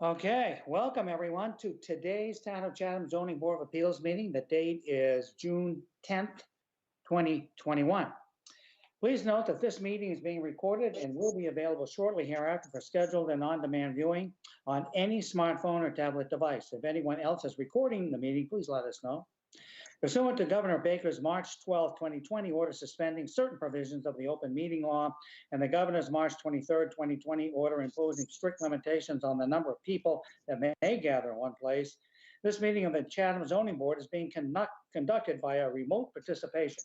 Okay, welcome everyone to today's Town of Chatham Zoning Board of Appeals meeting. The date is June 10th, 2021. Please note that this meeting is being recorded and will be available shortly hereafter for scheduled and on-demand viewing on any smartphone or tablet device. If anyone else is recording the meeting, please let us know. Pursuant to Governor Baker's March 12, 2020 order suspending certain provisions of the open meeting law and the Governor's March 23, 2020 order imposing strict limitations on the number of people that may gather in one place, this meeting of the Chatham Zoning Board is being conducted via remote participation.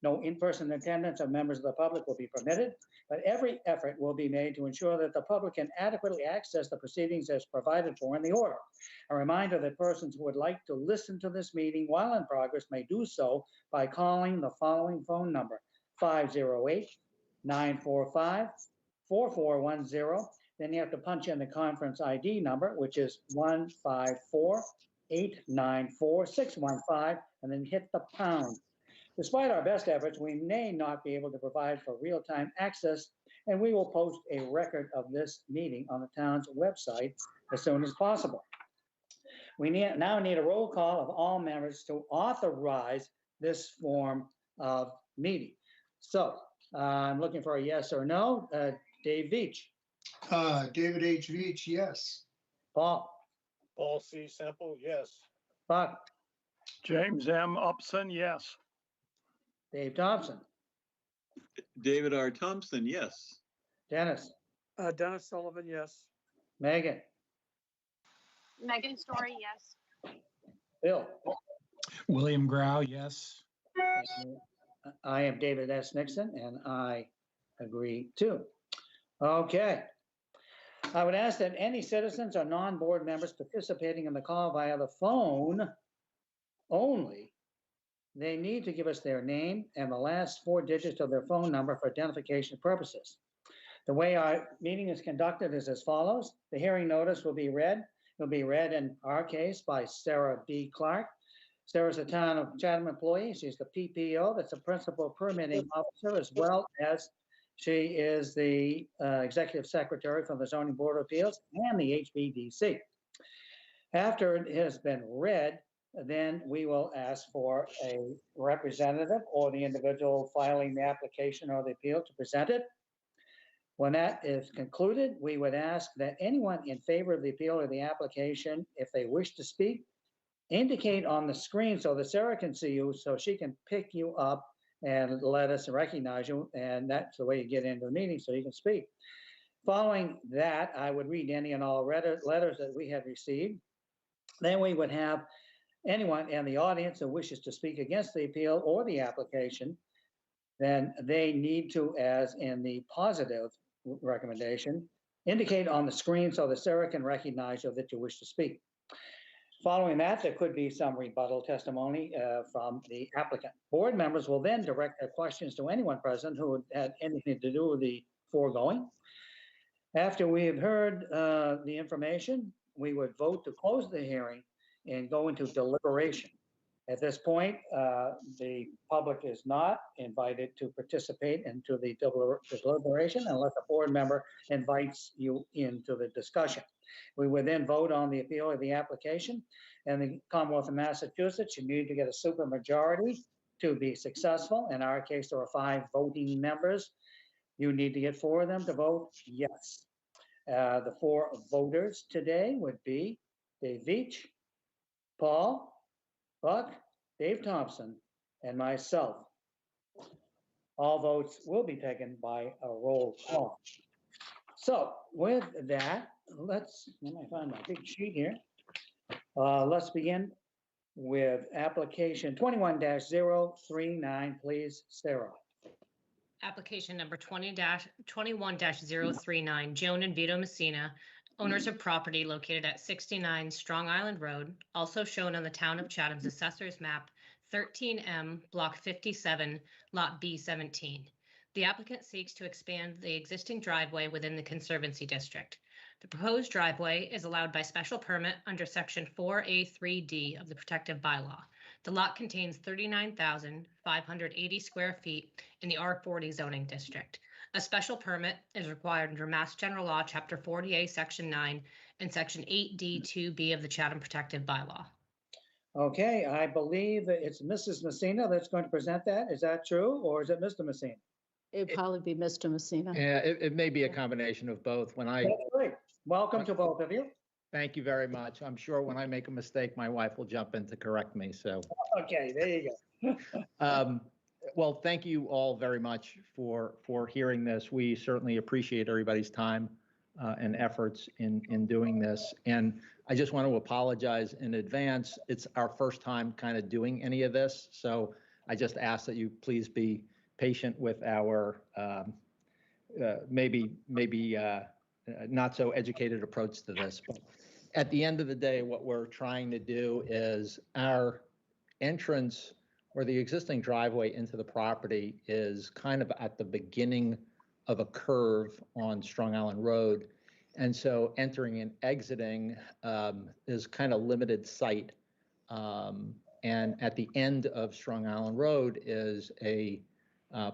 No in-person attendance of members of the public will be permitted, but every effort will be made to ensure that the public can adequately access the proceedings as provided for in the order. A reminder that persons who would like to listen to this meeting while in progress may do so by calling the following phone number, 508-945-4410. Then you have to punch in the conference ID number, which is 154-894-615, and then hit the pound. Despite our best efforts, we may not be able to provide for real-time access, and we will post a record of this meeting on the town's website as soon as possible. We now need a roll call of all members to authorize this form of meeting. So I'm looking for a yes or no. Dave Veach. David H. Veach, yes. Paul. Paul C. Semple, yes. Buck. James M. Upson, yes. Dave Thompson. David R. Thompson, yes. Dennis. Dennis Sullivan, yes. Megan. Megan Story, yes. Bill. William Grau, yes. I am David S. Nixon, and I agree too. Okay. I would ask that any citizens or non-board members participating in the call via the phone only, they need to give us their name and the last 4 digits of their phone number for identification purposes. The way our meeting is conducted is as follows. The hearing notice will be read. It'll be read in our case by Sarah B. Clark. Sarah's a Town of Chatham employee. She's the PPO, that's the principal permitting officer, as well as she is the executive secretary from the Zoning Board of Appeals and the HBDC. After it has been read, then we will ask for a representative or the individual filing the application or the appeal to present it. When that is concluded, we would ask that anyone in favor of the appeal or the application, if they wish to speak, indicate on the screen so that Sarah can see you, so she can pick you up and let us recognize you. And that's the way you get into the meeting, so you can speak. Following that, I would read any and all letters that we had received. Then we would have anyone in the audience who wishes to speak against the appeal or the application, then they need to, as in the positive recommendation, indicate on the screen so that Sarah can recognize you that you wish to speak. Following that, there could be some rebuttal testimony from the applicant. Board members will then direct their questions to anyone present who had anything to do with the foregoing. After we have heard the information, we would vote to close the hearing and go into deliberation. At this point, the public is not invited to participate into the deliberation unless a board member invites you into the discussion. We would then vote on the appeal of the application. And the Commonwealth of Massachusetts, you need to get a supermajority to be successful. In our case, there are 5 voting members. You need to get 4 of them to vote yes. The 4 voters today would be Dave Veach, Paul, Buck, Dave Thompson, and myself. All votes will be taken by a roll call. So with that, let me find my big sheet here. Let's begin with application 21-039, please, Sarah. Application number 21-039, Joan and Vito Messina, owners of property located at 69 Strong Island Road, also shown on the Town of Chatham's Assessor's Map 13M, Block 57, Lot B17. The applicant seeks to expand the existing driveway within the Conservancy District. The proposed driveway is allowed by special permit under Section 4A3D of the Protective Bylaw. The lot contains 39,580 square feet in the R40 zoning district. A special permit is required under Mass General Law, Chapter 40A, Section 9, and Section 8D2B of the Chatham Protective Bylaw. Okay, I believe that it's Mrs. Messina that's going to present that. Is that true, or is it Mr. Messina? It'd probably be Mr. Messina. Yeah, it may be a combination of both. That's great. Welcome to both of you. Thank you very much. I'm sure when I make a mistake, my wife will jump in to correct me, so. Okay, there you go. Well, thank you all very much for hearing this. We certainly appreciate everybody's time and efforts in doing this. And I just want to apologize in advance. It's our first time kind of doing any of this. So I just ask that you please be patient with our maybe not so educated approach to this. But at the end of the day, what we're trying to do is our entrance or the existing driveway into the property is kind of at the beginning of a curve on Strong Island Road. And so entering and exiting is kind of limited sight. And at the end of Strong Island Road is a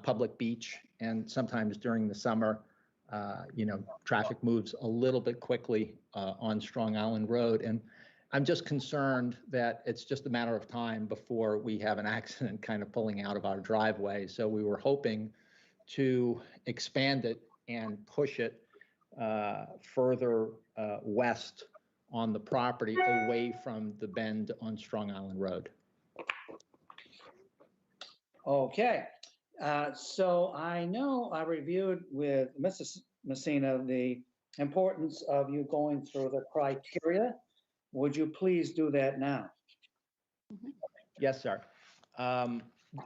public beach. And sometimes during the summer, traffic moves a little bit quickly on Strong Island Road. And I'm just concerned that it's just a matter of time before we have an accident kind of pulling out of our driveway. So we were hoping to expand it and push it further west on the property away from the bend on Strong Island Road. Okay, so I know I reviewed with Mrs. Messina the importance of you going through the criteria. Would you please do that now? Yes, sir.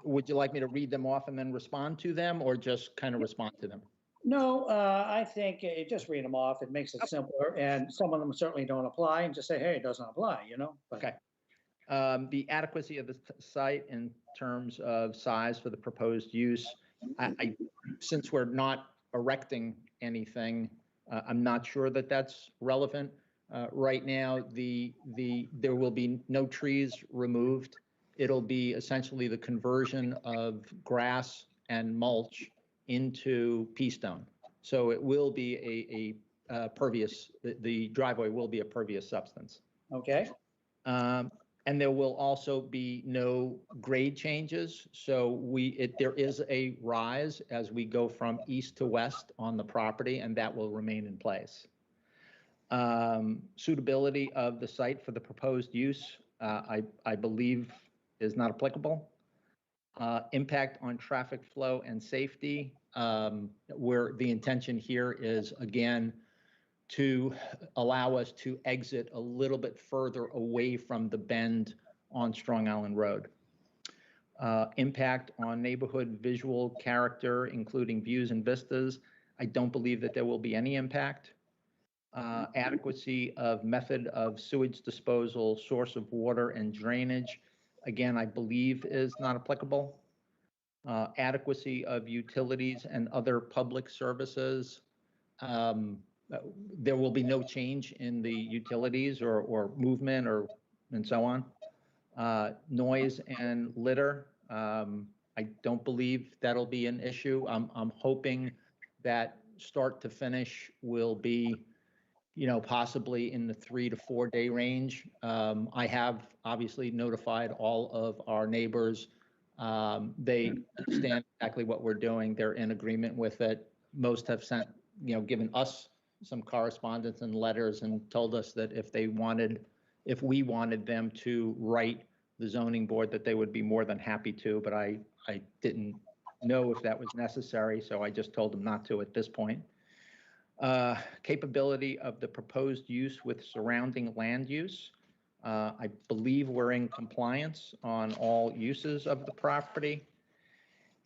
Would you like me to read them off and then respond to them, or just kind of respond to them? No, I think just read them off. It makes it simpler, and some of them certainly don't apply, and just say, hey, it doesn't apply, But- Okay. The adequacy of the site in terms of size for the proposed use. Since we're not erecting anything, I'm not sure that that's relevant. Right now, there will be no trees removed. It'll be essentially the conversion of grass and mulch into pea stone. So it will be a pervious, the driveway will be a pervious substance. Okay, And there will also be no grade changes. So there is a rise as we go from east to west on the property, and that will remain in place. Suitability of the site for the proposed use, I believe is not applicable. Impact on traffic flow and safety, where the intention here is, again, to allow us to exit a little bit further away from the bend on Strong Island Road. Impact on neighborhood visual character, including views and vistas. I don't believe that there will be any impact. Adequacy of method of sewage disposal, source of water and drainage, again, I believe is not applicable. Adequacy of utilities and other public services. There will be no change in the utilities or movement and so on. Noise and litter. I don't believe that'll be an issue. I'm hoping that start to finish will be, possibly in the 3 to 4 day range. I have obviously notified all of our neighbors. They understand exactly what we're doing. They're in agreement with it. Most have sent, given us some correspondence and letters and told us that if we wanted them to write the zoning board, that they would be more than happy to, but I didn't know if that was necessary, so I just told them not to at this point. Capability of the proposed use with surrounding land use. I believe we're in compliance on all uses of the property.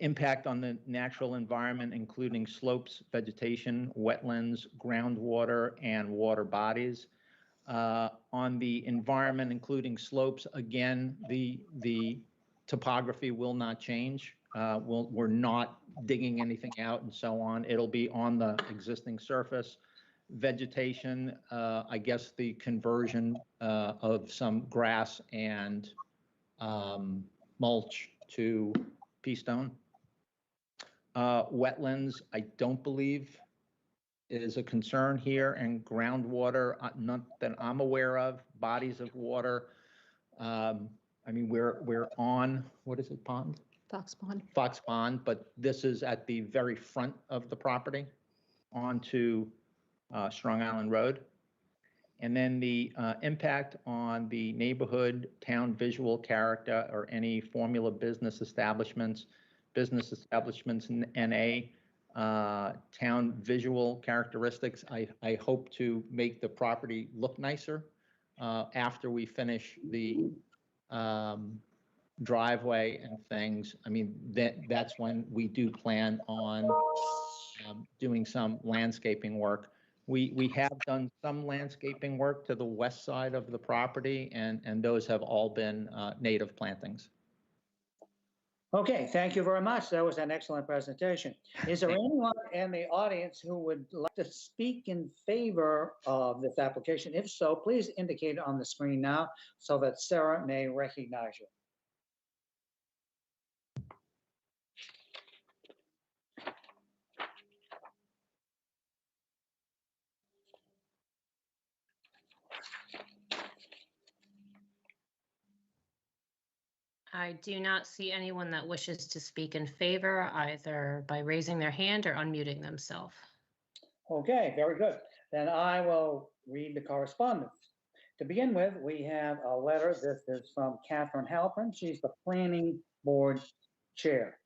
Impact on the natural environment, including slopes, vegetation, wetlands, groundwater, and water bodies. On the environment, including slopes, again, the topography will not change. We're not digging anything out and so on. It'll be on the existing surface. Vegetation, I guess the conversion of some grass and mulch to pea stone. Wetlands, I don't believe is a concern here, and groundwater, not that I'm aware of, bodies of water. I mean, we're on, what is it, pond? Fox Pond. Fox Pond, but this is at the very front of the property onto Strong Island Road. And then the impact on the neighborhood, town visual character, or any formula business establishments, NA, town visual characteristics. I hope to make the property look nicer after we finish the driveway and things. I mean, that's when we do plan on doing some landscaping work. We have done some landscaping work to the west side of the property, and those have all been native plantings. Okay, thank you very much. That was an excellent presentation. Is there anyone in the audience who would like to speak in favor of this application? If so, please indicate on the screen now so that Sarah may recognize you. I do not see anyone that wishes to speak in favor, either by raising their hand or unmuting themselves. Okay, very good. Then I will read the correspondence. To begin with, we have a letter. This is from Catherine Halpern. She's the Planning Board Chair.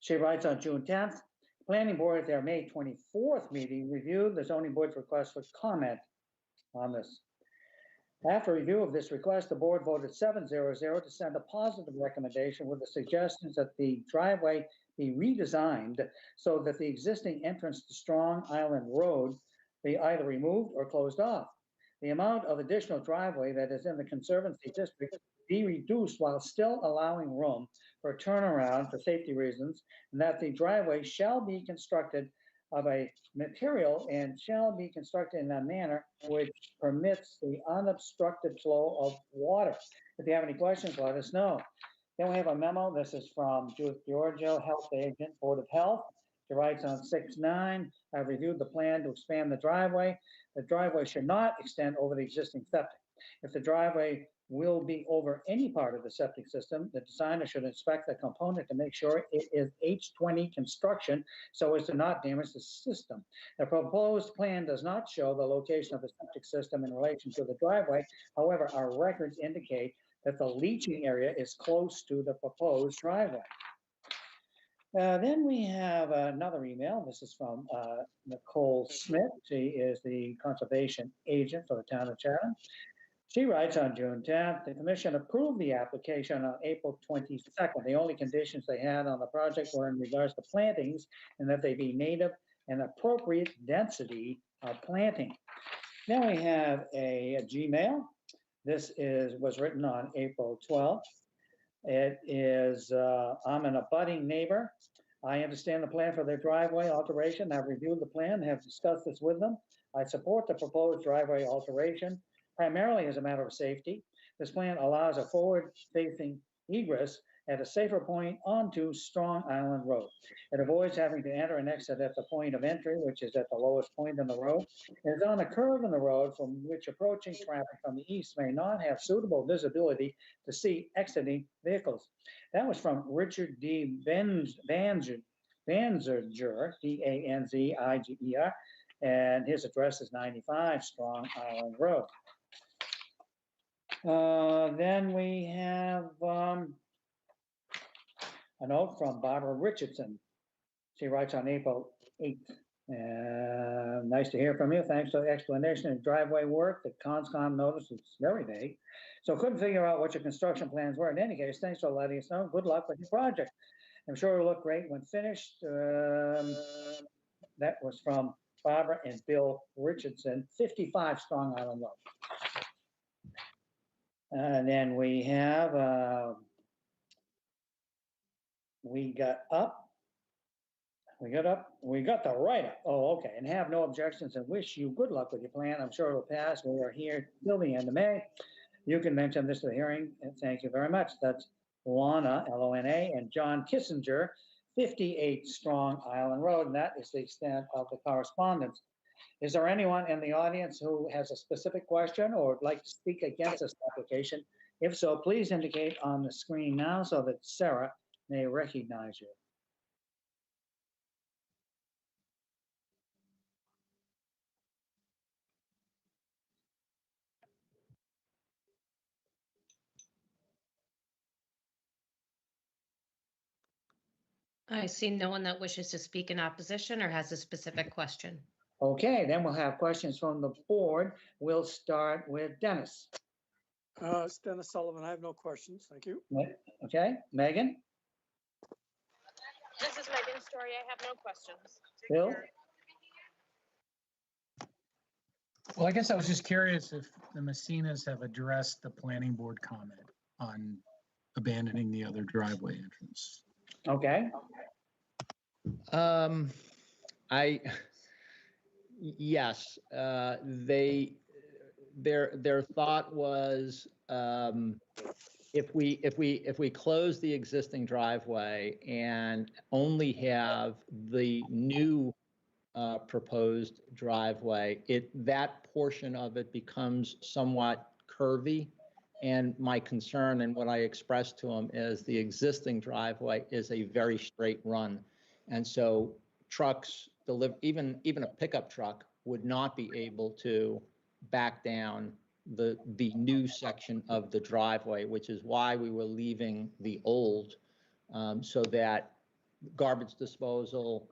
She writes on June 10th, Planning Board at their May 24th meeting reviewed the zoning board's request for comment on this. After review of this request, the board voted 7-0-0 to send a positive recommendation with the suggestions that the driveway be redesigned so that the existing entrance to Strong Island Road be either removed or closed off. The amount of additional driveway that is in the Conservancy District be reduced while still allowing room for a turnaround for safety reasons, and that the driveway shall be constructed of a material and shall be constructed in a manner which permits the unobstructed flow of water. If you have any questions, let us know. Then we have a memo. This is from Judith Giorgio, Health Agent, Board of Health. She writes on 6/9, I've reviewed the plan to expand the driveway. The driveway should not extend over the existing septic. If the driveway will be over any part of the septic system, the designer should inspect the component to make sure it is H20 construction so as to not damage the system. The proposed plan does not show the location of the septic system in relation to the driveway. However, our records indicate that the leaching area is close to the proposed driveway. Then we have another email. This is from Nicole Smith. She is the conservation agent for the town of Chatham. She writes on June 10th, the commission approved the application on April 22nd. The only conditions they had on the project were in regards to plantings and that they be native and appropriate density of planting. Then we have a Gmail. This was written on April 12th. It is, I'm an abutting neighbor. I understand the plan for their driveway alteration. I've reviewed the plan, have discussed this with them. I support the proposed driveway alteration, primarily as a matter of safety. This plan allows a forward-facing egress at a safer point onto Strong Island Road. It avoids having to enter and exit at the point of entry, which is at the lowest point in the road. It is on a curve in the road from which approaching traffic from the east may not have suitable visibility to see exiting vehicles. That was from Richard D. Banziger, D-A-N-Z-I-G-E-R, and his address is 95 Strong Island Road. Then we have a note from Barbara Richardson. She writes on April 8th. Nice to hear from you. Thanks for the explanation of driveway work. The Conscom notice is very vague. So couldn't figure out what your construction plans were. In any case, thanks for letting us know. Good luck with your project. I'm sure it'll look great when finished. That was from Barbara and Bill Richardson, 55 Strong Island Road. And then we have, we got the write-up. Oh, okay. And have no objections and wish you good luck with your plan. I'm sure it'll pass. We are here till the end of May. You can mention this to the hearing, and thank you very much. That's Lana, L-O-N-A, and John Kissinger, 58 Strong Island Road, and that is the extent of the correspondence. Is there anyone in the audience who has a specific question or would like to speak against this application? If so, please indicate on the screen now so that Sarah may recognize you. I see no one that wishes to speak in opposition or has a specific question. Okay, then we'll have questions from the board. We'll start with Dennis. It's Dennis Sullivan. I have no questions. Thank you. Okay, Megan, This is Megan Story. I have no questions. Bill, Well, I guess I was just curious if the Messinas have addressed the planning board comment on abandoning the other driveway entrance. okay, Yes, their thought was, if we close the existing driveway and only have the new proposed driveway, that portion of it becomes somewhat curvy. And my concern and what I expressed to him is the existing driveway is a very straight run. And so trucks even a pickup truck would not be able to back down the new section of the driveway, which is why we were leaving the old, so that garbage disposal,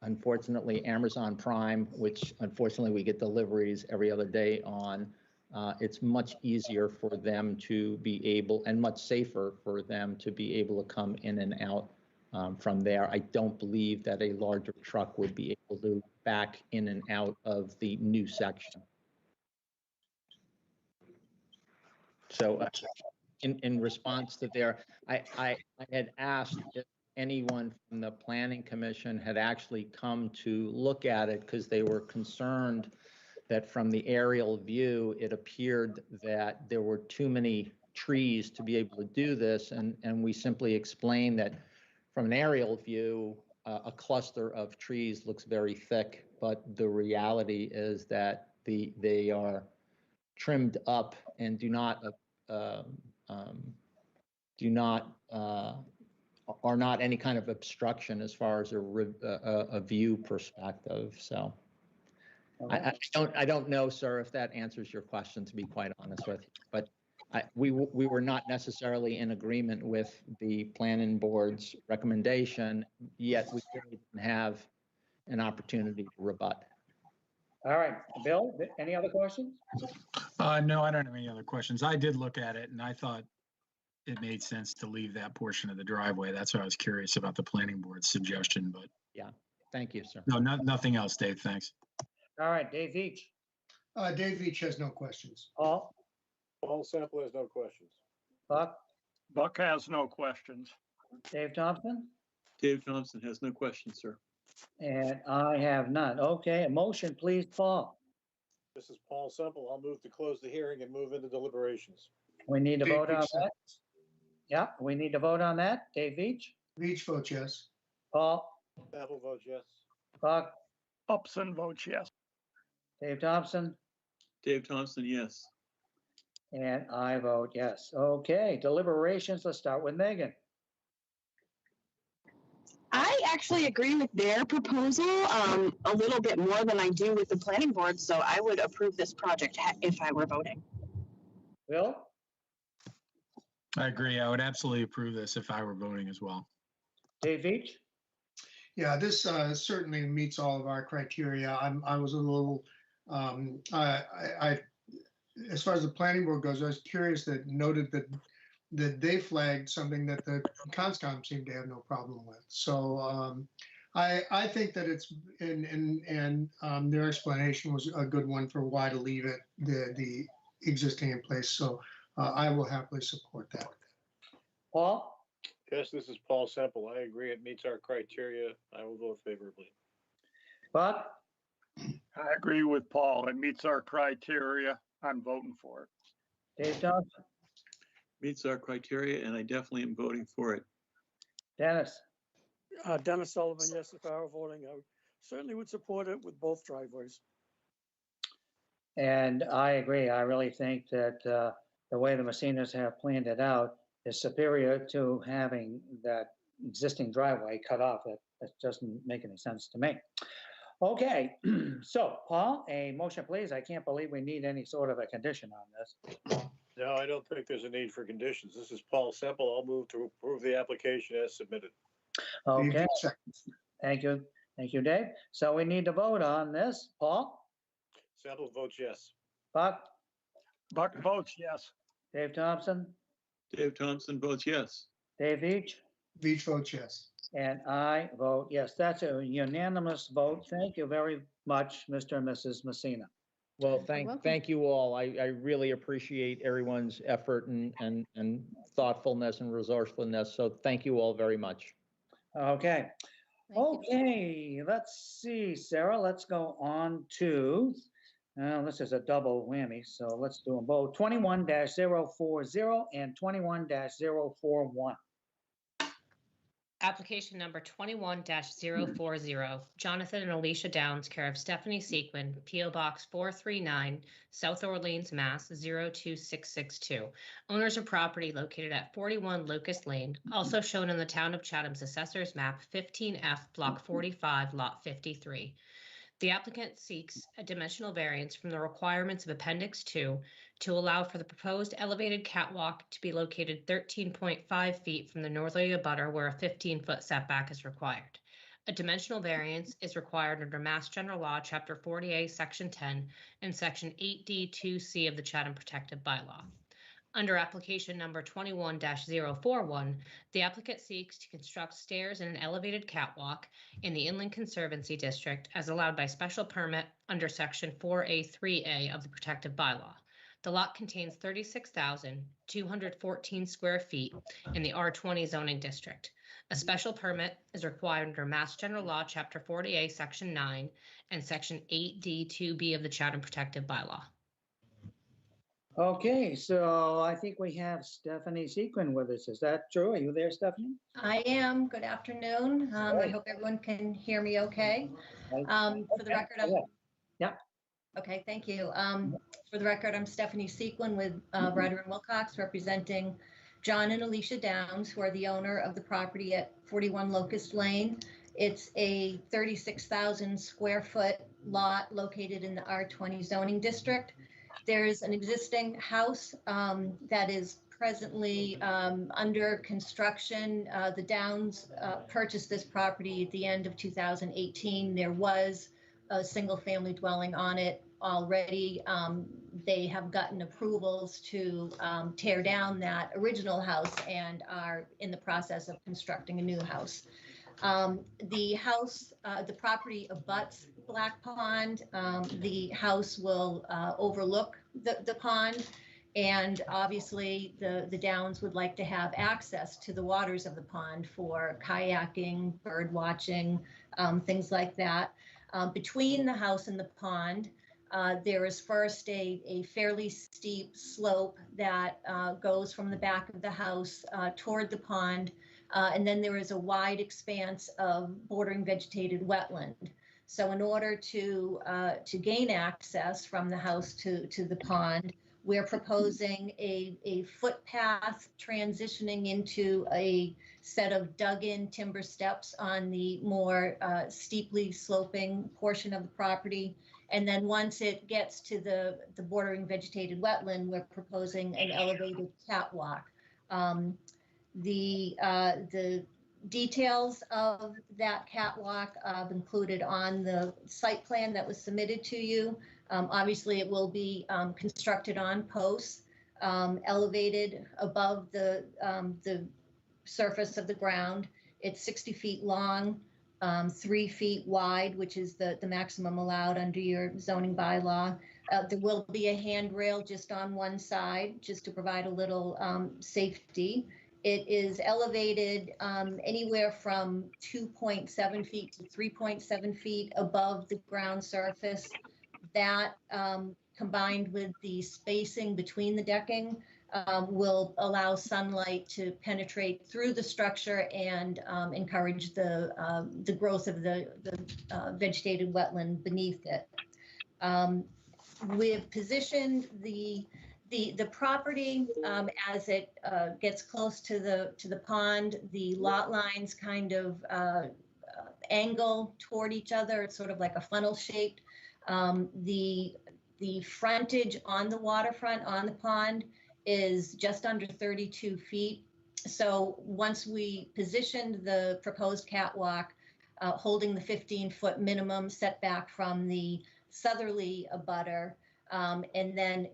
unfortunately, Amazon Prime, which unfortunately we get deliveries every other day on, it's much easier for them to be able, and much safer for them to be able to come in and out from there. I don't believe that a larger truck would be able to back in and out of the new section. So in response to I had asked if anyone from the planning commission had actually come to look at it because they were concerned that from the aerial view, it appeared that there were too many trees to be able to do this. And we simply explained that from an aerial view, a cluster of trees looks very thick, but the reality is that they are trimmed up and are not any kind of obstruction as far as a view perspective. So I don't know, sir, if that answers your question, to be quite honest with you, but we were not necessarily in agreement with the planning board's recommendation, yet we really didn't have an opportunity to rebut. all right, Bill, any other questions? No, I don't have any other questions. I did look at it and I thought it made sense to leave that portion of the driveway. That's why I was curious about the planning board's suggestion, but Yeah, thank you, sir. no, nothing else, Dave. Thanks. All right, Dave Veach, Dave Veach has no questions. Paul, Paul Sample has no questions. Buck, Buck has no questions. Dave Thompson, Dave Thompson has no questions, sir. and I have none. Okay, a motion, please, Paul. This is Paul Sample. I'll move to close the hearing and move into deliberations. We need to Dave vote on Veach that. Yeah, we need to vote on that. Dave Veach, Veach votes yes. Paul, Sample votes yes. Buck, Upson votes yes. Dave Thompson, Dave Thompson, yes. and I vote yes. Okay, deliberations. Let's start with Megan. I actually agree with their proposal a little bit more than I do with the planning board, so I would approve this project if I were voting. Bill, I agree. I would absolutely approve this if I were voting as well. Dave Veach, Yeah, this certainly meets all of our criteria. I was a little, as far as the planning board goes, I was curious that noted that they flagged something that the Conscom seemed to have no problem with. So I think that it's, and their explanation was a good one for why to leave it, the existing in place. So I will happily support that. Paul, Yes, this is Paul Sample. I agree. It meets our criteria. I will vote favorably. Buck, I agree with Paul. It meets our criteria. I'm voting for it. Dave Thompson, Meets our criteria, and I definitely am voting for it. Dennis, Dennis Sullivan, yes, if I were voting, I would certainly would support it with both driveways. And I agree. I really think that the way the Messinas have planned it out is superior to having that existing driveway cut off. That doesn't make any sense to me. Okay, so Paul, a motion, please. I can't believe we need any sort of a condition on this. No, I don't think there's a need for conditions. This is Paul Semple. I'll move to approve the application as submitted. Dave Okay, seconds. thank you. Thank you, Dave. So we need to vote on this. Paul, Semple votes yes. Buck, Buck votes yes. Dave Thompson, Dave Thompson votes yes. Dave Veach, Beach votes yes. and I vote yes. That's a unanimous vote. Thank you very much, Mr. and Mrs. Messina. Well, welcome. thank you all. I really appreciate everyone's effort and thoughtfulness and resourcefulness. So thank you all very much. Okay. Thank you. Okay, let's see, Sarah, let's go on to, this is a double whammy, so let's do them both. 21-040 and 21-041. Application number 21-040, Jonathan and Alicia Downs, care of Stephanie Sequin, P.O. Box 439, South Orleans, Mass. 02662. Owners of property located at 41 Locust Lane, also shown in the Town of Chatham's Assessor's Map 15F, Block 45, Lot 53. The applicant seeks a dimensional variance from the requirements of Appendix 2 to allow for the proposed elevated catwalk to be located 13.5 feet from the northerly abutter where a 15-foot setback is required. A dimensional variance is required under Mass General Law, Chapter 40A, Section 10, and Section 8D2C of the Chatham Protective Bylaw. Under application number 21-041, the applicant seeks to construct stairs and an elevated catwalk in the Inland Conservancy District as allowed by special permit under Section 4A3A of the Protective Bylaw. The lot contains 36,214 square feet in the R20 zoning district. A special permit is required under Mass General Law, Chapter 40A, Section 9, and Section 8D2B of the Chatham Protective Bylaw. Okay, so I think we have Stephanie Sequin with us. Is that true? Are you there, Stephanie? I am. Good afternoon. I hope everyone can hear me okay. For the record, Yeah. Okay, thank you. For the record, I'm Stephanie Sequin with Ryder and Wilcox, representing John and Alicia Downs, who are the owner of the property at 41 Locust Lane. It's a 36,000 square foot lot located in the R20 zoning district. There's an existing house that is presently under construction. The Downs purchased this property at the end of 2018. There was a single family dwelling on it already. They have gotten approvals to tear down that original house and are in the process of constructing a new house. The house, the property abuts Black Pond. The house will overlook the pond. And obviously the Downs would like to have access to the waters of the pond for kayaking, bird watching, things like that. Between the house and the pond, there is first a fairly steep slope that goes from the back of the house toward the pond. And then there is a wide expanse of bordering vegetated wetland. So in order to gain access from the house to the pond, we're proposing a footpath transitioning into a set of dug-in timber steps on the more steeply sloping portion of the property. And then once it gets to the bordering vegetated wetland, we're proposing an elevated catwalk. The details of that catwalk included on the site plan that was submitted to you. Obviously, it will be constructed on posts, elevated above the surface of the ground. It's 60 feet long, 3 feet wide, which is the maximum allowed under your zoning bylaw. There will be a handrail just on one side, just to provide a little safety. It is elevated anywhere from 2.7 feet to 3.7 feet above the ground surface. That combined with the spacing between the decking will allow sunlight to penetrate through the structure and encourage the growth of the vegetated wetland beneath it. We've positioned the property as it gets close to the pond. The lot lines kind of angle toward each other. It's sort of like a funnel shaped. The frontage on the waterfront on the pond is just under 32 feet. So once we positioned the proposed catwalk, holding the 15-foot minimum setback from the southerly abutter, and then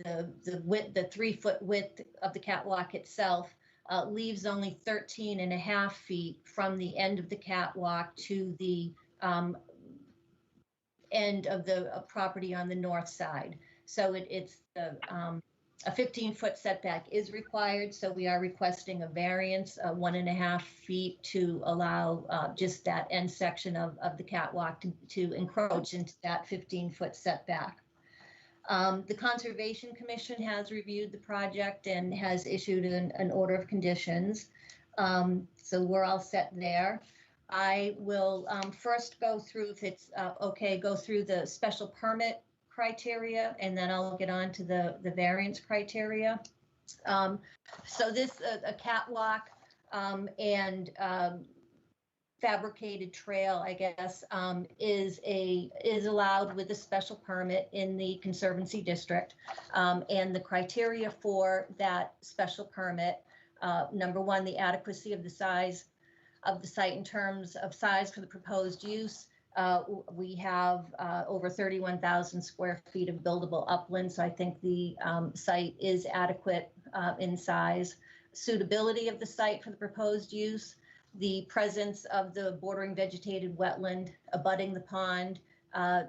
the width, the 3-foot width of the catwalk itself leaves only 13.5 feet from the end of the catwalk to the end of the property on the north side. So it's a 15-foot setback is required. So we are requesting a variance of 1.5 feet to allow just that end section of the catwalk to encroach into that 15-foot setback. The Conservation Commission has reviewed the project and has issued an order of conditions. So we're all set there. I will first go through, if it's okay, go through the special permit criteria, and then I'll get on to the variance criteria. So this, a catwalk and fabricated trail, I guess, is allowed with a special permit in the Conservancy District. And the criteria for that special permit, number one, the adequacy of the size of the site in terms of size for the proposed use. We have over 31,000 square feet of buildable upland, so I think the site is adequate in size. Suitability of the site for the proposed use, the presence of the bordering vegetated wetland abutting the pond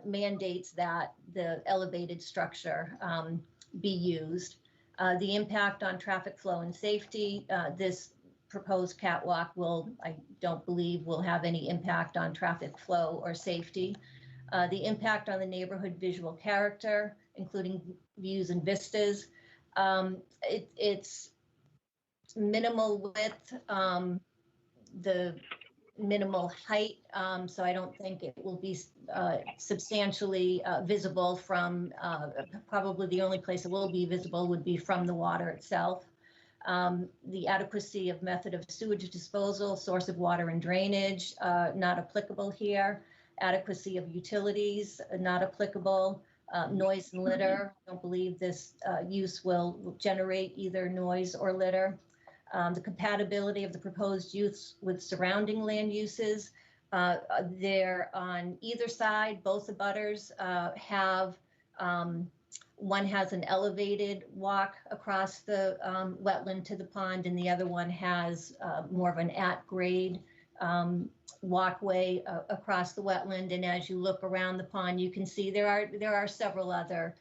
mandates that the elevated structure be used. The impact on traffic flow and safety, this proposed catwalk I don't believe will have any impact on traffic flow or safety. The impact on the neighborhood visual character, including views and vistas. It's minimal width, the minimal height, so I don't think it will be substantially visible from, probably the only place it will be visible would be from the water itself. The adequacy of method of sewage disposal, source of water and drainage, not applicable here. Adequacy of utilities, not applicable. Noise and litter, I don't believe this use will generate either noise or litter. The compatibility of the proposed use with surrounding land uses. They're on either side, both abutters have one has an elevated walk across the wetland to the pond, and the other one has more of an at-grade walkway across the wetland. And as you look around the pond, you can see there are several other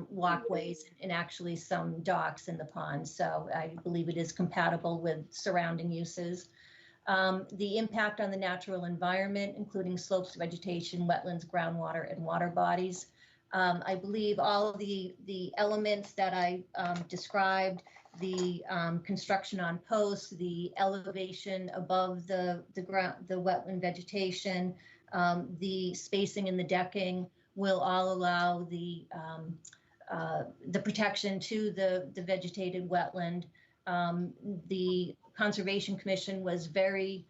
walkways and actually some docks in the pond. So I believe it is compatible with surrounding uses. The impact on the natural environment, including slopes, vegetation, wetlands, groundwater, and water bodies. I believe all of the elements that I described, the construction on posts, the elevation above the ground, the wetland vegetation, the spacing in the decking will all allow the protection to the vegetated wetland. The Conservation Commission was very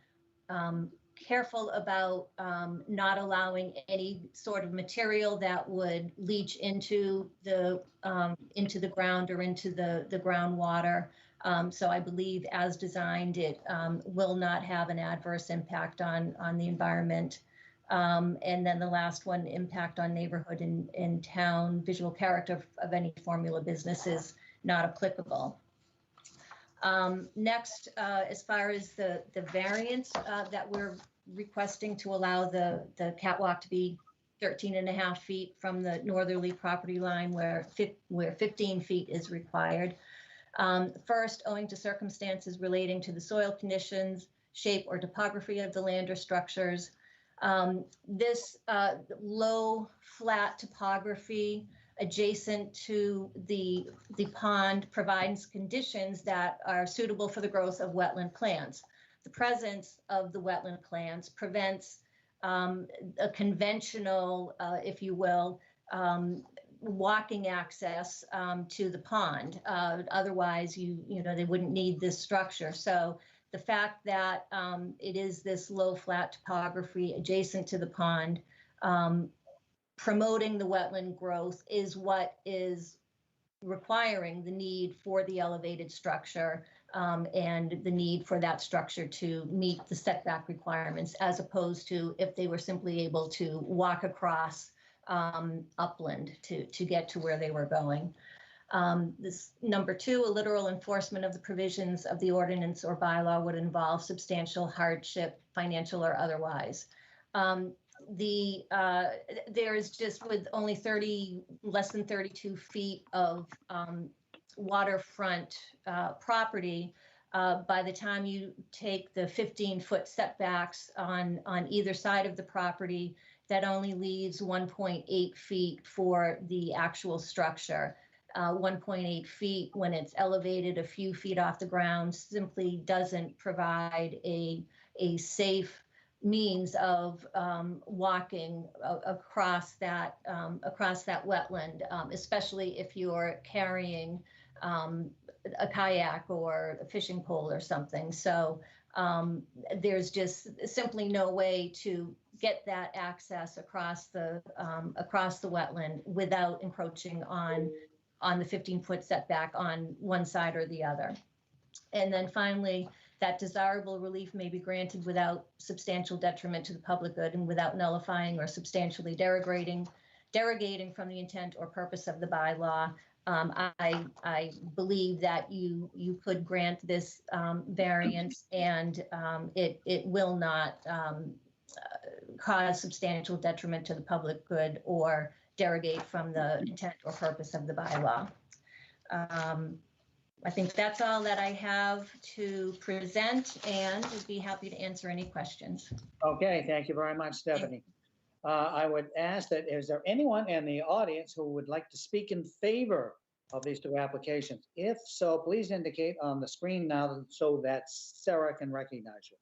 careful about not allowing any sort of material that would leach into the ground or into the groundwater. So I believe as designed, it will not have an adverse impact on the environment. And then the last one, impact on neighborhood and town visual character of any formula business is not applicable. Next, as far as the variance that we're requesting to allow the catwalk to be 13.5 feet from the northerly property line where 15 feet is required. First, owing to circumstances relating to the soil conditions, shape or topography of the land or structures, this low flat topography adjacent to the pond provides conditions that are suitable for the growth of wetland plants. The presence of the wetland plants prevents a conventional, if you will, walking access to the pond. Otherwise, they wouldn't need this structure. So the fact that it is this low flat topography adjacent to the pond, promoting the wetland growth is what is requiring the need for the elevated structure and the need for that structure to meet the setback requirements, as opposed to if they were simply able to walk across upland to get to where they were going. This number 2, a literal enforcement of the provisions of the ordinance or bylaw would involve substantial hardship, financial or otherwise. There is just, with only less than 32 feet of waterfront property, by the time you take the 15-foot setbacks on either side of the property, that only leaves 1.8 feet for the actual structure. 1.8 feet when it's elevated a few feet off the ground simply doesn't provide a safe means of walking across that wetland, especially if you're carrying a kayak or a fishing pole or something. So there's just simply no way to get that access across the wetland without encroaching on the 15-foot setback on one side or the other. And then finally, that desirable relief may be granted without substantial detriment to the public good and without nullifying or substantially derogating from the intent or purpose of the bylaw. I believe that you could grant this variance, and it will not cause substantial detriment to the public good or derogate from the intent or purpose of the bylaw. I think that's all that I have to present, and would be happy to answer any questions. Okay, thank you very much, Stephanie. I would ask that, is there anyone in the audience who would like to speak in favor of these 2 applications? If so, please indicate on the screen now so that Sarah can recognize you.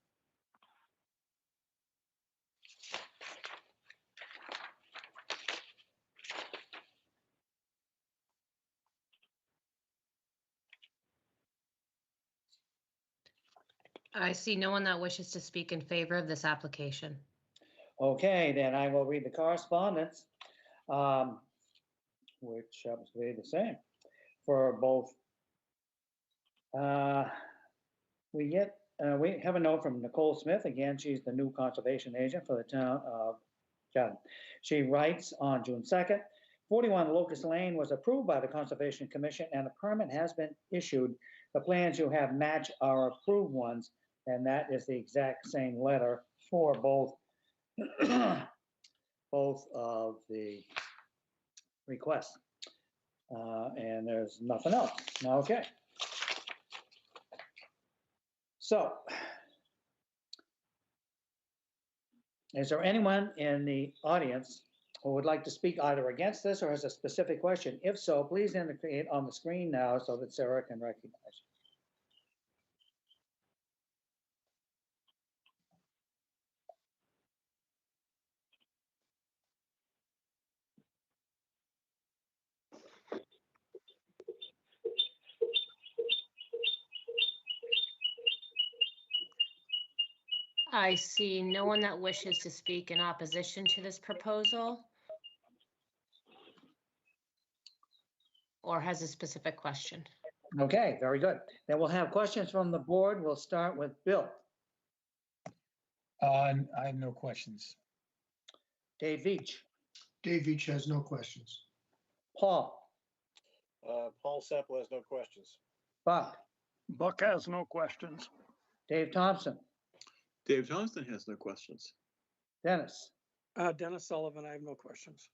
I see no one that wishes to speak in favor of this application. Okay, then I will read the correspondence, which happens to be the same for both. We have a note from Nicole Smith. Again, she's the new conservation agent for the town of Chatham. She writes on June 2nd, 41 Locust Lane was approved by the Conservation Commission and a permit has been issued. The plans you have match our approved ones, and that is the exact same letter for both of the requests. And there's nothing else. Okay. So, is there anyone in the audience who would like to speak either against this or has a specific question? If so, please indicate on the screen now so that Sarah can recognize you. I see no one that wishes to speak in opposition to this proposal or has a specific question. Okay, very good. Then we'll have questions from the board. We'll start with Bill. I have no questions. Dave Veach. Dave Veach has no questions. Paul. Paul Semple has no questions. Buck. Buck has no questions. Dave Thompson. Dave Thompson has no questions. Dennis. Dennis Sullivan, I have no questions.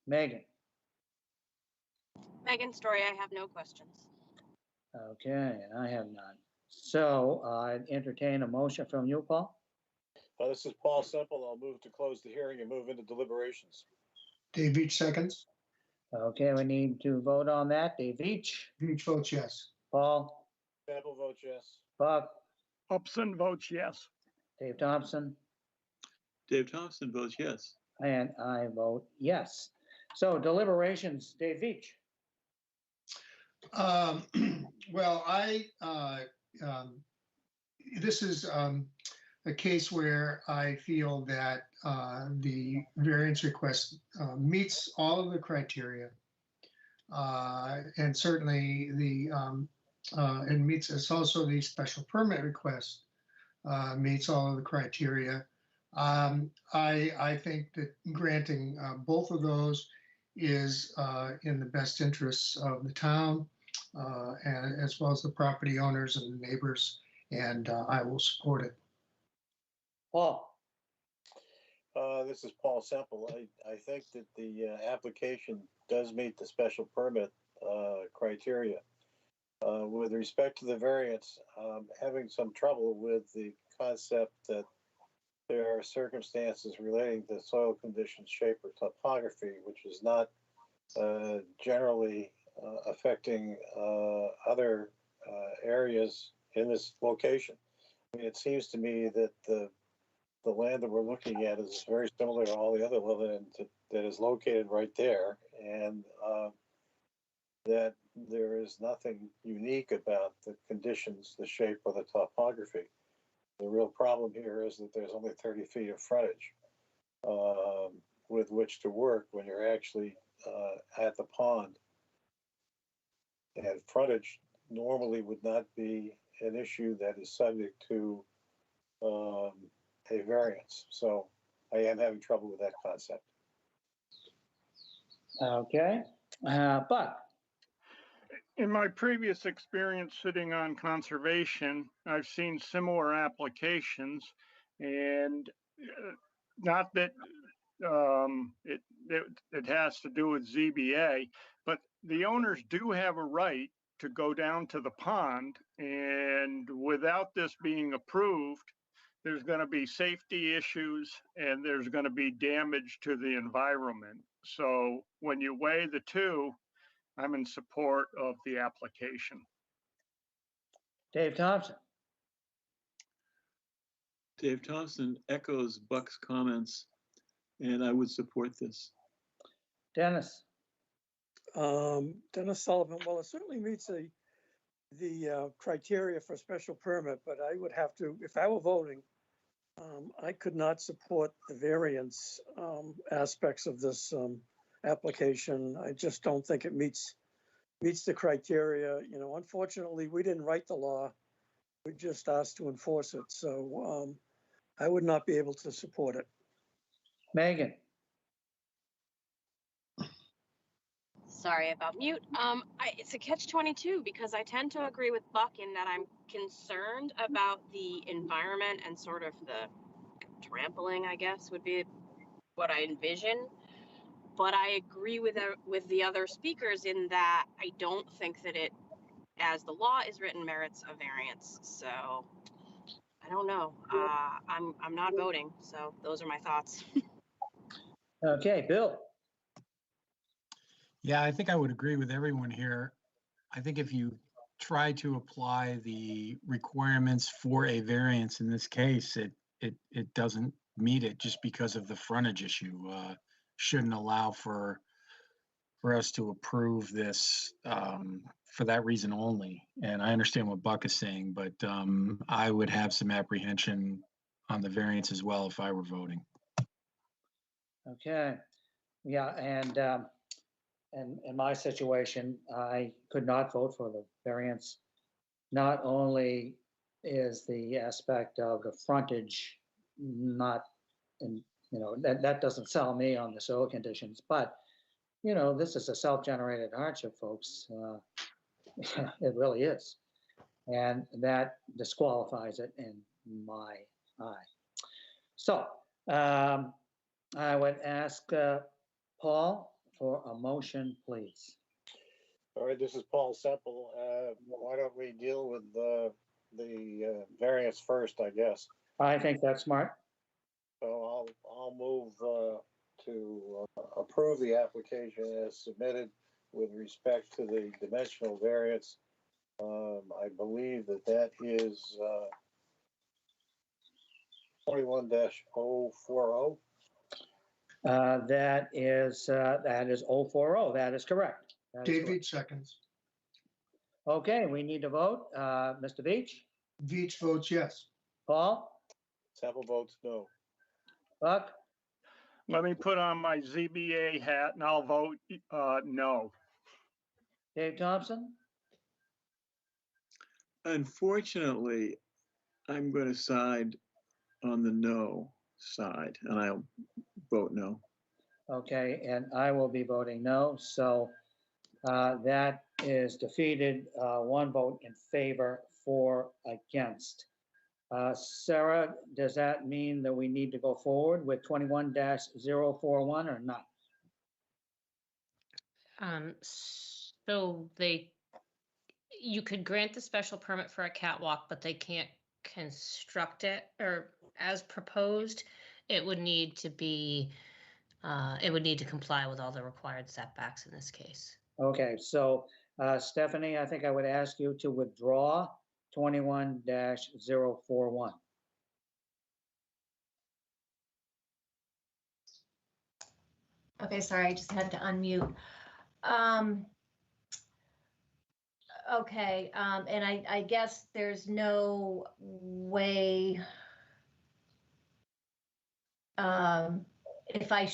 Megan. Megan Story, I have no questions. Okay, and I have none. So I entertain a motion from you, Paul. This is Paul Semple. I'll move to close the hearing and move into deliberations. Dave Veach seconds. Okay, we need to vote on that. Dave Veach, Veach votes yes. Paul, Sample votes yes. Buck, Upson votes yes. Dave Thompson, Dave Thompson votes yes. and I vote yes. So deliberations, Dave Veach. Well, this is a case where I feel that the variance request meets all of the criteria. And certainly and meets, it's also the special permit request meets all of the criteria. I think that granting both of those is in the best interests of the town, and as well as the property owners and the neighbors, and I will support it. Paul, This is Paul Semple. I think that the application does meet the special permit criteria. With respect to the variance, having some trouble with the concept that there are circumstances relating to soil conditions, shape, or topography, which is not generally affecting other areas in this location. I mean, it seems to me that the land that we're looking at is very similar to all the other land that is located right there, and that there is nothing unique about the conditions, the shape, or the topography. The real problem here is that there's only 30 feet of frontage with which to work when you're actually at the pond. And frontage normally would not be an issue that is subject to a variance. So I am having trouble with that concept. okay, Buck, In my previous experience sitting on conservation, I've seen similar applications, and not that it has to do with ZBA, but the owners do have a right to go down to the pond, and without this being approved, there's going to be safety issues and there's going to be damage to the environment. So when you weigh the two, I'm in support of the application. Dave Thompson, Dave Thompson echoes Buck's comments, and I would support this. Dennis, Dennis Sullivan, well, it certainly meets the criteria for special permit, but I would have to, if I were voting, I could not support the variance aspects of this application. I just don't think it meets the criteria. You know, unfortunately, we didn't write the law. We just asked to enforce it. So I would not be able to support it. Megan, Sorry about mute. It's a catch-22 because I tend to agree with Buck in that I'm concerned about the environment and sort of the trampling, I guess, would be what I envision. But I agree with the other speakers in that I don't think that it, as the law is written, merits a variance. So I don't know. I'm not voting. So those are my thoughts. okay, Bill, Yeah, I think I would agree with everyone here. I think if you try to apply the requirements for a variance in this case, it doesn't meet it just because of the frontage issue. Shouldn't allow for us to approve this for that reason only. And I understand what Buck is saying, but I would have some apprehension on the variance as well if I were voting. okay. Yeah, and in my situation, I could not vote for the variance. Not only is the aspect of the frontage not, in, you know, that doesn't sell me on the soil conditions, but, you know, this is a self-generated hardship, folks. It really is. And that disqualifies it in my eye. So I would ask Paul for a motion, please. All right, this is Paul Semple. Why don't we deal with the variance first, I guess. I think that's smart. So I'll move to approve the application as submitted with respect to the dimensional variance. I believe that is 21-040. That is 040. That is correct. That is Dave correct. Veach seconds. Okay, we need to vote. Mr. Beach, Veach votes yes. Paul, Sample votes no. Buck, Let me put on my ZBA hat and I'll vote no. Dave Thompson. Unfortunately, I'm going to side on the no side, and I'll vote no. Okay, and I will be voting no. So that is defeated. One vote in favor, 4 against. Sarah, does that mean that we need to go forward with 21-041 or not? So you could grant the special permit for a catwalk, but they can't construct it, or as proposed, it would need to comply with all the required setbacks in this case. Okay, so Stephanie, I think I would ask you to withdraw 21-041. Okay, sorry, I just had to unmute. Okay, and I guess there's no way, if I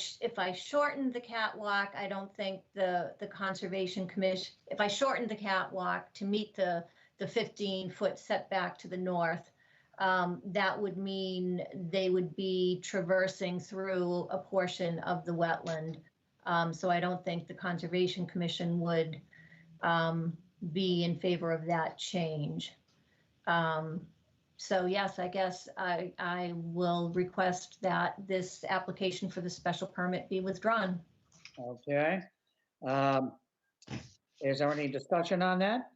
shortened the catwalk, I don't think the Conservation Commission, if I shortened the catwalk to meet the 15-foot setback to the north, that would mean they would be traversing through a portion of the wetland. So I don't think the Conservation Commission would be in favor of that change. So yes, I guess I will request that this application for the special permit be withdrawn. Okay. Is there any discussion on that?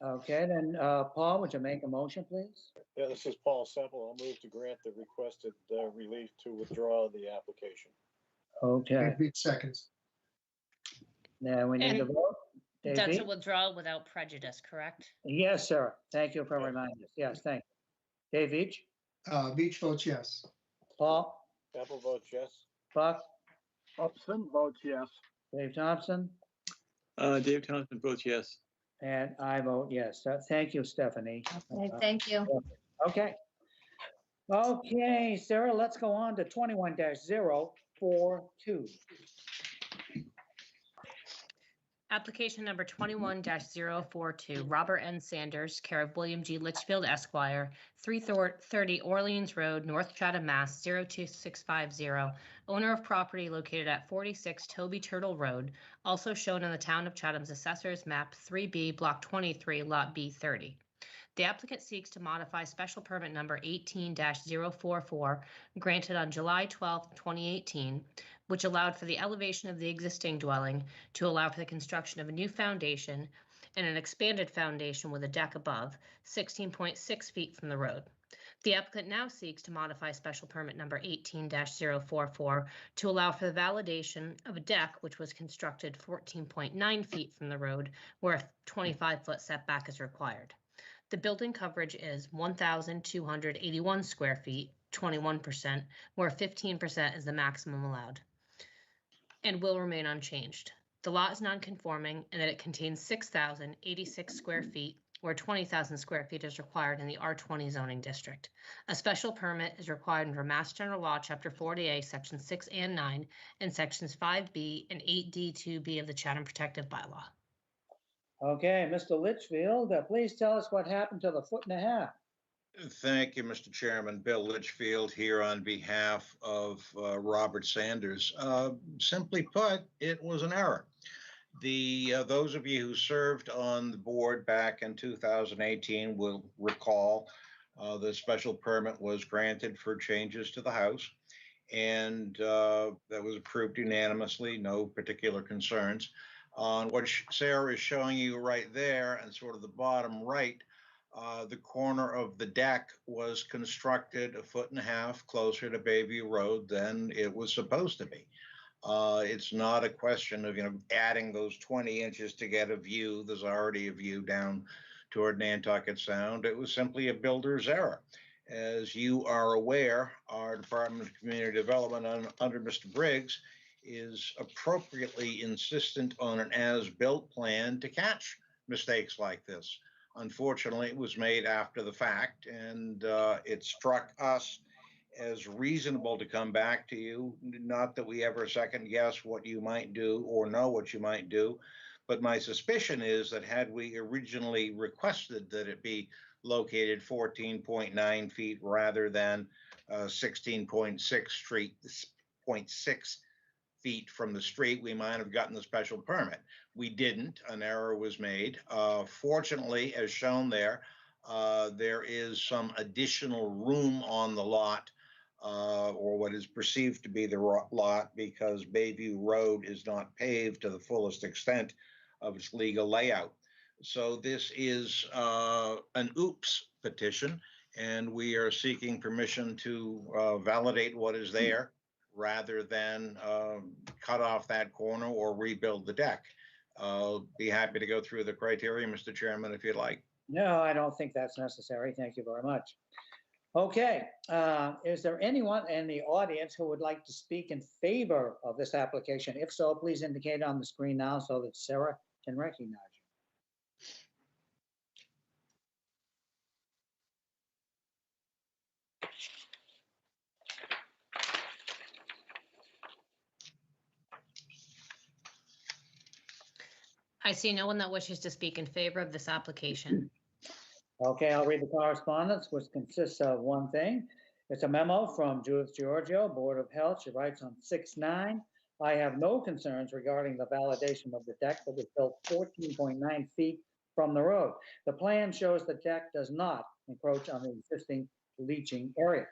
Okay, then Paul, would you make a motion, please? Yeah, this is Paul Semple. I'll move to grant the requested relief to withdraw the application. Okay, Dave Veach seconds. now we need to And vote. Dave That's a Beach? withdrawal without prejudice, correct? Yes, sir. Thank you for reminding us. Yes, thank you. Dave Beach, Veach votes yes. Paul, Sample votes yes. Buck, Upson votes yes. Dave Thompson, Dave Thompson votes yes. and I vote yes. Thank you, Stephanie. Okay, thank you. Okay. Okay, Sarah, let's go on to 21-042. Application number 21-042, Robert N. Sanders, care of William G. Litchfield Esquire, 330 Orleans Road, North Chatham, Mass. 02650, owner of property located at 46 Toby Turtle Road, also shown on the Town of Chatham's Assessor's Map 3B, Block 23, Lot B30. The applicant seeks to modify special permit number 18-044, granted on July 12, 2018, which allowed for the elevation of the existing dwelling to allow for the construction of a new foundation and an expanded foundation with a deck above, 16.6 feet from the road. The applicant now seeks to modify special permit number 18-044 to allow for the validation of a deck which was constructed 14.9 feet from the road, where a 25-foot setback is required. The building coverage is 1,281 square feet, 21%, where 15% is the maximum allowed, and will remain unchanged. The lot is non-conforming in that it contains 6,086 square feet, where 20,000 square feet is required in the R20 zoning district. A special permit is required under Mass General Law, Chapter 40A, Sections 6 and 9, and Sections 5B and 8D2B of the Chatham Protective Bylaw. Okay, Mr. Litchfield, please tell us what happened to the 1.5 feet. Thank you, Mr. Chairman. Bill Litchfield here on behalf of Robert Sanders. Simply put, it was an error. Those of you who served on the board back in 2018 will recall the special permit was granted for changes to the house, and that was approved unanimously, no particular concerns. On what Sarah is showing you right there and sort of the bottom right, The corner of the deck was constructed 1.5 feet closer to Bayview Road than it was supposed to be. It's not a question of, adding those 20 inches to get a view. There's already a view down toward Nantucket Sound. It was simply a builder's error. As you are aware, our Department of Community Development under Mr. Briggs is appropriately insistent on an as-built plan to catch mistakes like this. Unfortunately, it was made after the fact, and it struck us as reasonable to come back to you. Not that we ever second guess what you might do or know what you might do, but my suspicion is that had we originally requested that it be located 14.9 feet rather than 16.6 feet from the street, we might have gotten the special permit. We didn't. An error was made. Fortunately, as shown there, there is some additional room on the lot, or what is perceived to be the lot, because Bayview Road is not paved to the fullest extent of its legal layout. So this is an oops petition, and we are seeking permission to validate what is there rather than cut off that corner or rebuild the deck. I'll be happy to go through the criteria, Mr. Chairman, if you'd like. No, I don't think that's necessary. Thank you very much. Okay, is there anyone in the audience who would like to speak in favor of this application? If so, please indicate on the screen now so that Sarah can recognize you. I see no one that wishes to speak in favor of this application. Okay, I'll read the correspondence, which consists of one thing. It's a memo from Judith Giorgio, Board of Health. She writes on 6/9, I have no concerns regarding the validation of the deck that was built 14.9 feet from the road. The plan shows the deck does not encroach on the existing leaching area.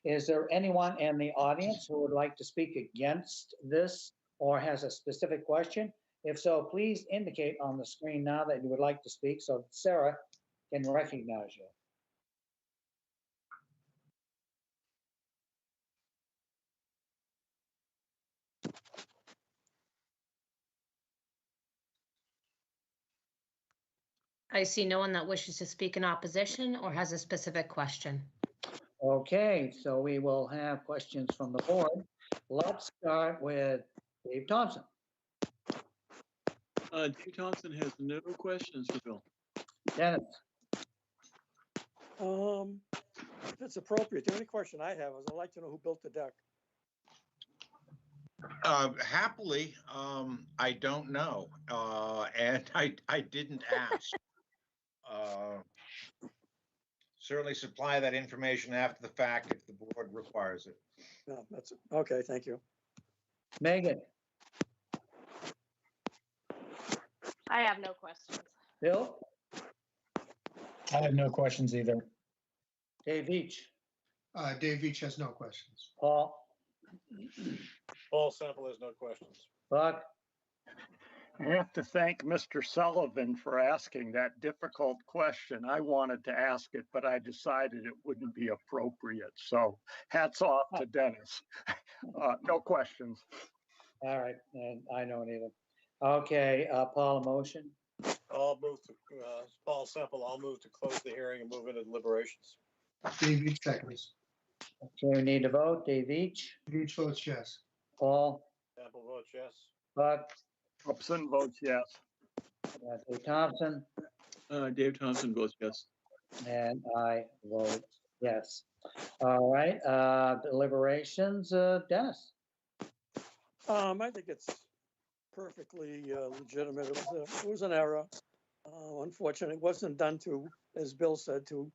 Is there anyone in the audience who would like to speak against this or has a specific question? If so, please indicate on the screen now that you would like to speak so that Sarah can recognize you. I see no one that wishes to speak in opposition or has a specific question. Okay, so we will have questions from the board. Let's start with Dave Thompson. Dave Thompson has no questions for Bill. Dennis. If it's appropriate, the only question I have is I'd like to know who built the deck. Happily, I don't know, and I didn't ask. Certainly supply that information after the fact if the board requires it. No, that's okay. Thank you. Megan. I have no questions. Bill. I have no questions either. Dave Veach. Dave Veach has no questions. Paul. Paul Semple has no questions. Buck. I have to thank Mr. Sullivan for asking that difficult question. I wanted to ask it, but I decided it wouldn't be appropriate. So hats off to Dennis. No questions. All right, and I don't either. Okay, Paul, a motion. I'll move to, Paul Semple, I'll move to close the hearing and move into deliberations. Dave Veach seconds. Okay, we need to vote. Dave Veach. Veach votes yes. Paul. Semple votes yes. Buck. Upson votes yes. Dave Thompson. Dave Thompson votes yes. And I vote yes. All right, deliberations, Dennis. I think it's perfectly legitimate. It was an error. Unfortunately, it wasn't done to, as Bill said, to,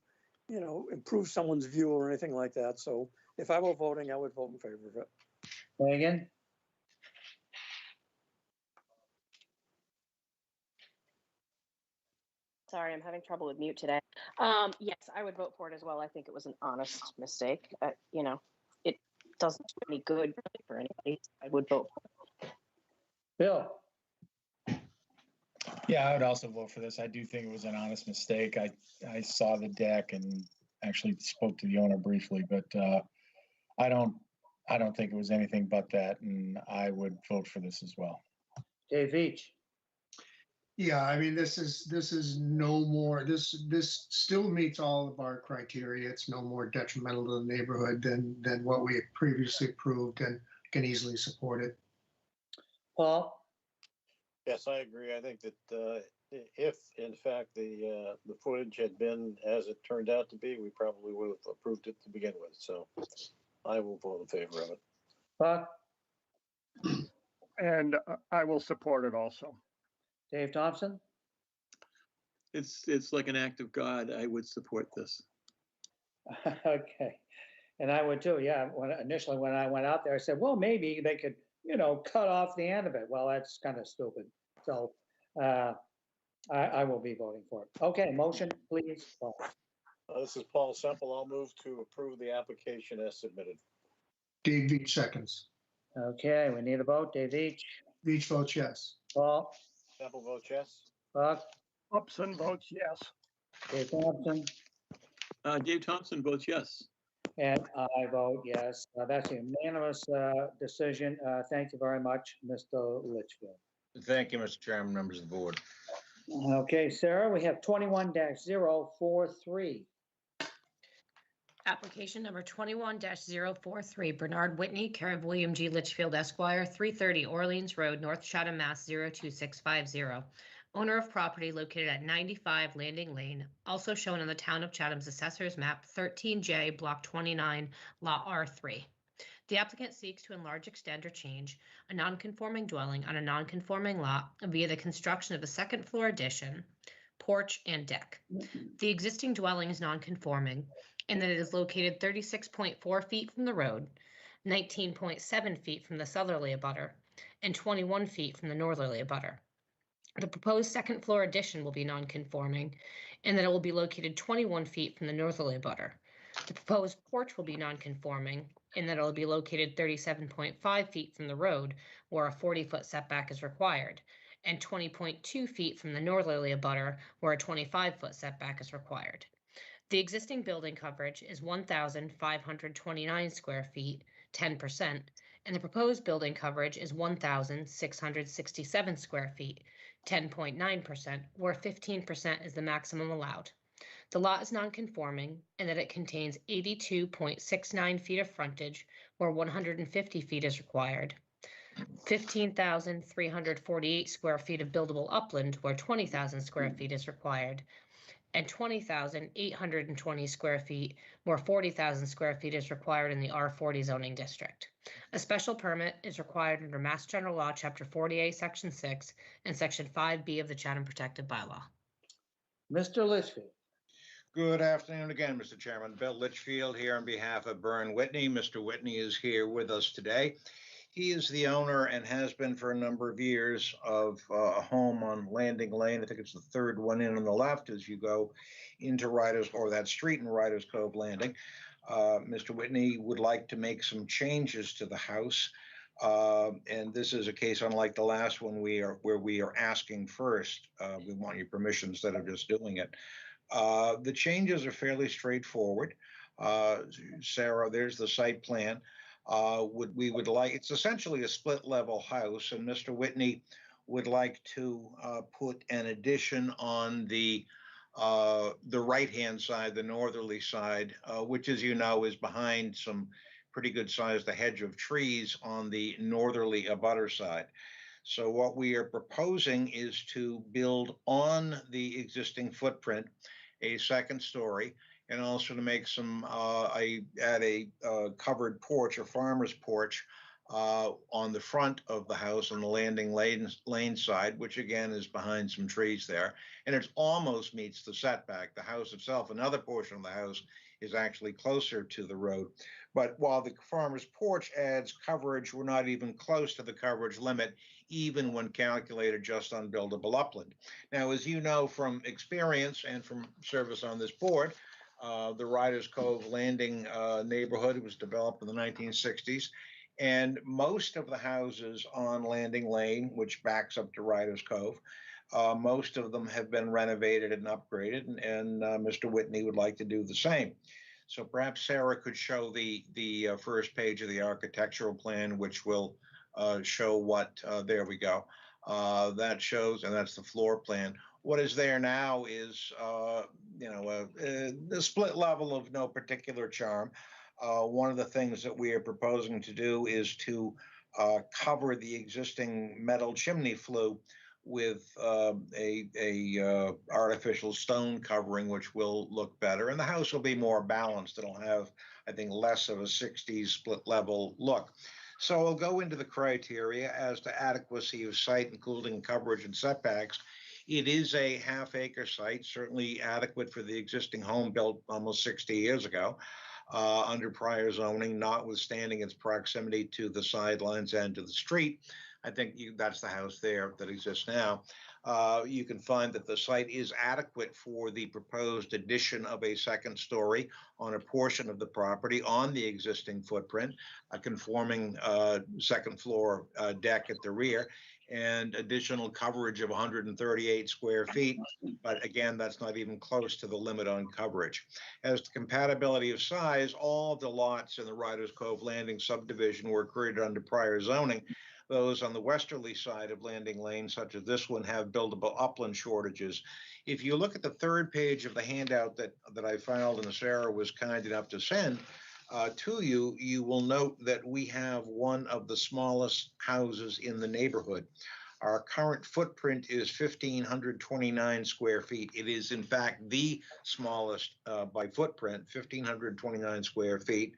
improve someone's view or anything like that. So if I were voting, I would vote in favor of it. Megan. Sorry, I'm having trouble with mute today. Yes, I would vote for it as well. I think it was an honest mistake. It doesn't do any good really for anybody. I would vote for it. Bill. Yeah, I would also vote for this. I do think it was an honest mistake. I saw the deck and actually spoke to the owner briefly, but I don't think it was anything but that, and I would vote for this as well. Dave Veach. Yeah, I mean, this is no more, this still meets all of our criteria. It's no more detrimental to the neighborhood than what we had previously approved, and can easily support it. Paul. Yes, I agree. I think that if in fact the footage had been as it turned out to be, we probably would have approved it to begin with. So I will vote in favor of it. Buck. And I will support it also. Dave Thompson. It's like an act of God. I would support this. Okay. And I would too. Yeah. Initially when I went out there, I said, well, maybe they could, cut off the end of it. Well, that's kind of stupid. So I will be voting for it. Okay. Motion, please. Paul. This is Paul Semple. I'll move to approve the application as submitted. Dave Veach seconds. Okay. We need a vote. Dave Veach. Veach votes yes. Paul. Semple votes yes. Buck. Upson votes yes. Dave Thompson. Dave Thompson votes yes. And I vote yes. That's a unanimous decision. Thank you very much, Mr. Litchfield. Thank you, Mr. Chairman, members of the board. Okay, Sarah, we have 21-043. Application number 21-043, Bernard Whitney, care of William G. Litchfield Esquire, 330 Orleans Road, North Chatham, Mass. 02650. Owner of property located at 95 Landing Lane, also shown on the Town of Chatham's Assessor's Map 13J, Block 29, Lot R3. The applicant seeks to enlarge, extend, or change a non-conforming dwelling on a non-conforming lot via the construction of a second floor addition, porch, and deck. The existing dwelling is non-conforming in that it is located 36.4 feet from the road, 19.7 feet from the southerly abutter, and 21 feet from the northerly abutter. The proposed second floor addition will be non-conforming in that it will be located 21 feet from the northerly abutter. The proposed porch will be non-conforming in that it will be located 37.5 feet from the road, where a 40-foot setback is required, and 20.2 feet from the northerly abutter, where a 25-foot setback is required. The existing building coverage is 1,529 square feet, 10%, and the proposed building coverage is 1,667 square feet, 10.9%, where 15% is the maximum allowed. The lot is non-conforming in that it contains 82.69 feet of frontage, where 150 feet is required, 15,348 square feet of buildable upland, where 20,000 square feet is required, and 20,820 square feet, where 40,000 square feet is required in the R40 zoning district. A special permit is required under Mass General Law, Chapter 48, Section 6, and Section 5B of the Chatham Protected Bylaw. Mr. Litchfield. Good afternoon again, Mr. Chairman. Bill Litchfield here on behalf of Bern Whitney. Mr. Whitney is here with us today. He is the owner and has been for a number of years of a home on Landing Lane. I think it's the third one in on the left as you go into that street in Riders Cove Landing. Mr. Whitney would like to make some changes to the house. And this is a case unlike the last one where we are asking first. We want your permission instead of just doing it. The changes are fairly straightforward. Sarah, there's the site plan. It's essentially a split level house, and Mr. Whitney would like to put an addition on the right-hand side, the northerly side, which, as you know, is behind some pretty good sized hedge of trees on the northerly abutter side. So what we are proposing is to build on the existing footprint a second story, and also to make add a covered porch, a farmer's porch, on the front of the house on the Landing Lane side, which again is behind some trees there. And it almost meets the setback. The house itself, another portion of the house, is actually closer to the road. But while the farmer's porch adds coverage, we're not even close to the coverage limit, even when calculated just on buildable upland. Now, as you know from experience and from service on this board, the Riders Cove Landing neighborhood was developed in the 1960s. And most of the houses on Landing Lane, which backs up to Riders Cove, Most of them have been renovated and upgraded, and Mr. Whitney would like to do the same. So perhaps Sarah could show the first page of the architectural plan, which will show what, there we go. That shows, and that's the floor plan. What is there now is, the split level of no particular charm. One of the things that we are proposing to do is to cover the existing metal chimney flue with a artificial stone covering, which will look better, and the house will be more balanced. It'll have, I think, less of a 60s split level look. So I'll go into the criteria as to adequacy of site, including coverage and setbacks. It is a half-acre site, certainly adequate for the existing home built almost 60 years ago. Under prior zoning, notwithstanding its proximity to the sidelines and to the street. I think that's the house there that exists now. You can find that the site is adequate for the proposed addition of a second story on a portion of the property on the existing footprint, a conforming second floor deck at the rear, and additional coverage of 138 square feet. But again, that's not even close to the limit on coverage. As to compatibility of size, all of the lots in the Riders Cove Landing subdivision were created under prior zoning. Those on the westerly side of Landing Lane, such as this one, have buildable upland shortages. If you look at the third page of the handout that I filed and Sarah was kind enough to send to you, you will note that we have one of the smallest houses in the neighborhood. Our current footprint is 1,529 square feet. It is, in fact, the smallest by footprint, 1,529 square feet,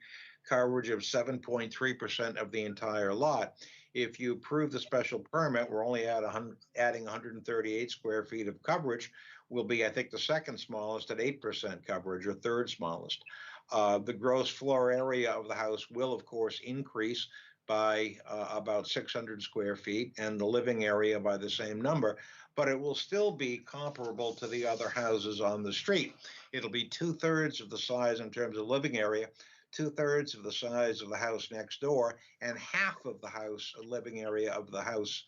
coverage of 7.3% of the entire lot. If you approve the special permit, we're only adding 138 square feet of coverage. Will be, I think, the second smallest at 8% coverage, or third smallest. The gross floor area of the house will, of course, increase by about 600 square feet, and the living area by the same number, but it will still be comparable to the other houses on the street. It'll be 2/3 of the size in terms of living area, 2/3 of the size of the house next door, and half of the house living area of the house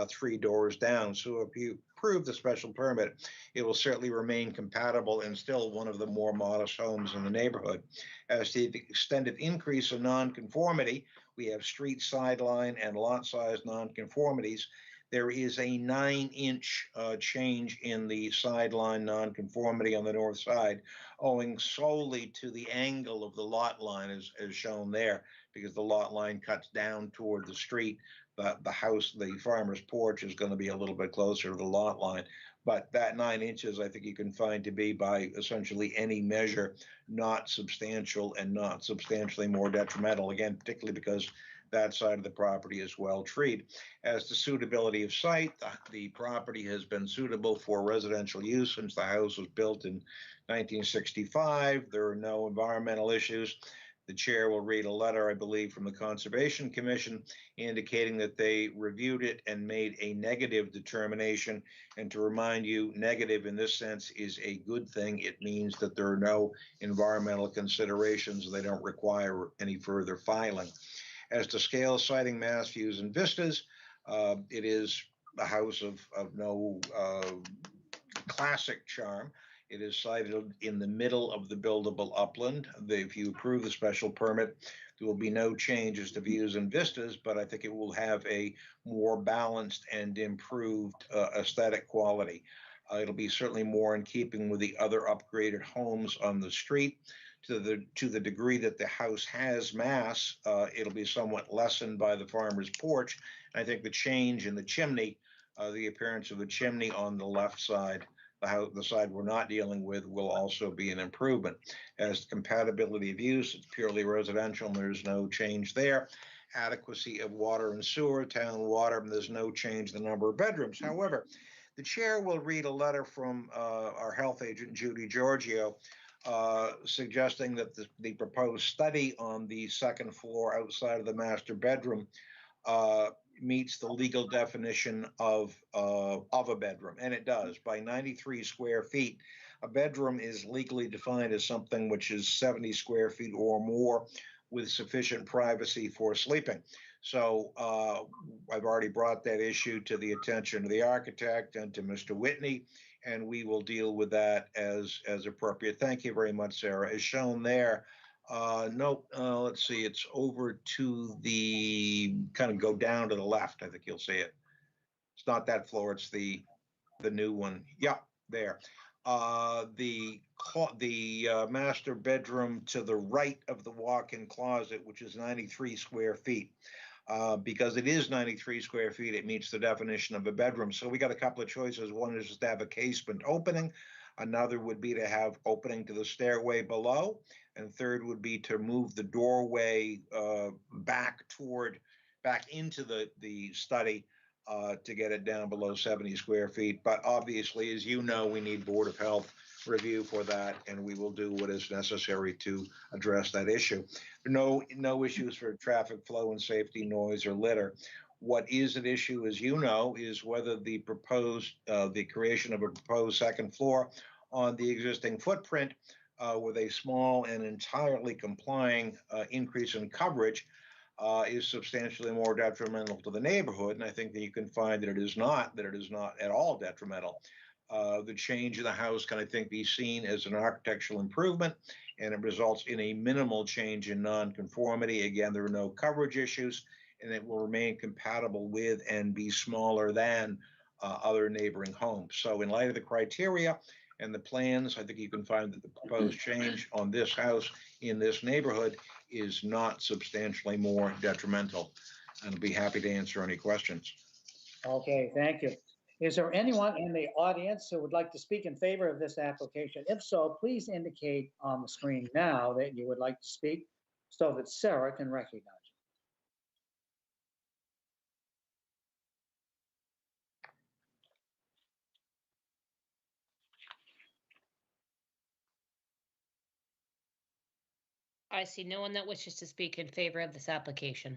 3 doors down. So if you approve the special permit, it will certainly remain compatible and still one of the more modest homes in the neighborhood. As to the extended increase of nonconformity, we have street sideline and lot size nonconformities. There is a 9-inch change in the sideline nonconformity on the north side, owing solely to the angle of the lot line as shown there, because the lot line cuts down toward the street. The house, the farmer's porch, is going to be a little bit closer to the lot line. But that 9 inches, I think you can find to be, by essentially any measure, not substantial and not substantially more detrimental, again, particularly because that side of the property is well treed. As to suitability of site, the property has been suitable for residential use since the house was built in 1965. There are no environmental issues. The chair will read a letter, I believe, from the Conservation Commission indicating that they reviewed it and made a negative determination. And to remind you, negative in this sense is a good thing. It means that there are no environmental considerations. They don't require any further filing. As to scale, siting, mass views, and vistas, it is a house of no classic charm. It is sited in the middle of the buildable upland. If you approve the special permit, there will be no changes to views and vistas, but I think it will have a more balanced and improved aesthetic quality. It'll be certainly more in keeping with the other upgraded homes on the street. To the degree that the house has mass, it'll be somewhat lessened by the farmer's porch. And I think the change in the chimney, the appearance of the chimney on the left side, the side we're not dealing with, will also be an improvement. As compatibility of use, it's purely residential and there's no change there. Adequacy of water and sewer, town water, and there's no change in the number of bedrooms. However, the chair will read a letter from our health agent, Judy Giorgio, suggesting that the proposed study on the second floor outside of the master bedroom meets the legal definition of a bedroom, and it does. By 93 square feet, a bedroom is legally defined as something which is 70 square feet or more with sufficient privacy for sleeping. So I've already brought that issue to the attention of the architect and to Mr. Whitney, and we will deal with that as appropriate. Thank you very much, Sarah. As shown there, nope, let's see, it's over to the, kind of go down to the left, I think you'll see it. It's not that floor, it's the new one. Yeah, there. The master bedroom to the right of the walk-in closet, which is 93 square feet. Because it is 93 square feet, it meets the definition of a bedroom. So we got a couple of choices. One is to have a casement opening. Another would be to have opening to the stairway below. And third would be to move the doorway back into the study to get it down below 70 square feet. But obviously, as you know, we need Board of Health review for that, and we will do what is necessary to address that issue. No issues for traffic flow and safety, noise, or litter. What is an issue, as you know, is whether the creation of a proposed second floor on the existing footprint with a small and entirely complying increase in coverage is substantially more detrimental to the neighborhood. And I think that you can find that it is not at all detrimental. The change in the house can, I think, be seen as an architectural improvement, and it results in a minimal change in nonconformity. Again, there are no coverage issues, and it will remain compatible with and be smaller than other neighboring homes. So in light of the criteria and the plans, I think you can find that the proposed change on this house in this neighborhood is not substantially more detrimental. And I'll be happy to answer any questions. Okay, thank you. Is there anyone in the audience who would like to speak in favor of this application? If so, please indicate on the screen now that you would like to speak so that Sarah can recognize I see no one that wishes to speak in favor of this application.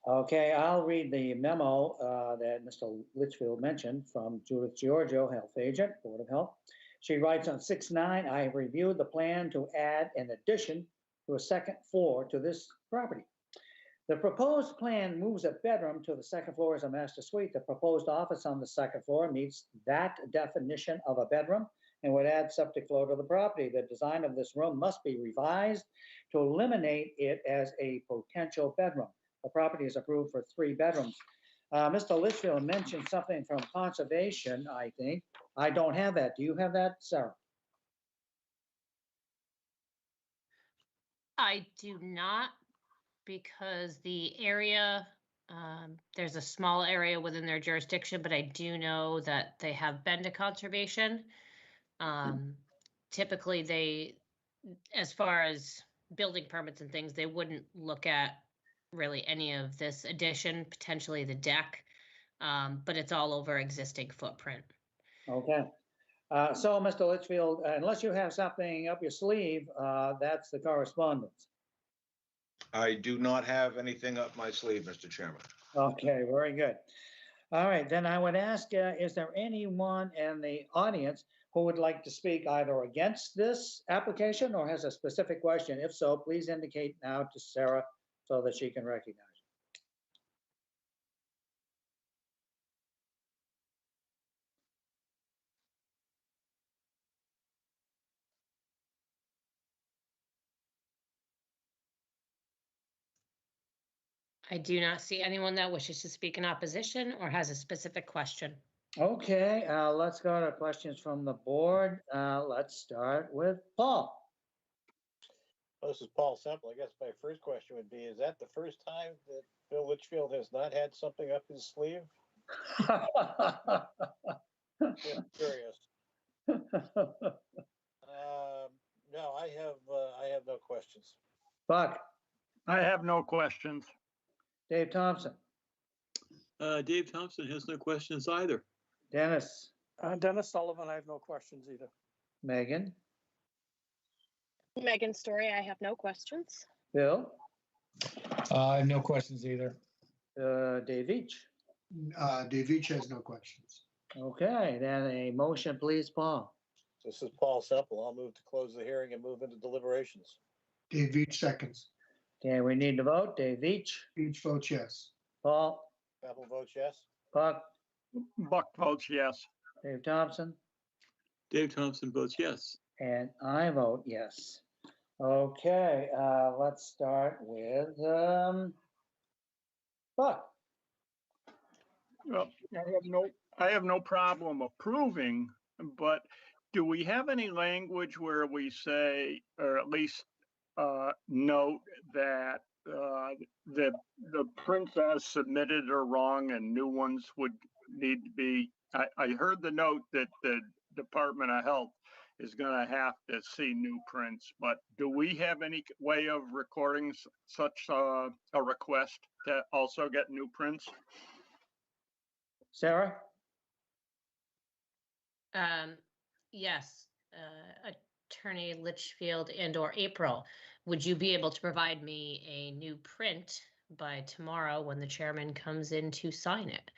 you. Okay, I'll read the memo that Mr. Litchfield mentioned from Judith Giorgio, Health Agent, Board of Health. She writes on 6/9, I have reviewed the plan to add an addition to a second floor to this property. The proposed plan moves a bedroom to the second floor as a master suite. The proposed office on the second floor meets that definition of a bedroom and would add septic flow to the property. The design of this room must be revised to eliminate it as a potential bedroom. The property is approved for 3 bedrooms. Mr. Litchfield mentioned something from conservation, I think. I don't have that. Do you have that, Sarah? I do not, because the area, there's a small area within their jurisdiction, but I do know that they have been to conservation. Typically they, as far as building permits and things, they wouldn't look at really any of this addition, potentially the deck, but it's all over existing footprint. Okay. So, Mr. Litchfield, unless you have something up your sleeve, that's the correspondence. I do not have anything up my sleeve, Mr. Chairman. Okay, very good. All right, then I would ask, is there anyone in the audience who would like to speak either against this application or has a specific question? If so, please indicate now to Sarah so that she can recognize I do not see anyone that wishes to speak in opposition or has a specific question. Okay, let's go to questions from the board. Let's start with Paul. Well, this is Paul Semple. I guess my first question would be, is that the first time that Bill Litchfield has not had something up his sleeve? Just curious. No, I have no questions. Buck, I have no questions. Dave Thompson, Dave Thompson has no questions either. Dennis, Dennis Sullivan, I have no questions either. Megan, Megan Story, I have no questions. Bill, No questions either. Dave Each. Dave Each has no questions. Okay, then a motion, please, Paul. This is Paul Semple. I'll move to close the hearing and move into deliberations. Dave Each seconds. Okay, we need to vote. Dave Veach, Each votes yes. Paul, Pepple votes yes. Buck, Buck votes yes. Dave Thompson, Dave Thompson votes yes. and I vote yes. Okay, let's start with Buck. Well, I have no problem approving, but do we have any language where we say, or at least note that the prints as submitted are wrong and new ones would need to be, I heard the note that the Department of Health is gonna have to see new prints, but do we have any way of recording such a request to also get new prints? Sarah? Yes, Attorney Litchfield and/or April, would you be able to provide me a new print by tomorrow when the chairman comes in to sign it?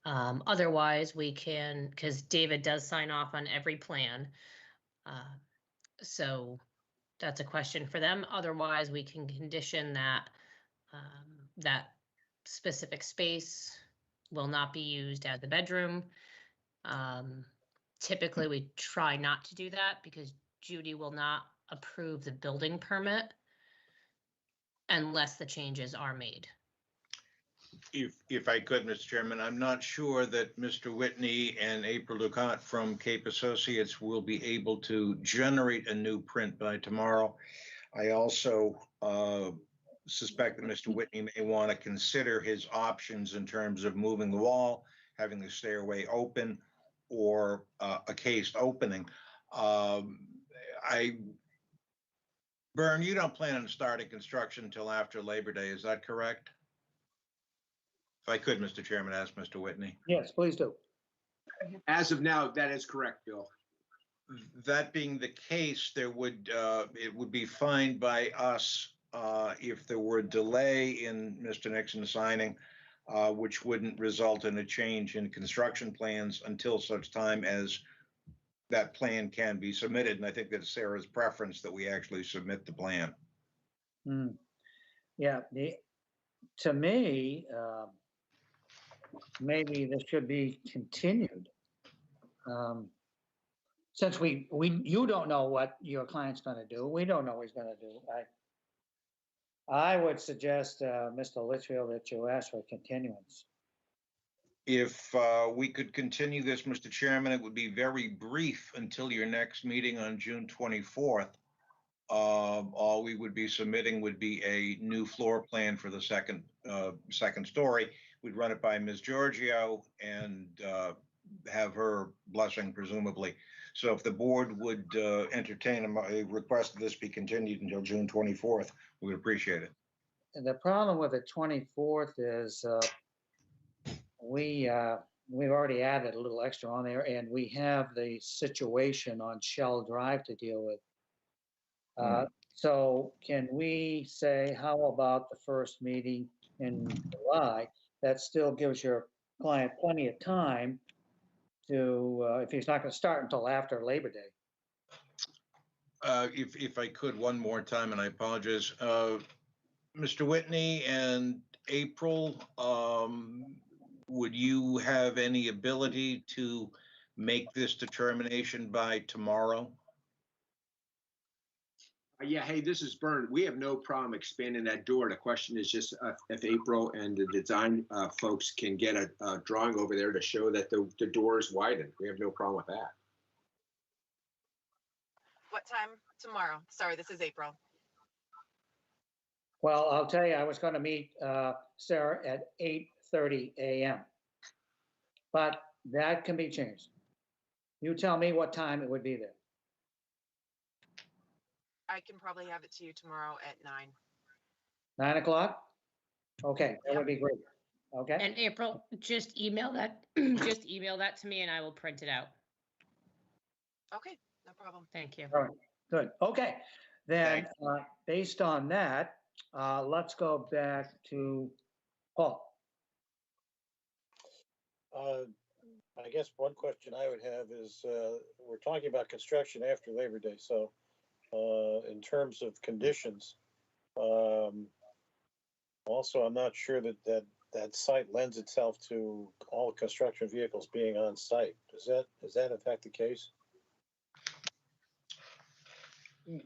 Otherwise, we can, because David does sign off on every plan. So that's a question for them. Otherwise, we can condition that that specific space will not be used as a bedroom. Typically, we try not to do that because Judy will not approve the building permit unless the changes are made. If I could, Mr. Chairman, I'm not sure that Mr. Whitney and April Ducat from Cape Associates will be able to generate a new print by tomorrow. I also suspect that Mr. Whitney may want to consider his options in terms of moving the wall, having the stairway open, or a cased opening. Bern, you don't plan on starting construction until after Labor Day, is that correct? If I could, Mr. Chairman, ask Mr. Whitney. Yes, please do. As of now, that is correct, Bill. That being the case, it would be fine by us if there were a delay in Mr. Nixon signing, which wouldn't result in a change in construction plans until such time as that plan can be submitted. And I think that's Sarah's preference that we actually submit the plan. Yeah, to me, maybe this should be continued. Since you don't know what your client's gonna do, we don't know what he's gonna do. I would suggest, Mr. Litchfield, that you ask for continuance. If we could continue this, Mr. Chairman, it would be very brief until your next meeting on June 24th. All we would be submitting would be a new floor plan for the second story. We'd run it by Ms. Giorgio and have her blessing, presumably. So if the board would entertain a request that this be continued until June 24th, we would appreciate it. And the problem with the 24th is we've already added a little extra on there, and we have the situation on Shell Drive to deal with. So can we say, how about the first meeting in July? That still gives your client plenty of time to, if he's not going to start until after Labor Day. If I could one more time, and I apologize, Mr. Whitney and April, would you have any ability to make this determination by tomorrow? Yeah, hey, this is Bern. We have no problem expanding that door. The question is just if April and the design folks can get a drawing over there to show that the door is widened. We have no problem with that. What time tomorrow? Sorry, this is April. Well, I'll tell you, I was going to meet Sarah at 8:30 a.m. But that can be changed. You tell me what time it would be there. I can probably have it to you tomorrow at 9. 9 o'clock? Okay, that would be great. Okay. And April, just email that, just email that to me and I will print it out. Okay, no problem. Thank you. All right, good. Okay, then based on that, let's go back to Paul. I guess one question I would have is, we're talking about construction after Labor Day, so in terms of conditions, Also, I'm not sure that site lends itself to all construction vehicles being on site. Is that in fact the case?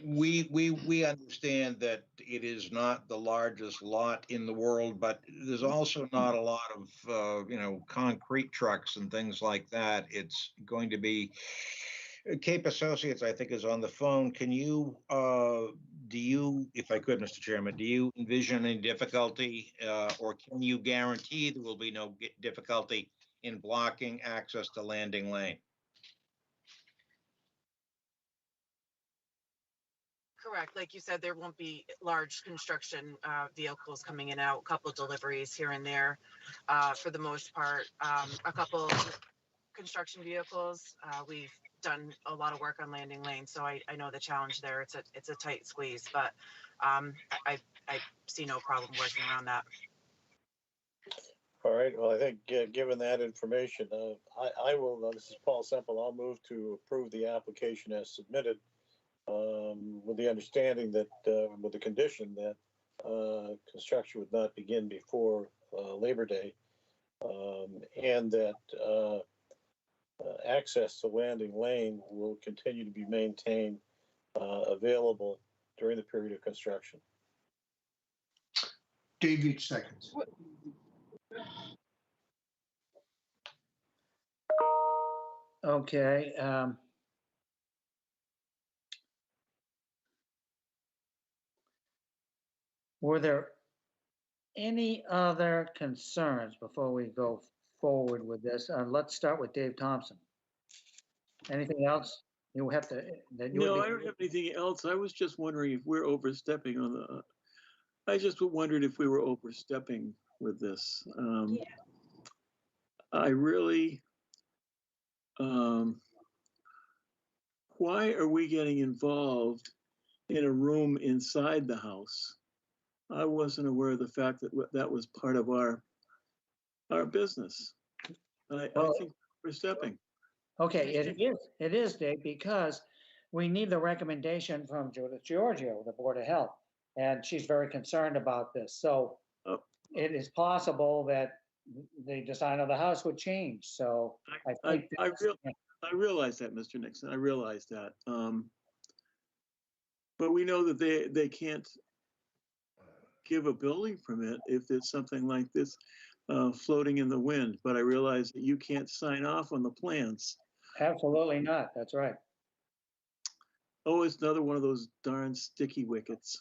We understand that it is not the largest lot in the world, but there's also not a lot of concrete trucks and things like that. It's going to be Cape Associates, I think, is on the phone. Can you do you, if I could, Mr. Chairman, do you envision any difficulty, or can you guarantee there will be no difficulty in blocking access to landing lane? Correct. Like you said, there won't be large construction vehicles coming in and out, a couple deliveries here and there. For the most part, a couple construction vehicles. We've done a lot of work on landing lanes, so I know the challenge there. It's a tight squeeze, but I see no problem working around that. All right. Well, I think given that information, I will. This is Paul Semple. I'll move to approve the application as submitted, with the understanding that, with the condition that construction would not begin before Labor Day, and that access to landing lane will continue to be maintained available during the period of construction. Dave Veach seconds. Okay. Were there any other concerns before we go forward with this? Let's start with Dave Thompson. Anything else you have to, that you would No, be? I don't have anything else. I was just wondering if we're overstepping on the, I just wondered if we were overstepping with this. Yeah. I really, why are we getting involved in a room inside the house? I wasn't aware of the fact that that was part of our business. I think we're stepping. Okay, it is, Dave, because we need the recommendation from Judith Giorgio, the Board of Health, and she's very concerned about this. So it is possible that the design of the house would change. So I think I realize that, Mr. Nixon. I realize that. But we know that they can't give a building permit if there's something like this floating in the wind. But I realize that you can't sign off on the plans. Absolutely not. That's right. Oh, it's another one of those darn sticky wickets.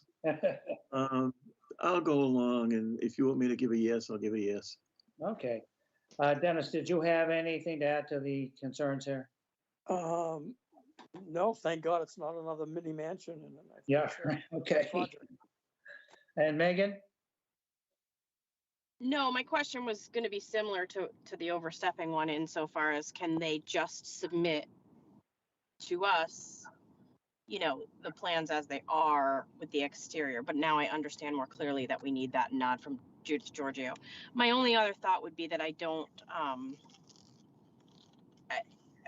I'll go along, and if you want me to give a yes, I'll give a yes. Okay. Dennis, did you have anything to add to the concerns here? No, thank God it's not another mini mansion. And I think Yeah, it's a good okay. project. And Megan? No, my question was going to be similar to the overstepping one insofar as can they just submit to us, the plans as they are with the exterior. But now I understand more clearly that we need that nod from Judith Giorgio. My only other thought would be that I don't,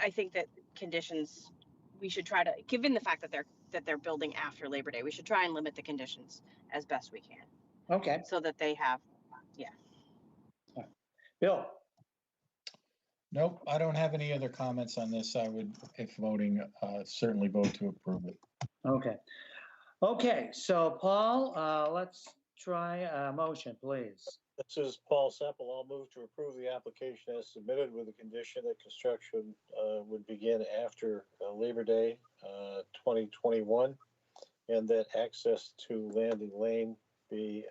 I think that conditions, we should try to, given the fact that they're building after Labor Day, we should try and limit the conditions as best we can. Okay. So that they have, yeah. Bill? Nope, I don't have any other comments on this. I would, if voting, certainly vote to approve it. Okay. Okay, so Paul, let's try a motion, please. This is Paul Semple. I'll move to approve the application as submitted with the condition that construction would begin after Labor Day 2021, and that access to landing lane be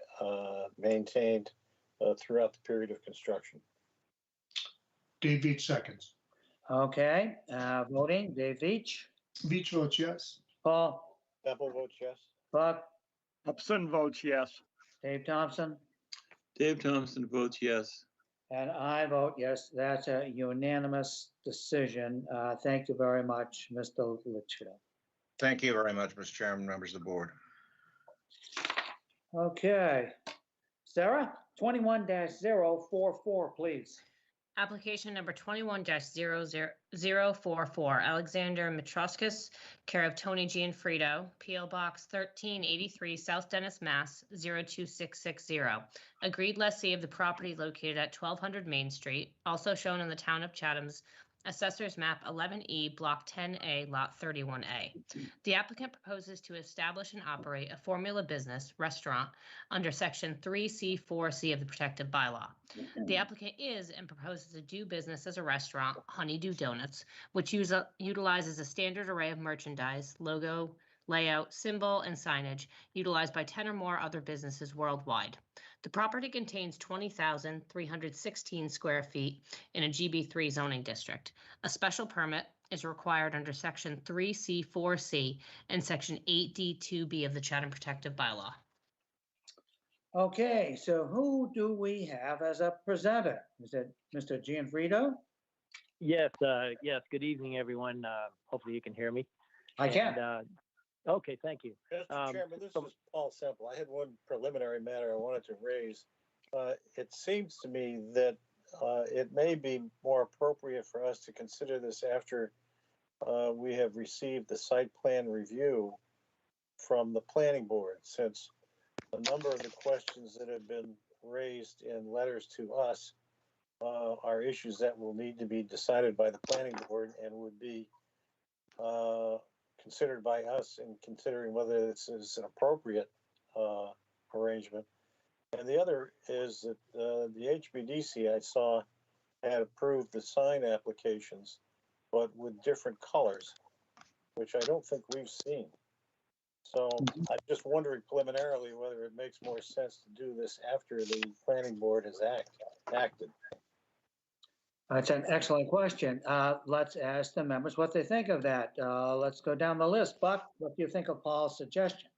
maintained throughout the period of construction. Dave Veach seconds. Okay, voting, Dave Veach? Veach votes yes. Paul? Semple votes yes. Buck? Upson votes yes. Dave Thompson? Dave Thompson votes yes. And I vote yes. That's a unanimous decision. Thank you very much, Mr. Litchfield. Thank you very much, Mr. Chairman, members of the board. Okay. Sarah, 21-044, please. Application number 21-00044, Alexander Mitroskis, care of Tony Gianfrido, P.O. Box 1383, South Dennis, Mass. 02660. Agreed lessee of the property located at 1200 Main Street, also shown in the town of Chatham's Assessor's Map 11E, Block 10A, Lot 31A. The applicant proposes to establish and operate a formula business restaurant under Section 3C4C of the Protective Bylaw. The applicant is and proposes to do business as a restaurant, Honeydew Donuts, which utilizes a standard array of merchandise, logo, layout, symbol, and signage utilized by 10 or more other businesses worldwide. The property contains 20,316 square feet in a GB3 zoning district. A special permit is required under Section 3C4C and Section 8D2B of the Chatham Protective Bylaw. Okay, so who do we have as a presenter? Is it Mr. Gianfrido? Yes, yes. Good evening, everyone. Hopefully you can hear me. I can. Okay, thank you. Mr. Chairman, this is Paul Semple. I had one preliminary matter I wanted to raise. It seems to me that it may be more appropriate for us to consider this after we have received the site plan review from the planning board, since a number of the questions that have been raised in letters to us are issues that will need to be decided by the planning board and would be considered by us in considering whether this is an appropriate arrangement. And the other is that the HBDC I saw had approved the sign applications, but with different colors, which I don't think we've seen. So I'm just wondering preliminarily whether it makes more sense to do this after the planning board has acted. That's an excellent question. Let's ask the members what they think of that. Let's go down the list. Buck, what do you think of Paul's suggestion?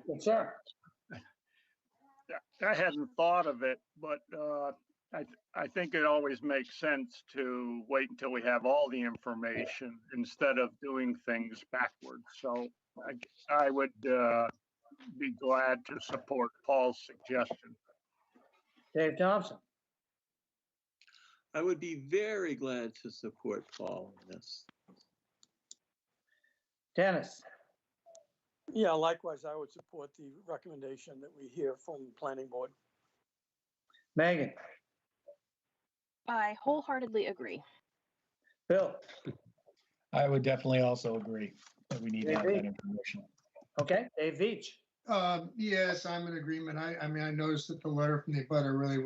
Good, sir. I hadn't thought of it, but I think it always makes sense to wait until we have all the information instead of doing things backwards. So I would be glad to support Paul's suggestion. Dave Thompson. I would be very glad to support Paul in this. Dennis. Yeah, likewise, I would support the recommendation that we hear from the planning board. Megan. I wholeheartedly agree. Bill. I would definitely also agree that we need to have that information. Okay, Dave Veach. Yes, I'm in agreement. I mean, I noticed that the letter from the abutter really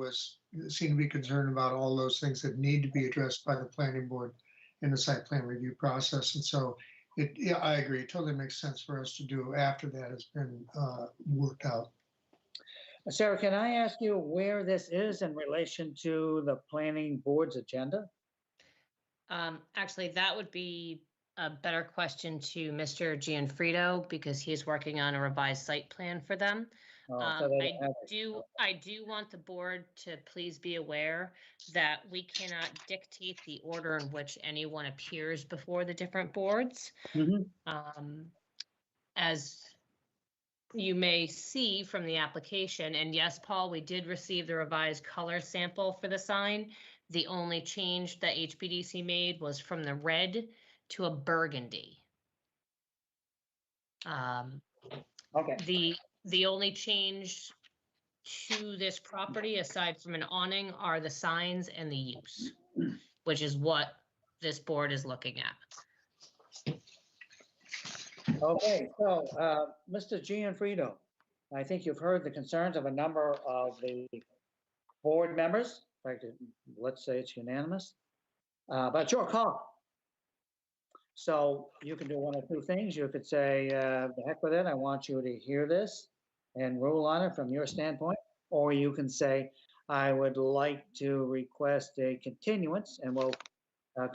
seemed to be concerned about all those things that need to be addressed by the planning board in the site plan review process. And so yeah, I agree. It totally makes sense for us to do after that has been worked out. Sarah, can I ask you where this is in relation to the planning board's agenda? Actually, that would be a better question to Mr. Gianfrido because he's working on a revised site plan for them. I do want the board to please be aware that we cannot dictate the order in which anyone appears before the different boards. As you may see from the application, and yes, Paul, we did receive the revised color sample for the sign. The only change that HBDC made was from the red to a burgundy. Okay. The only change to this property, aside from an awning, are the signs and the use, which is what this board is looking at. Okay, so Mr. Gianfrido, I think you've heard the concerns of a number of the board members. In fact, let's say it's unanimous, but your call. So you can do one of two things. You could say, the heck with it, I want you to hear this and rule on it from your standpoint. Or you can say, I would like to request a continuance and we'll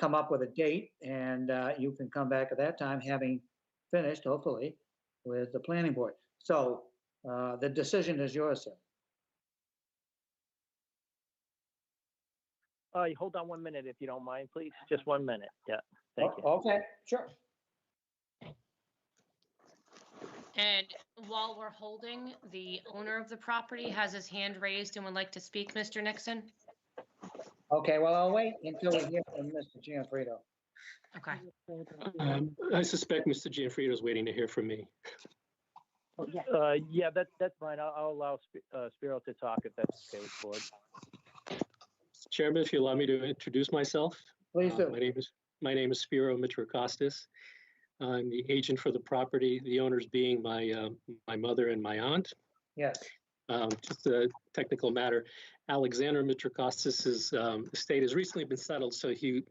come up with a date and you can come back at that time having finished, hopefully, with the planning board. So the decision is yours, sir. Hold on 1 minute if you don't mind, please. Just 1 minute. Yeah, thank you. Okay, sure. And while we're holding, the owner of the property has his hand raised and would like to speak, Mr. Nixon. Okay, well, I'll wait until we hear from Mr. Gianfrido. Okay. I suspect Mr. Gianfrido is waiting to hear from me. Yeah, that's fine. I'll allow Spiro to talk if that's okay with the board. Chairman, if you allow me to introduce myself. Please do. My name is Spiro Mitrakostas. I'm the agent for the property, the owners being my mother and my aunt. Yes. Just a technical matter. Alexander Mitrakostas' estate has recently been settled, so he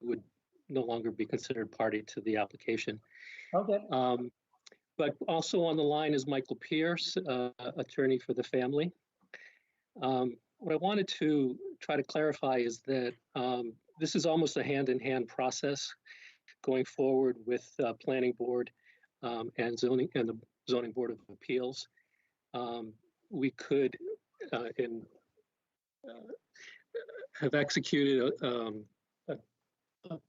would no longer be considered party to the application. Okay. But also on the line is Michael Pierce, attorney for the family. What I wanted to try to clarify is that this is almost a hand-in-hand process going forward with Planning Board and the Zoning Board of Appeals. We could have executed a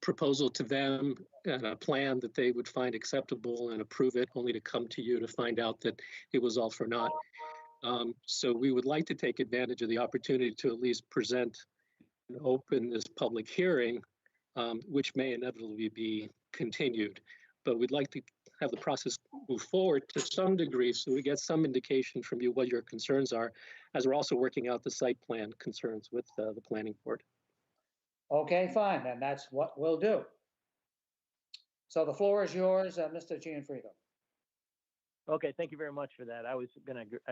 proposal to them and a plan that they would find acceptable and approve it, only to come to you to find out that it was all for naught. So we would like to take advantage of the opportunity to at least present and open this public hearing, which may inevitably be continued. But we'd like to have the process move forward to some degree so we get some indication from you what your concerns are, as we're also working out the site plan concerns with the planning board. Okay, fine, then that's what we'll do. So the floor is yours, Mr. Gianfrido. Okay, thank you very much for that. I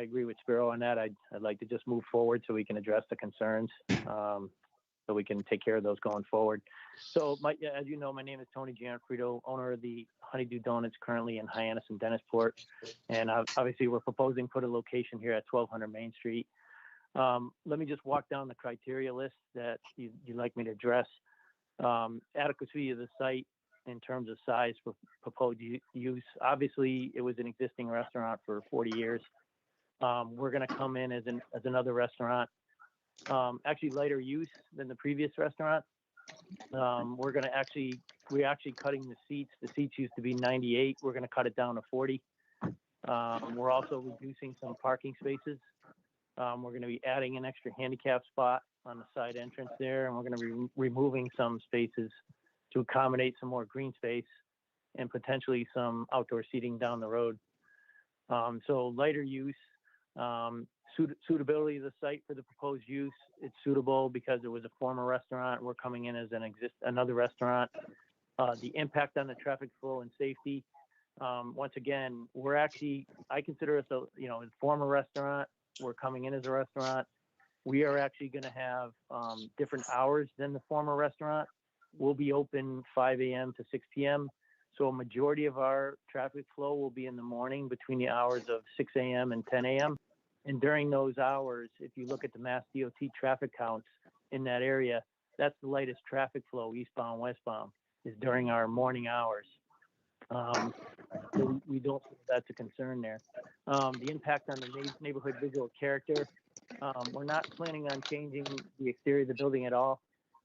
agree with Spiro on that. I'd like to just move forward so we can address the concerns, so we can take care of those going forward. So, as you know, my name is Tony Gianfrido, owner of the Honeydew Donuts currently in Hyannis and Dennisport. And obviously we're proposing for the location here at 1200 Main Street. Let me just walk down the criteria list that you'd like me to address. Adequacy of the site in terms of size for proposed use. Obviously, it was an existing restaurant for 40 years. We're going to come in as another restaurant, actually lighter use than the previous restaurant. We're actually cutting the seats. The seats used to be 98. We're going to cut it down to 40. We're also reducing some parking spaces. We're going to be adding an extra handicap spot on the side entrance there, and we're going to be removing some spaces to accommodate some more green space and potentially some outdoor seating down the road. So lighter use, suitability of the site for the proposed use. It's suitable because it was a former restaurant. We're coming in as another restaurant. The impact on the traffic flow and safety. Once again, I consider us a former restaurant. We're coming in as a restaurant. We are actually going to have different hours than the former restaurant. We'll be open 5 a.m. to 6 p.m. So a majority of our traffic flow will be in the morning between the hours of 6 a.m. and 10 a.m. And during those hours, if you look at the Mass DOT traffic counts in that area, that's the lightest traffic flow, eastbound, westbound, is during our morning hours. So we don't think that's a concern there. The impact on the neighborhood visual character. We're not planning on changing the exterior of the building at all.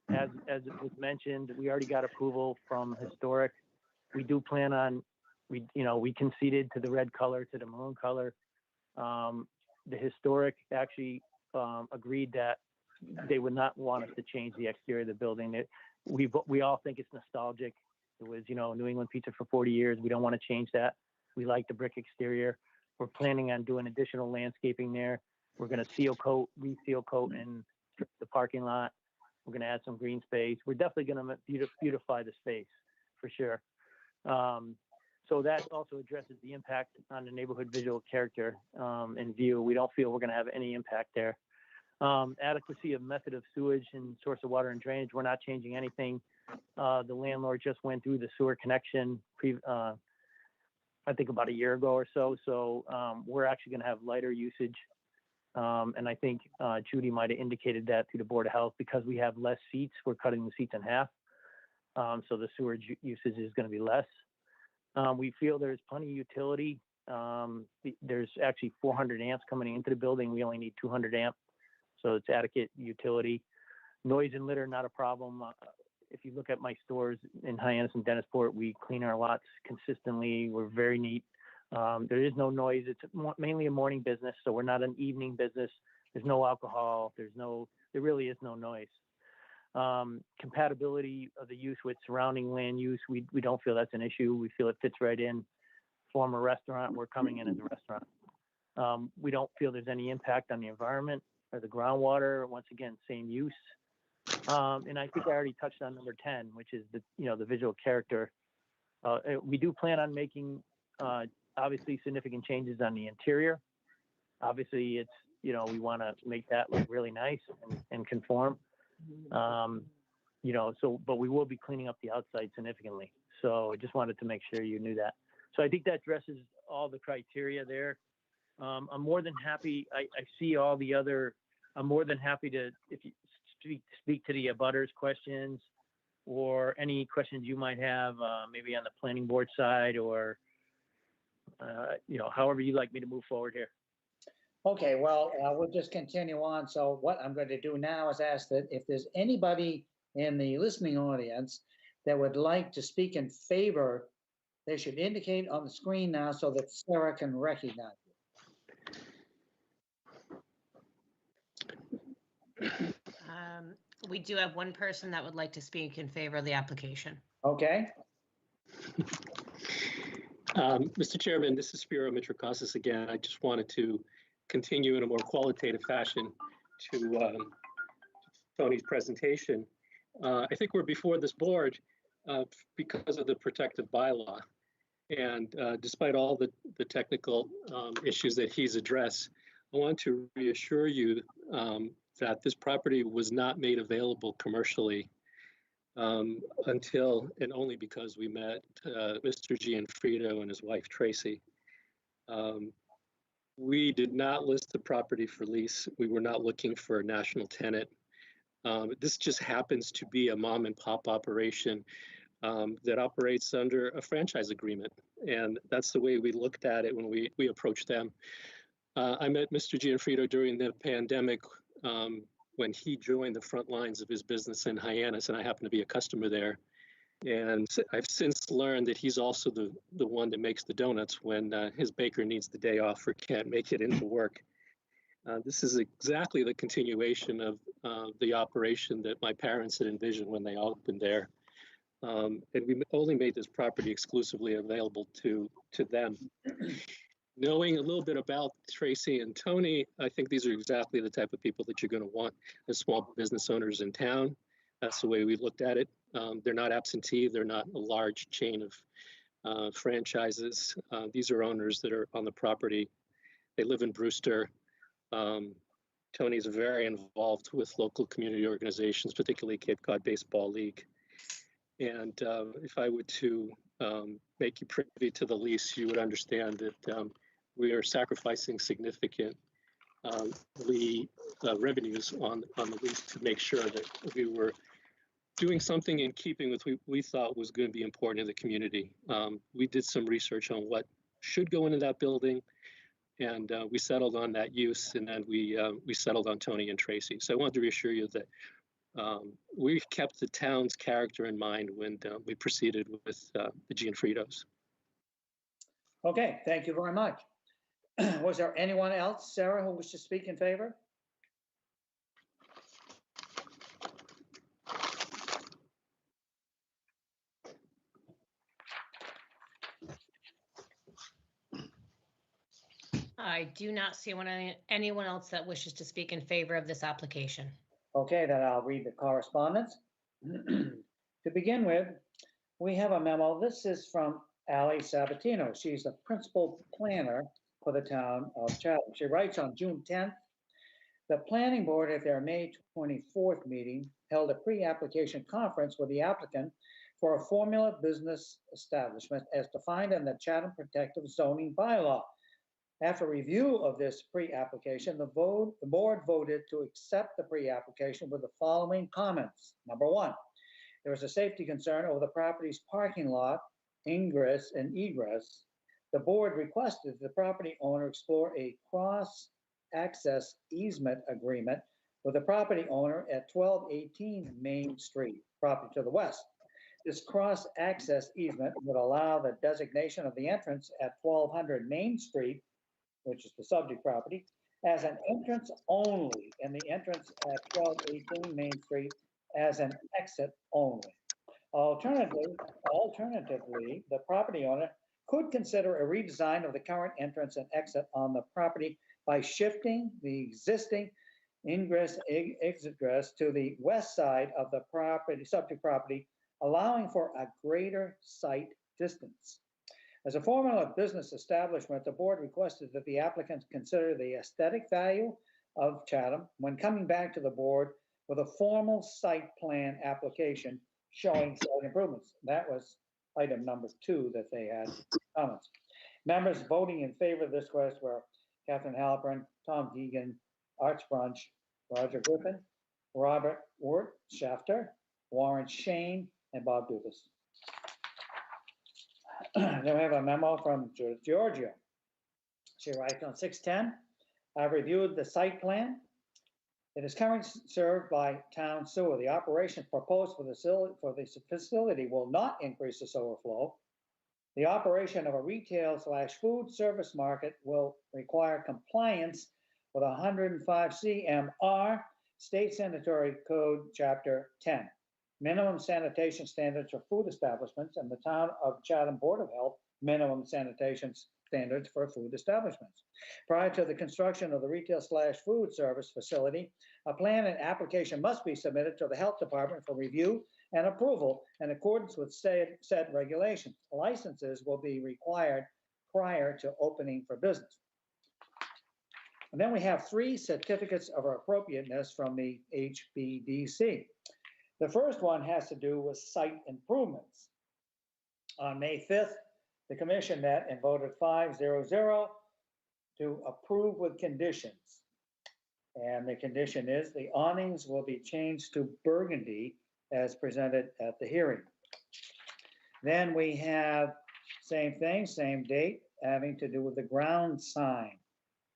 As it was mentioned, we already got approval from historic. We do plan on, we conceded to the red color, to the maroon color. The historic actually agreed that they would not want us to change the exterior of the building. We all think it's nostalgic. It was, New England pizza for 40 years. We don't want to change that. We like the brick exterior. We're planning on doing additional landscaping there. We're going to reseal coat in the parking lot. We're going to add some green space. We're definitely going to beautify the space for sure. So that also addresses the impact on the neighborhood visual character and view. We don't feel we're going to have any impact there. Adequacy of method of sewage and source of water and drainage. We're not changing anything. The landlord just went through the sewer connection, I think about a year ago or so. So we're actually going to have lighter usage. And I think Judy might have indicated that to the Board of Health because we have less seats. We're cutting the seats in half. So the sewer usage is going to be less. We feel there's plenty of utility. There's actually 400 amps coming into the building. We only need 200 amp. So it's adequate utility. Noise and litter, not a problem. If you look at my stores in Hyannis and Dennisport, we clean our lots consistently. We're very neat. There is no noise. It's mainly a morning business, so we're not an evening business. There's no alcohol. There really is no noise. Compatibility of the use with surrounding land use, we don't feel that's an issue. We feel it fits right in. Former restaurant, we're coming in as a restaurant. We don't feel there's any impact on the environment or the groundwater. Once again, same use. And I think I already touched on number 10, which is the visual character. We do plan on making obviously significant changes on the interior. Obviously, it's we want to make that look really nice and conform. But we will be cleaning up the outside significantly. So I just wanted to make sure you knew that. So I think that addresses all the criteria there. I'm more than happy. I see all the other. I'm more than happy to, if you speak to the abutters questions or any questions you might have, maybe on the planning board side or, however you'd like me to move forward here. Okay, well, we'll just continue on. So what I'm going to do now is ask that if there's anybody in the listening audience that would like to speak in favor, they should indicate on the screen now so that Sarah can recognize you. We do have one person that would like to speak in favor of the application. Okay. Mr. Chairman, this is Spiro Mitrokostas again. I just wanted to continue in a more qualitative fashion to Tony's presentation. I think we're before this board because of the protective bylaw. And despite all the technical issues that he's addressed, I want to reassure you that this property was not made available commercially until and only because we met Mr. Gianfrido and his wife, Tracy. We did not list the property for lease. We were not looking for a national tenant. This just happens to be a mom and pop operation that operates under a franchise agreement. And that's the way we looked at it when we approached them. I met Mr. Gianfrido during the pandemic when he joined the front lines of his business in Hyannis, and I happen to be a customer there. And I've since learned that he's also the one that makes the donuts when his baker needs the day off or can't make it into work. This is exactly the continuation of the operation that my parents had envisioned when they opened there. And we only made this property exclusively available to them. Knowing a little bit about Tracy and Tony, I think these are exactly the type of people that you're going to want as small business owners in town. That's the way we looked at it. They're not absentee. They're not a large chain of franchises. These are owners that are on the property. They live in Brewster. Tony's very involved with local community organizations, particularly Cape Cod Baseball League. And if I were to make you privy to the lease, you would understand that we are sacrificing significant revenues on the lease to make sure that we were doing something in keeping with what we thought was going to be important in the community. We did some research on what should go into that building, and we settled on that use, and then we settled on Tony and Tracy. So I wanted to reassure you that we kept the town's character in mind when we proceeded with the Gianfridos. Okay, thank you very much. Was there anyone else, Sarah, who wished to speak in favor? I do not see anyone else that wishes to speak in favor of this application. Okay, then I'll read the correspondence. To begin with, we have a memo. This is from Ali Sabatino. She's the principal planner for the town of Chatham. She writes on June 10th, the planning board at their May 24th meeting held a pre-application conference with the applicant for a formula business establishment as defined in the Chatham Protective Zoning Bylaw. After review of this pre-application, the board voted to accept the pre-application with the following comments. Number one, there was a safety concern over the property's parking lot, ingress and egress. The board requested the property owner explore a cross-access easement agreement with the property owner at 1218 Main Street, property to the west. This cross-access easement would allow the designation of the entrance at 1200 Main Street, which is the subject property, as an entrance only, and the entrance at 1218 Main Street as an exit only. Alternatively, the property owner could consider a redesign of the current entrance and exit on the property by shifting the existing egress to the west side of the subject property, allowing for a greater sight distance. As a formal business establishment, the board requested that the applicants consider the aesthetic value of Chatham when coming back to the board with a formal site plan application showing site improvements. That was item number 2 that they had comments. Members voting in favor of this request were Catherine Halpern, Tom Deegan, Arch Brunch, Roger Griffin, Robert Wirt Shafter, Warren Shane, and Bob Dugas. Then we have a memo from Georgia. She writes on 6/10, I've reviewed the site plan. It is currently served by town sewer. The operation proposed for the facility will not increase the sewer flow. The operation of a retail/food service market will require compliance with 105 CMR, State Sanitary Code, Chapter 10. Minimum sanitation standards for food establishments, and the Town of Chatham Board of Health minimum sanitation standards for food establishments. Prior to the construction of the retail/food service facility, a plan and application must be submitted to the Health Department for review and approval in accordance with said regulations. Licenses will be required prior to opening for business. And then we have 3 certificates of appropriateness from the HBDC. The first one has to do with site improvements. On May 5th, the commission met and voted 5-0-0 to approve with conditions. And the condition is the awnings will be changed to burgundy as presented at the hearing. Then we have same thing, same date, having to do with the ground sign.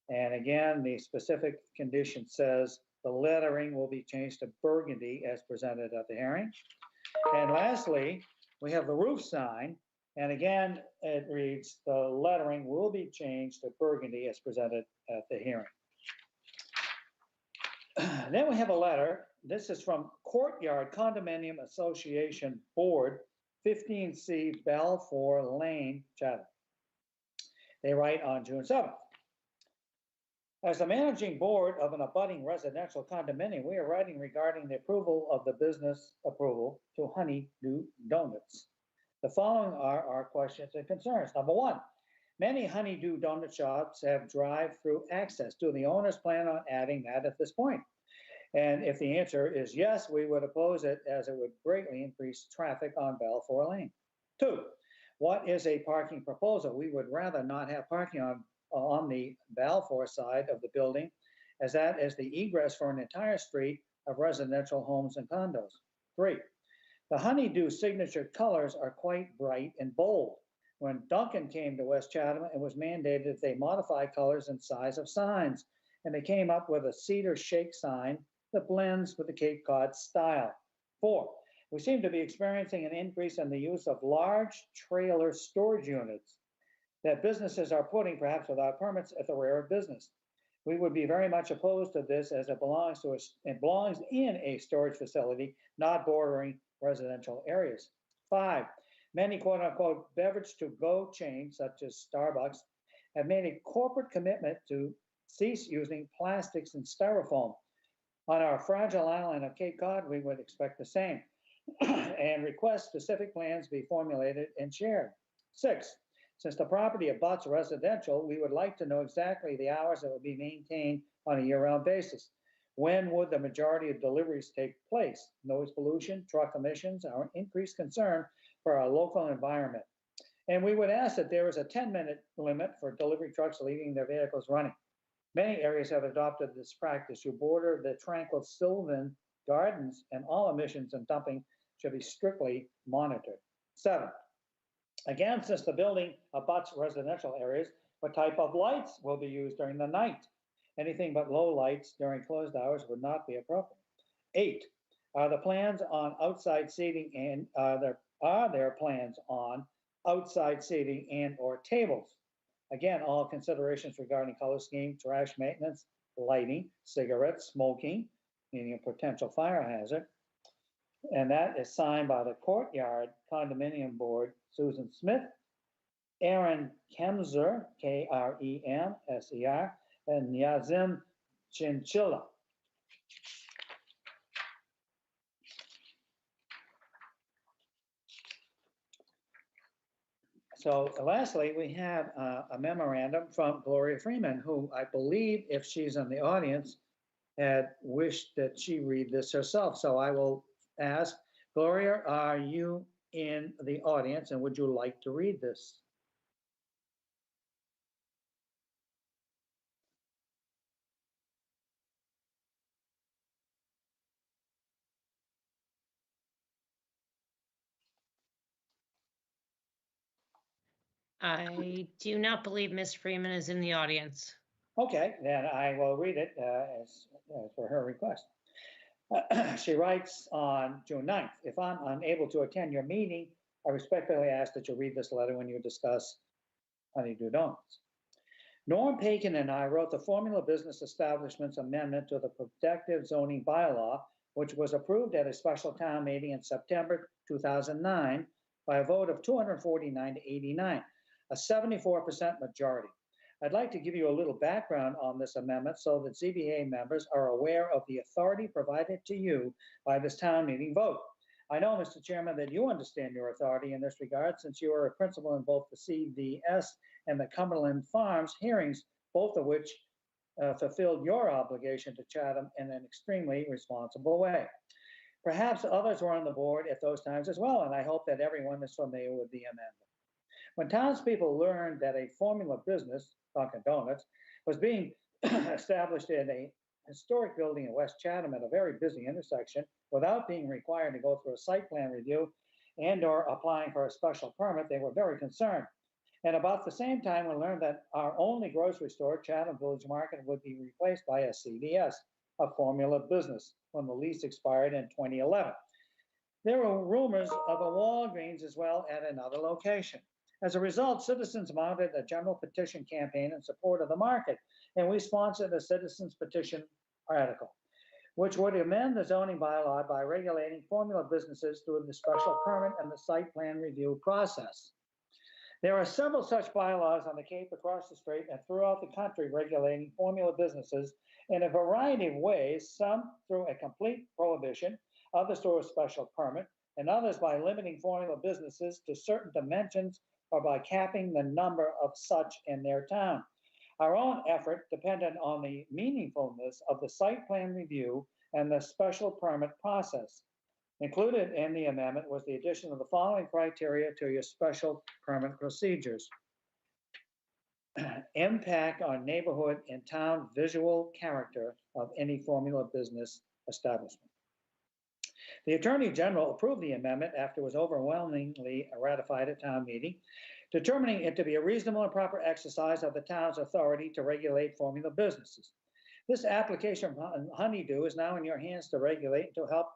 And again, the specific condition says the lettering will be changed to burgundy as presented at the hearing. And lastly, we have the roof sign. And again, it reads, the lettering will be changed to burgundy as presented at the hearing. Then we have a letter. This is from Courtyard Condominium Association Board, 15C Balfour Lane, Chatham. They write on June 7th. As the managing board of an abutting residential condominium, we are writing regarding the approval of the business approval to Honeydew Donuts. The following are our questions and concerns. Number 1, many Honeydew Donut shops have drive-through access. Do the owners plan on adding that at this point? And if the answer is yes, we would oppose it as it would greatly increase traffic on Balfour Lane. 2, what is a parking proposal? We would rather not have parking on the Balfour side of the building, as that is the egress for an entire street of residential homes and condos. 3, the Honeydew signature colors are quite bright and bold. When Duncan came to West Chatham, it was mandated that they modify colors and size of signs, and they came up with a cedar shake sign that blends with the Cape Cod style. 4, we seem to be experiencing an increase in the use of large trailer storage units that businesses are putting, perhaps without permits, at the rear of business. We would be very much opposed to this as it belongs in a storage facility, not bordering residential areas. 5, many quote-unquote beverage-to-go chains, such as Starbucks, have made a corporate commitment to cease using plastics and styrofoam. On our fragile island of Cape Cod, we would expect the same and request specific plans be formulated and shared. 6, since the property abuts residential, we would like to know exactly the hours that will be maintained on a year-round basis. When would the majority of deliveries take place? Noise pollution, truck emissions are an increased concern for our local environment. And we would ask that there is a 10-minute limit for delivery trucks leaving their vehicles running. Many areas have adopted this practice. You border the tranquil Sylvan Gardens, and all emissions and dumping should be strictly monitored. 7, again, since the building abuts residential areas, what type of lights will be used during the night? Anything but low lights during closed hours would not be appropriate. 8, are the plans on outside seating and are there plans on outside seating and or tables? Again, all considerations regarding color scheme, trash maintenance, lighting, cigarettes, smoking, meaning a potential fire hazard. And that is signed by the Courtyard Condominium Board, Susan Smith, Aaron Kemser, Kremser, and Yazim Chinchilla. So lastly, we have a memorandum from Gloria Freeman, who I believe, if she's in the audience, had wished that she read this herself. So I will ask, Gloria, are you in the audience and would you like to read this? I do not believe Ms. Freeman is in the audience. Okay, then I will read it as for her request. She writes on June 9th, if I'm unable to attend your meeting, I respectfully ask that you read this letter when you discuss Honeydew Donuts. Norm Pagan and I wrote the Formula Business Establishments Amendment to the Protective Zoning Bylaw, which was approved at a special town meeting in September 2009 by a vote of 249 to 89, a 74% majority. I'd like to give you a little background on this amendment so that ZBA members are aware of the authority provided to you by this town meeting vote. I know, Mr. Chairman, that you understand your authority in this regard since you are a principal in both the CVS and the Cumberland Farms hearings, both of which fulfilled your obligation to Chatham in an extremely responsible way. Perhaps others were on the board at those times as well, and I hope that everyone is familiar with the amendment. When townspeople learned that a formula business, Dunkin' Donuts, was being established in a historic building in West Chatham at a very busy intersection without being required to go through a site plan review and or applying for a special permit, they were very concerned. And about the same time, we learned that our only grocery store, Chatham Village Market, would be replaced by a CVS, a formula business, when the lease expired in 2011. There were rumors of a Walgreens as well at another location. As a result, citizens mounted a general petition campaign in support of the market, and we sponsored a citizens petition article, which would amend the zoning bylaw by regulating formula businesses through the special permit and the site plan review process. There are several such bylaws on the Cape, across the strait, and throughout the country regulating formula businesses in a variety of ways, some through a complete prohibition, others through a special permit, and others by limiting formula businesses to certain dimensions or by capping the number of such in their town. Our own effort depended on the meaningfulness of the site plan review and the special permit process. Included in the amendment was the addition of the following criteria to your special permit procedures. Impact on neighborhood and town visual character of any formula business establishment. The Attorney General approved the amendment after it was overwhelmingly ratified at town meeting, determining it to be a reasonable and proper exercise of the town's authority to regulate formula businesses. This application from Honeydew is now in your hands to regulate and to help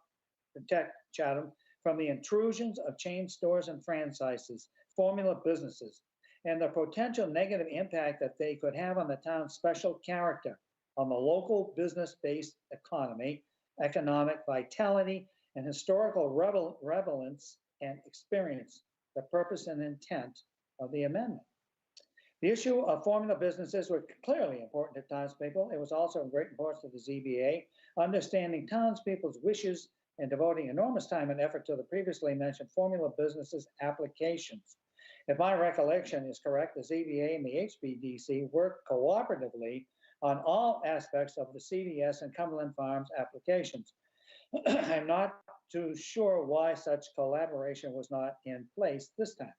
protect Chatham from the intrusions of chain stores and franchises, formula businesses, and the potential negative impact that they could have on the town's special character, on the local business-based economy, economic vitality, and historical relevance and experience, the purpose and intent of the amendment. The issue of formula businesses was clearly important to townspeople. It was also of great importance to the ZBA, understanding townspeople's wishes and devoting enormous time and effort to the previously mentioned formula businesses applications. If my recollection is correct, the ZBA and the HBDC worked cooperatively on all aspects of the CVS and Cumberland Farms applications. I'm not too sure why such collaboration was not in place this time.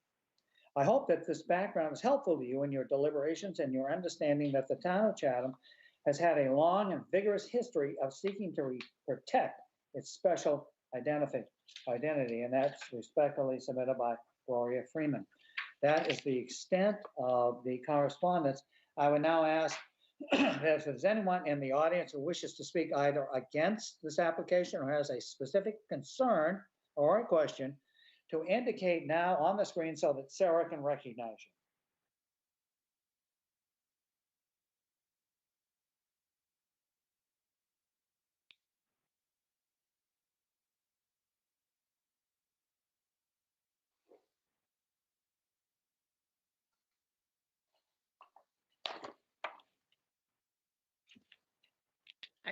I hope that this background is helpful to you in your deliberations and your understanding that the town of Chatham has had a long and vigorous history of seeking to protect its special identity, and that's respectfully submitted by Gloria Freeman. That is the extent of the correspondence. I would now ask if there's anyone in the audience who wishes to speak either against this application or has a specific concern or a question, to indicate now on the screen so that Sarah can recognize you.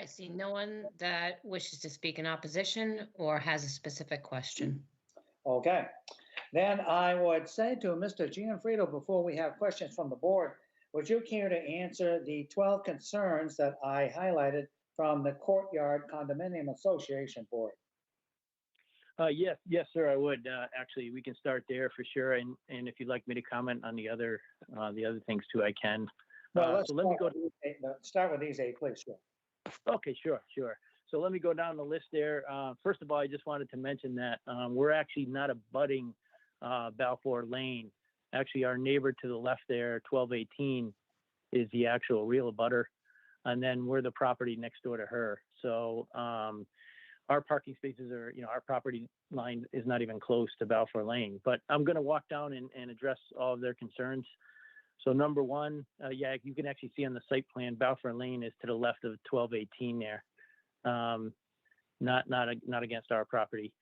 I see no one that wishes to speak in opposition or has a specific question. Okay, then I would say to Mr. Gianfrido, before we have questions from the board, would you care to answer the 12 concerns that I highlighted from the Courtyard Condominium Association Board? Yes, sir, I would. Actually, we can start there for sure. And if you'd like me to comment on the other things too, I can. Well, let's so let me go. Start with these 8, please. Sure. Okay, sure. So let me go down the list there. First of all, I just wanted to mention that we're actually not abutting Balfour Lane. Actually, our neighbor to the left there, 1218, is the actual real abutter. And then we're the property next door to her. So our parking spaces are, our property line is not even close to Balfour Lane. But I'm going to walk down and address all of their concerns. So number one, you can actually see on the site plan, Balfour Lane is to the left of 1218 there, not against our property.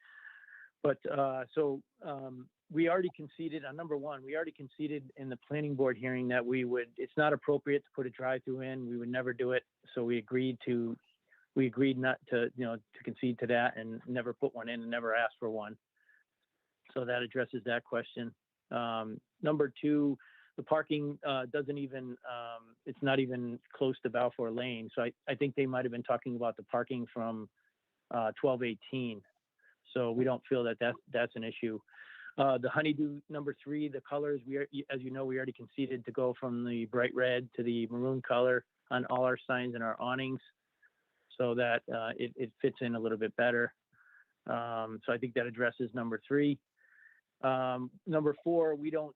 But we already conceded on number one. We already conceded in the planning board hearing that it's not appropriate to put a drive-through in. We would never do it. So we agreed not to, to concede to that and never put one in and never ask for one. So that addresses that question. Number two, the parking doesn't even, it's not even close to Balfour Lane. So I think they might've been talking about the parking from 1218. So we don't feel that that's an issue. The honeydew number three, the colors, as you know, we already conceded to go from the bright red to the maroon color on all our signs and our awnings, so that it fits in a little bit better. So I think that addresses number three. Number four, we don't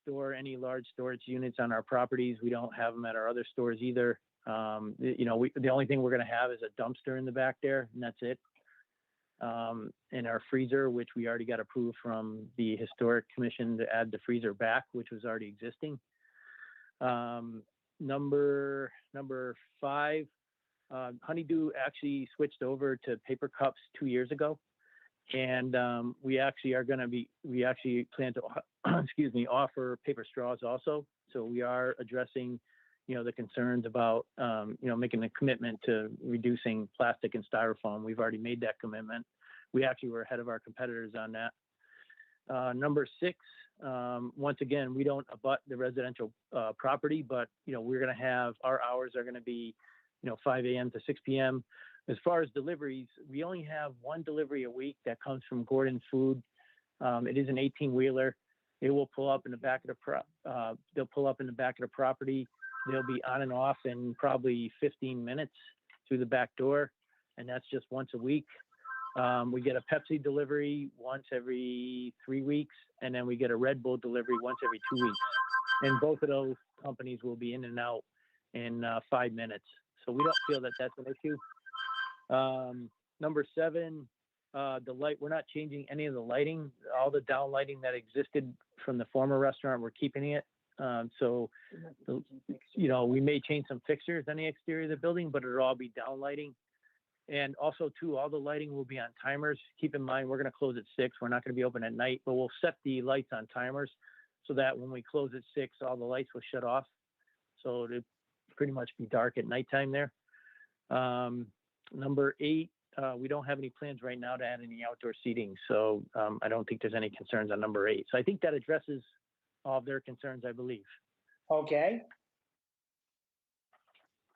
store any large storage units on our properties. We don't have them at our other stores either. The only thing we're going to have is a dumpster in the back there, and that's it. And our freezer, which we already got approved from the Historic Commission to add the freezer back, which was already existing. Number five, Honeydew actually switched over to paper cups 2 years ago. And we actually plan to, offer paper straws also. So we are addressing, the concerns about, making a commitment to reducing plastic and styrofoam. We've already made that commitment. We actually were ahead of our competitors on that. Number six, once again, we don't abut the residential property, but, we're going to have, our hours are going to be, 5 a.m. to 6 p.m. As far as deliveries, we only have one delivery a week that comes from Gordon Food. It is an 18-wheeler. It will pull up in the back of they'll pull up in the back of the property. They'll be on and off in probably 15 minutes through the back door, and that's just once a week. We get a Pepsi delivery once every 3 weeks, and then we get a Red Bull delivery once every 2 weeks. And both of those companies will be in and out in 5 minutes. So we don't feel that that's an issue. Number seven, the light, we're not changing any of the lighting. All the down lighting that existed from the former restaurant, we're keeping it. We may change some fixtures on the exterior of the building, but it'll all be down lighting. And also too, all the lighting will be on timers. Keep in mind, we're going to close at 6. We're not going to be open at night, but we'll set the lights on timers so that when we close at 6, all the lights will shut off. So it'll pretty much be dark at nighttime there. Number 8, we don't have any plans right now to add any outdoor seating. So I don't think there's any concerns on number 8. So I think that addresses all of their concerns, I believe. Okay.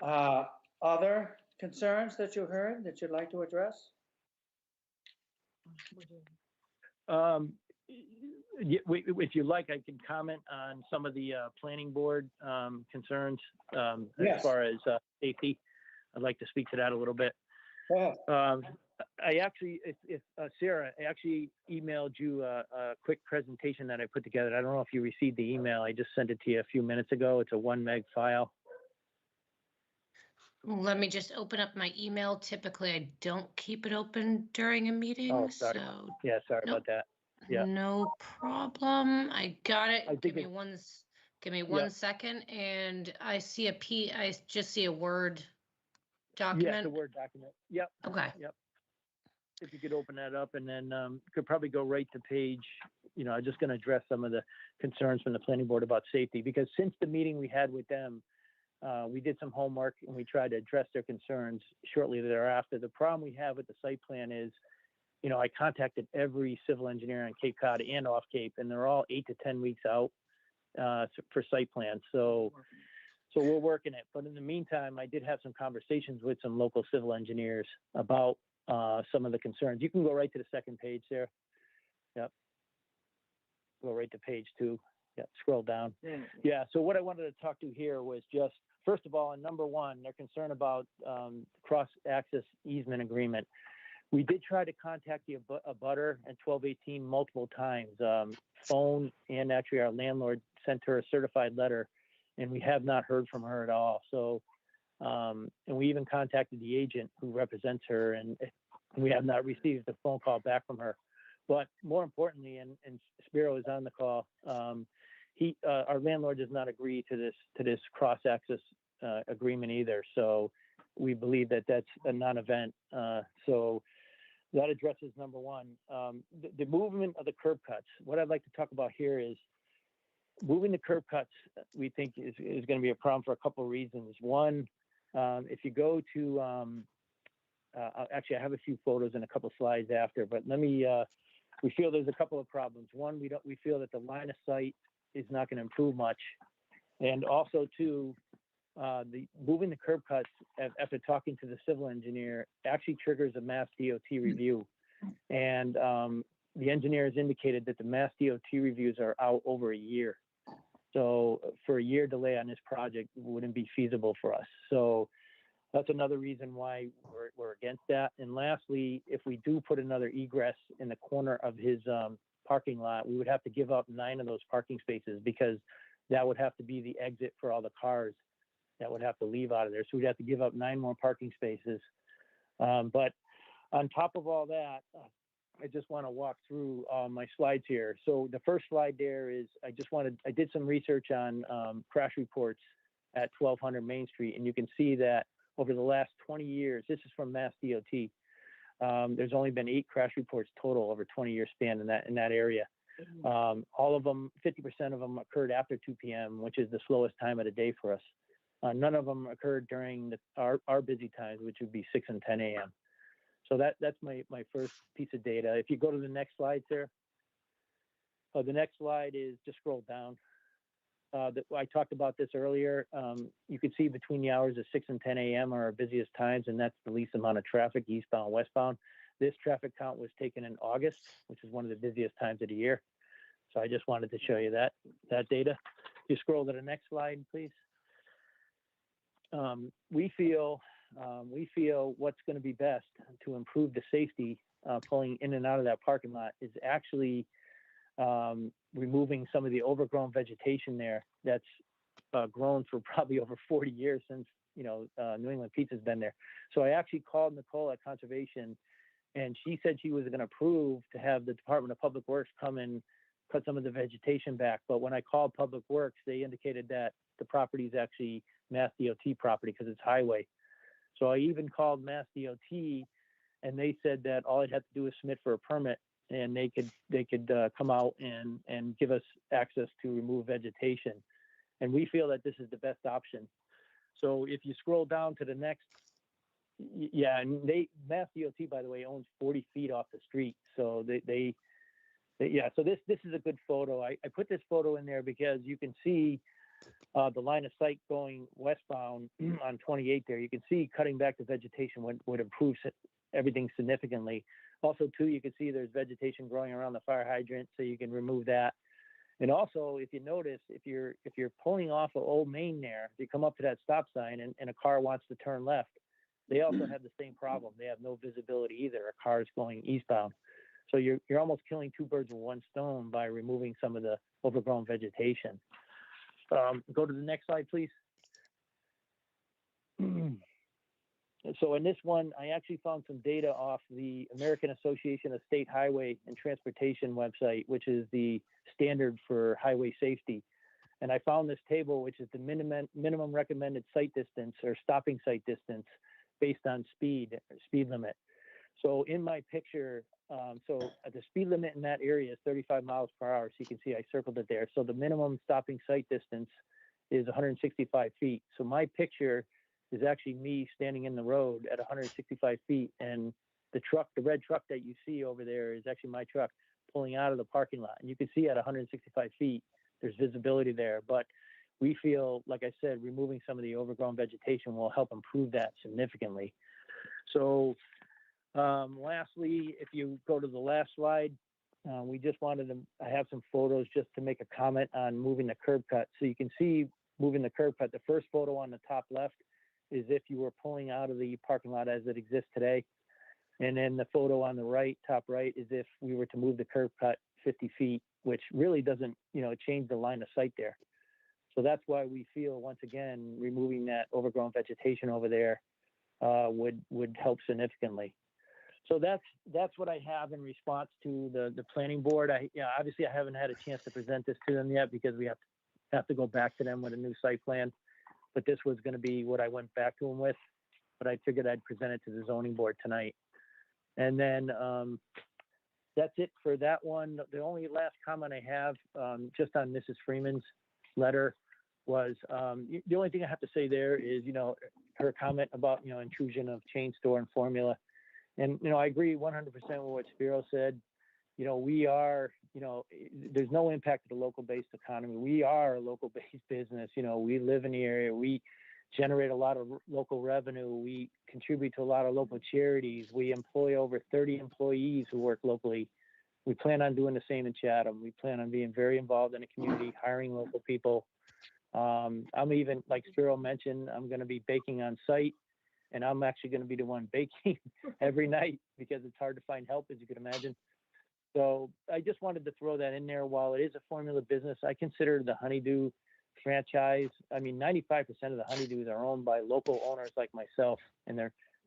Other concerns that you heard that you'd like to address? If you like, I can comment on some of the planning board concerns Yes. As far as safety. I'd like to speak to that a little bit. Yeah. I actually, Sarah, I actually emailed you a quick presentation that I put together. I don't know if you received the email. I just sent it to you a few minutes ago. It's a 1 meg file. Let me just open up my email. Typically, I don't keep it open during a meeting. Oh, sorry. So Yeah, sorry nope. about that. Yeah. No problem. I got it. Give me one second. And I just see a Word document. Yes, a Word document. Yep. Okay. Yep. If you could open that up, and then you could probably go right to page, I'm just going to address some of the concerns from the planning board about safety, because since the meeting we had with them, we did some homework and we tried to address their concerns shortly thereafter. The problem we have with the site plan is, you know, I contacted every civil engineer on Cape Cod and off Cape, and they're all 8 to 10 weeks out for site plans. So we're working it. But in the meantime, I did have some conversations with some local civil engineers about some of the concerns. You can go right to the second page there. Yep. Go right to page 2. Yep. Scroll down. Yeah. So what I wanted to talk to here was just, first of all, on number 1, they're concerned about cross-access easement agreement. We did try to contact the abutter at 1218 multiple times. Phone, and actually our landlord sent her a certified letter, and we have not heard from her at all. So, and we even contacted the agent who represents her, and we have not received a phone call back from her. But more importantly, and Spiro is on the call, our landlord does not agree to this cross-access agreement either. So we believe that that's a non-event. So that addresses number 1. The movement of the curb cuts. What I'd like to talk about here is moving the curb cuts. We think is going to be a problem for a couple of reasons. One, if you go to, actually, I have a few photos and a couple of slides after, but let me. We feel there's a couple of problems. One, we feel that the line of sight is not going to improve much, and also two, the moving the curb cuts after talking to the civil engineer actually triggers a Mass DOT review, and the engineer has indicated that the Mass DOT reviews are out over a year. So for a year delay on this project wouldn't be feasible for us. So that's another reason why we're against that. And lastly, if we do put another egress in the corner of his parking lot, we would have to give up 9 of those parking spaces, because that would have to be the exit for all the cars that would have to leave out of there. So we'd have to give up 9 more parking spaces. But on top of all that, I just want to walk through my slides here. So the first slide there is, I did some research on crash reports at 1200 Main Street, and you can see that over the last 20 years, this is from Mass DOT, there's only been 8 crash reports total over 20-year span in that area. All of them, 50% of them occurred after 2 p.m., which is the slowest time of the day for us. None of them occurred during our busy times, which would be 6 and 10 a.m. So that's my first piece of data. If you go to the next slide, Sarah. The next slide is, just scroll down. I talked about this earlier. You can see between the hours of 6 and 10 a.m. are our busiest times, and that's the least amount of traffic, eastbound, westbound. This traffic count was taken in August, which is one of the busiest times of the year. So I just wanted to show you that data. You scroll to the next slide, please. We feel what's going to be best to improve the safety pulling in and out of that parking lot is actually removing some of the overgrown vegetation there that's grown for probably over 40 years since, New England Pizza's been there. So I actually called Nicole at Conservation, and she said she was going to approve to have the Department of Public Works come and cut some of the vegetation back. But when I called Public Works, they indicated that the property is actually Mass DOT property because it's highway. So I even called Mass DOT, and they said that all I'd have to do is submit for a permit, and they could come out and give us access to remove vegetation. And we feel that this is the best option. So if you scroll down to the next, and Mass DOT, by the way, owns 40 feet off the street. So so this is a good photo. I put this photo in there because you can see the line of sight going westbound on 28 there. You can see cutting back the vegetation would improve everything significantly. Also, too, you can see there's vegetation growing around the fire hydrant, so you can remove that. And also, if you notice, if you're pulling off of Old Main there, you come up to that stop sign and a car wants to turn left, they also have the same problem. They have no visibility either. A car is going eastbound. So you're almost killing 2 birds with 1 stone by removing some of the overgrown vegetation. Go to the next slide, please. So in this one, I actually found some data off the American Association of State Highway and Transportation website, which is the standard for highway safety. And I found this table, which is the minimum recommended sight distance or stopping sight distance based on speed limit. So in my picture, the speed limit in that area is 35 miles per hour. So you can see I circled it there. So the minimum stopping sight distance is 165 feet. So my picture is actually me standing in the road at 165 feet. And the truck, the red truck that you see over there is actually my truck pulling out of the parking lot. And you can see at 165 feet, there's visibility there. But we feel, like I said, removing some of the overgrown vegetation will help improve that significantly. So lastly, if you go to the last slide, we just wanted to, I have some photos just to make a comment on moving the curb cut. So you can see moving the curb cut. The first photo on the top left is if you were pulling out of the parking lot as it exists today. And then the photo on the right, top right, is if we were to move the curb cut 50 feet, which really doesn't, change the line of sight there. So that's why we feel, once again, removing that overgrown vegetation over there would help significantly. So that's what I have in response to the planning board. Obviously I haven't had a chance to present this to them yet because we have to go back to them with a new site plan. But this was going to be what I went back to them with. But I figured I'd present it to the zoning board tonight. And then that's it for that one. The only last comment I have, just on Mrs. Freeman's letter, was the only thing I have to say there is, her comment about, intrusion of chain store and formula. And, I agree 100% with what Spiro said. We are, there's no impact to the local-based economy. We are a local-based business. We live in the area. We generate a lot of local revenue. We contribute to a lot of local charities. We employ over 30 employees who work locally. We plan on doing the same in Chatham. We plan on being very involved in the community, hiring local people. I'm even, like Spiro mentioned, I'm going to be baking on site. And I'm actually going to be the one baking every night because it's hard to find help, as you can imagine. So I just wanted to throw that in there. While it is a formula business, I consider the Honeydew franchise. I mean, 95% of the Honeydews are owned by local owners like myself, and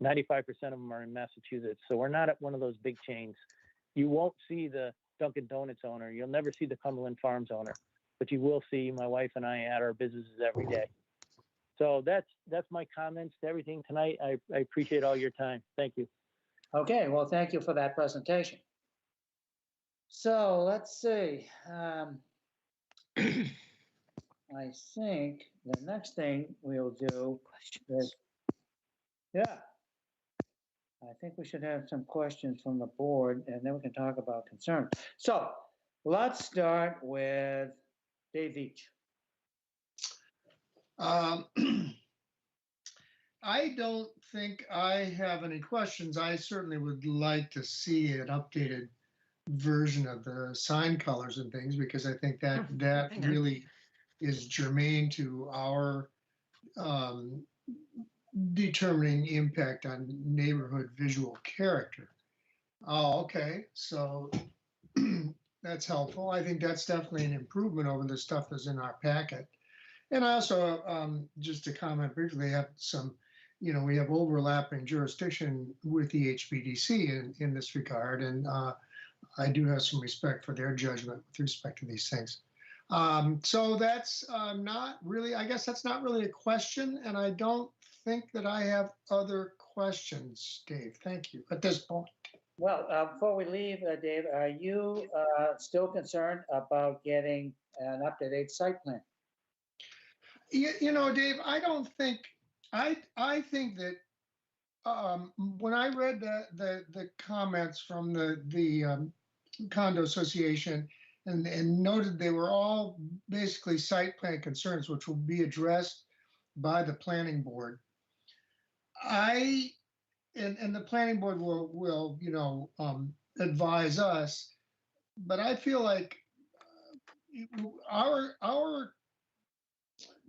95% of them are in Massachusetts. So we're not at one of those big chains. You won't see the Dunkin' Donuts owner. You'll never see the Cumberland Farms owner, but you will see my wife and I at our businesses every day. So that's my comments to everything tonight. I appreciate all your time. Thank you. Okay, well, thank you for that presentation. So let's see. I think the next thing we'll do is, I think we should have some questions from the board, and then we can talk about concerns. So let's start with Dave Veach. I don't think I have any questions. I certainly would like to see an updated version of the sign colors and things, because I think that really is germane to our determining impact on neighborhood visual character. Oh, okay. So that's helpful. I think that's definitely an improvement over the stuff that's in our packet. And also, just to comment briefly, have some, we have overlapping jurisdiction with the HBDC in this regard, and I do have some respect for their judgment with respect to these things. So that's not really, I guess that's not really a question, and I don't think that I have other questions, Dave. Thank you at this point. Well, before we leave, Dave, are you still concerned about getting an up-to-date site plan? Dave, I don't think, I think that when I read the comments from the condo association and noted they were all basically site plan concerns, which will be addressed by the planning board. And the planning board will advise us, but I feel like our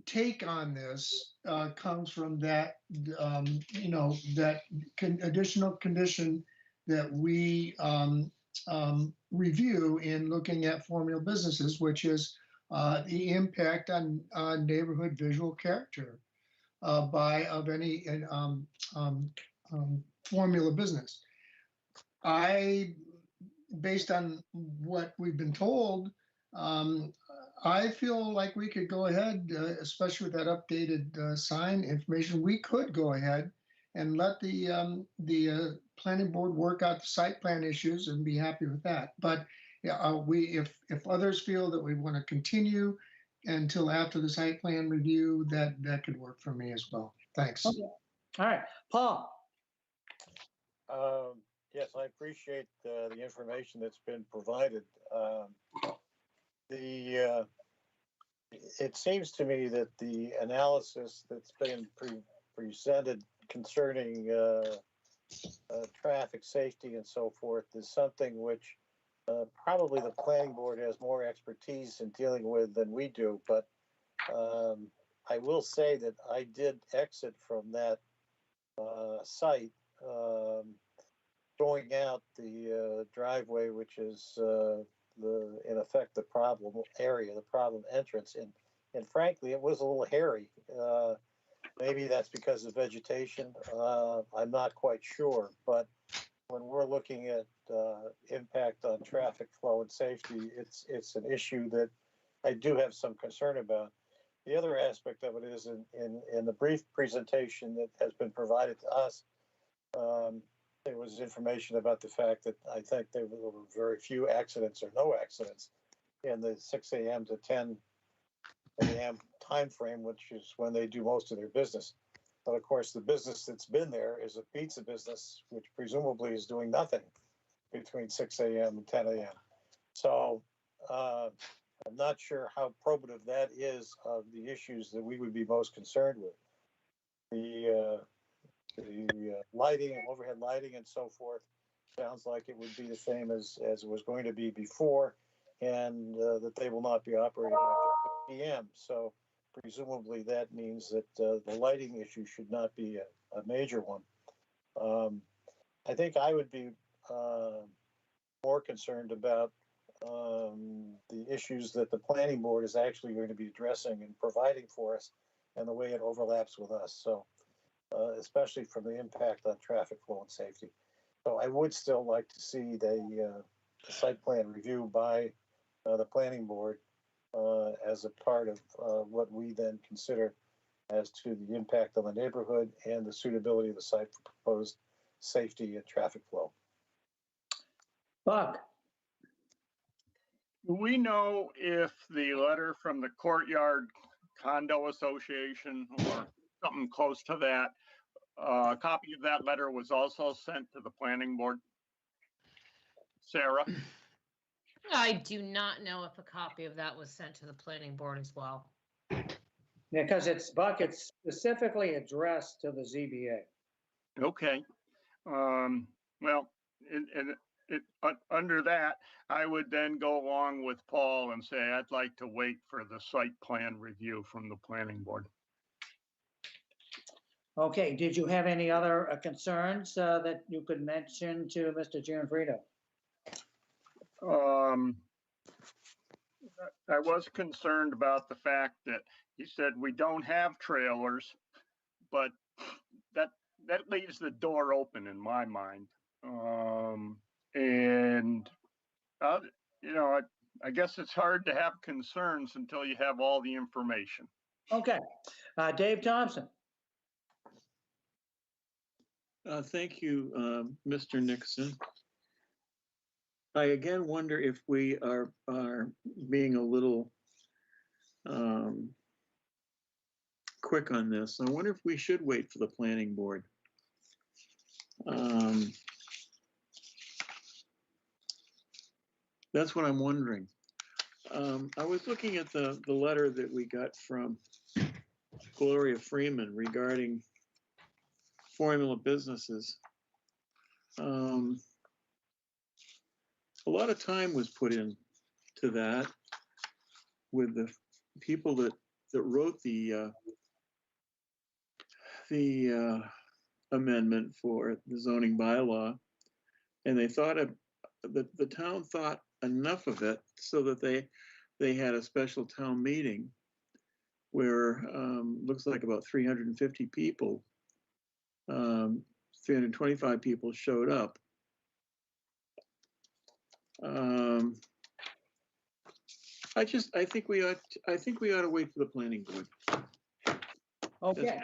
take on this comes from that, that additional condition that we review in looking at formula businesses, which is the impact on neighborhood visual character of any formula business. Based on what we've been told, I feel like we could go ahead, especially with that updated sign information, we could go ahead and let the planning board work out the site plan issues and be happy with that. But if others feel that we want to continue until after the site plan review, that could work for me as well. Thanks. Okay. All right, Paul. Yes, I appreciate the information that's been provided. It seems to me that the analysis that's been presented concerning traffic safety and so forth is something which probably the planning board has more expertise in dealing with than we do. But I will say that I did exit from that site going out the driveway, which is in effect the problem area, the problem entrance, and frankly, it was a little hairy. Maybe that's because of vegetation. I'm not quite sure, but when we're looking at impact on traffic flow and safety, it's an issue that I do have some concern about. The other aspect of it is in the brief presentation that has been provided to us, there was information about the fact that I think there were very few accidents or no accidents in the 6 a.m. to 10 a.m. time frame, which is when they do most of their business. But of course, the business that's been there is a pizza business, which presumably is doing nothing between 6 a.m. and 10 a.m. So I'm not sure how probative that is of the issues that we would be most concerned with. The lighting, overhead lighting and so forth, sounds like it would be the same as it was going to be before, and that they will not be operating after 6 p.m. So presumably that means that the lighting issue should not be a major one. I think I would be more concerned about the issues that the planning board is actually going to be addressing and providing for us and the way it overlaps with us. So especially from the impact on traffic flow and safety. So I would still like to see the site plan review by the planning board as a part of what we then consider as to the impact on the neighborhood and the suitability of the site for proposed safety and traffic flow. Buck. Do we know if the letter from the Courtyard Condo Association or something close to that, a copy of that letter was also sent to the planning board? Sarah? I do not know if a copy of that was sent to the planning board as well. Because it's specifically addressed to the ZBA. Okay. Well, under that, I would then go along with Paul and say I'd like to wait for the site plan review from the planning board. Okay, did you have any other concerns that you could mention to Mr. Gianfrido? I was concerned about the fact that he said we don't have trailers, but that leaves the door open in my mind. I guess it's hard to have concerns until you have all the information. Okay, Dave Thompson. Thank you, Mr. Nixon. I again wonder if we are being a little quick on this. I wonder if we should wait for the planning board. That's what I'm wondering. I was looking at the letter that we got from Gloria Freeman regarding formula businesses. A lot of time was put into that with the people that wrote the amendment for the zoning bylaw, and they thought the town thought enough of it so that they had a special town meeting where looks like about 350 people, 325 people showed up. I think we ought to wait for the planning board. Okay.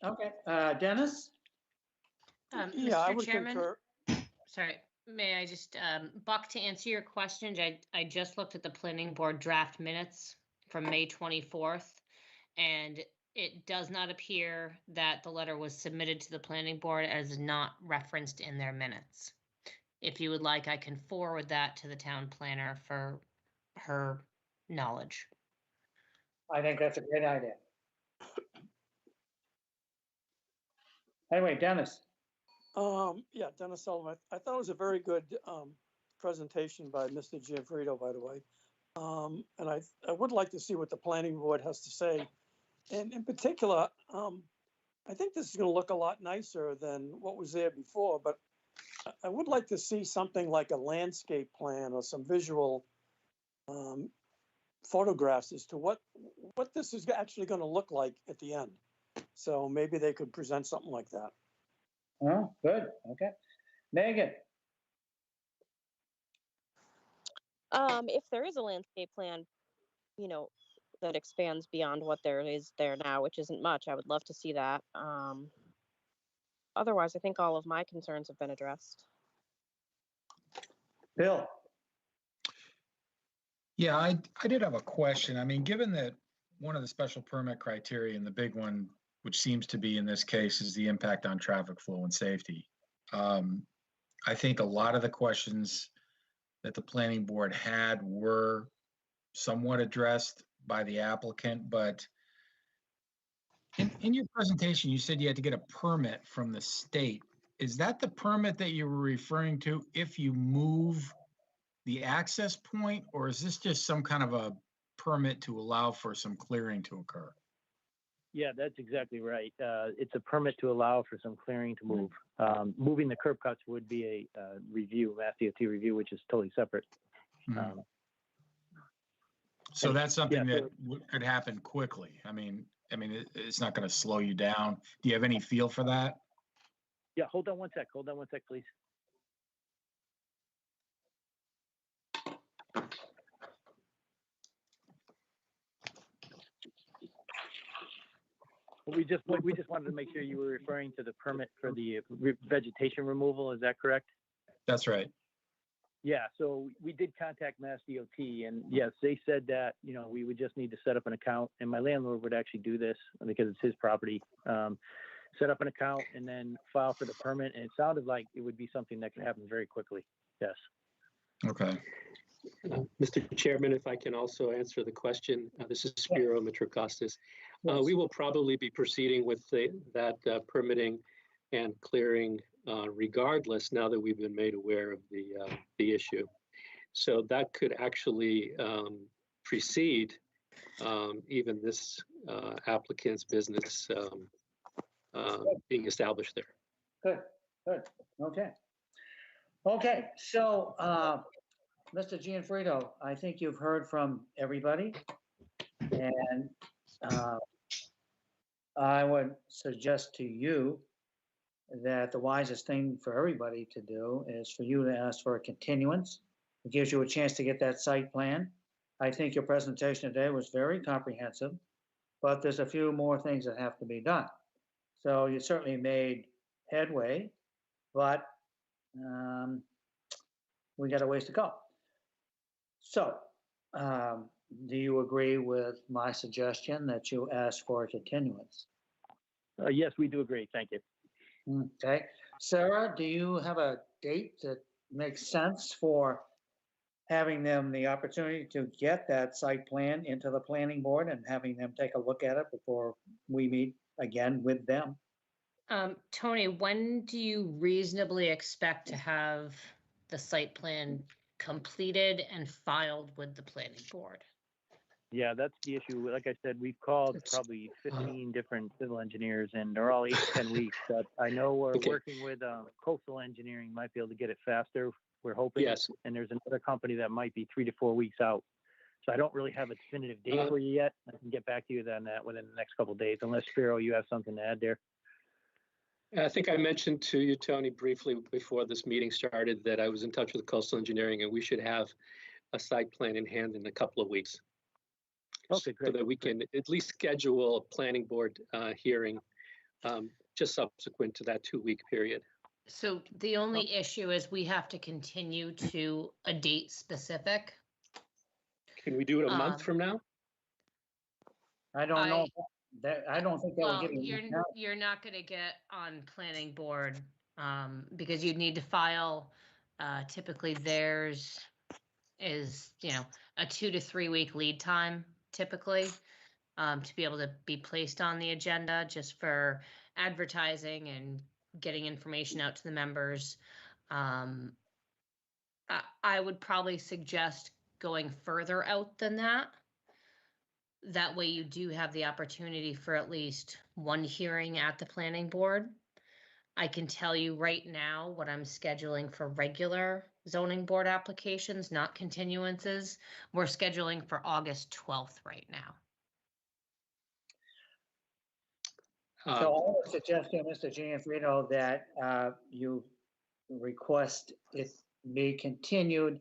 Okay. Dennis? Yeah, I Mr. would Chairman, concur. sorry, may I just, Buck, to answer your question, I just looked at the planning board draft minutes from May 24th. And it does not appear that the letter was submitted to the planning board as not referenced in their minutes. If you would like, I can forward that to the town planner for her knowledge. I think that's a great idea. Anyway, Dennis. Yeah, Dennis Sullivan. I thought it was a very good presentation by Mr. Gianfrido, by the way. And I would like to see what the planning board has to say. And in particular, I think this is going to look a lot nicer than what was there before, but I would like to see something like a landscape plan or some visual photographs as to what this is actually going to look like at the end. So maybe they could present something like that. Oh, good. Okay. Megan. If there is a landscape plan, that expands beyond what there is there now, which isn't much, I would love to see that. Otherwise, I think all of my concerns have been addressed. Bill. Yeah, I did have a question. I mean, given that one of the special permit criteria and the big one, which seems to be in this case, is the impact on traffic flow and safety. I think a lot of the questions that the planning board had were somewhat addressed by the applicant, but in your presentation, you said you had to get a permit from the state. Is that the permit that you were referring to if you move the access point, or is this just some kind of a permit to allow for some clearing to occur? Yeah, that's exactly right. It's a permit to allow for some clearing to move. Moving the curb cuts would be a review, Mass DOT review, which is totally separate. Mm-hmm. So that's something that could happen quickly. I mean, it's not going to slow you down. Do you have any feel for that? Yeah, hold on one sec, please. We just wanted to make sure you were referring to the permit for the vegetation removal. Is that correct? That's right. Yeah, so we did contact Mass DOT, and yes, they said that, we would just need to set up an account, and my landlord would actually do this because it's his property. Set up an account and then file for the permit, and it sounded like it would be something that could happen very quickly. Yes. Okay. Mr. Chairman, if I can also answer the question, this is Spiro Mitrokostas. We will probably be proceeding with that permitting and clearing regardless, now that we've been made aware of the issue. So that could actually precede even this applicant's business being established there. Good. Okay. So, Mr. Gianfrido, I think you've heard from everybody, and I would suggest to you that the wisest thing for everybody to do is for you to ask for a continuance. It gives you a chance to get that site plan. I think your presentation today was very comprehensive, but there's a few more things that have to be done. So you certainly made headway, but we got a ways to go. So, do you agree with my suggestion that you ask for a continuance? Yes, we do agree. Thank you. Okay. Sarah, do you have a date that makes sense for having them the opportunity to get that site plan into the planning board and having them take a look at it before we meet again with them? Tony, when do you reasonably expect to have the site plan completed and filed with the planning board? Yeah, that's the issue. Like I said, we've called probably 15 different civil engineers, and they're all 8 to 10 weeks. But I know we're working with coastal engineering, might be able to get it faster. We're hoping. Yes. And there's another company that might be 3 to 4 weeks out. So I don't really have a definitive date for you yet. I can get back to you on that within the next couple of days, unless Spiro, you have something to add there. I think I mentioned to you, Tony, briefly before this meeting started that I was in touch with coastal engineering, and we should have a site plan in hand in a couple of weeks. Okay, great. So that we can at least schedule a planning board hearing just subsequent to that 2-week period. So the only issue is we have to continue to a date specific. Can we do it a month from now? I don't know that, I don't think that would Well, give you. enough. you're not gonna get on planning board, because you'd need to file, typically theirs is, a 2 to 3 week lead time typically, to be able to be placed on the agenda just for advertising and getting information out to the members. I would probably suggest going further out than that. That way you do have the opportunity for at least one hearing at the planning board. I can tell you right now what I'm scheduling for regular zoning board applications, not continuances. We're scheduling for August 12th right now. So I would suggest to Mr. Gianfrido that you request it be continued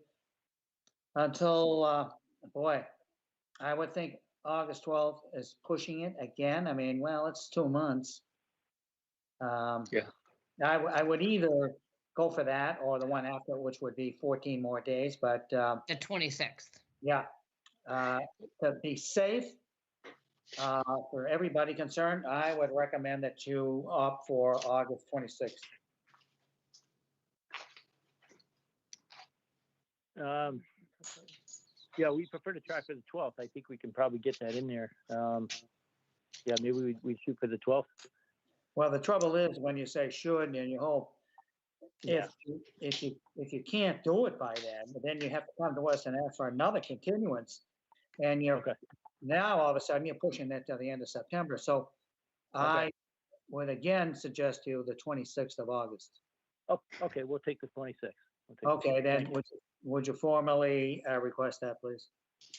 until, boy, I would think August 12th is pushing it again. I mean, well, it's 2 months. Yeah. I would either go for that or the one after, which would be 14 more days, but The 26th. yeah, to be safe for everybody concerned, I would recommend that you opt for August 26th. Yeah, we prefer to try for the 12th. I think we can probably get that in there. Yeah, maybe we shoot for the 12th. Well, the trouble is when you say should and you hope, Yeah. if you can't do it by then you have to come to us and ask for another continuance. And you're now all of a sudden you're pushing that to the end of September. So I would again suggest to you the 26th of August. Oh, okay, we'll take the 26th. Okay, then would you formally request that, please?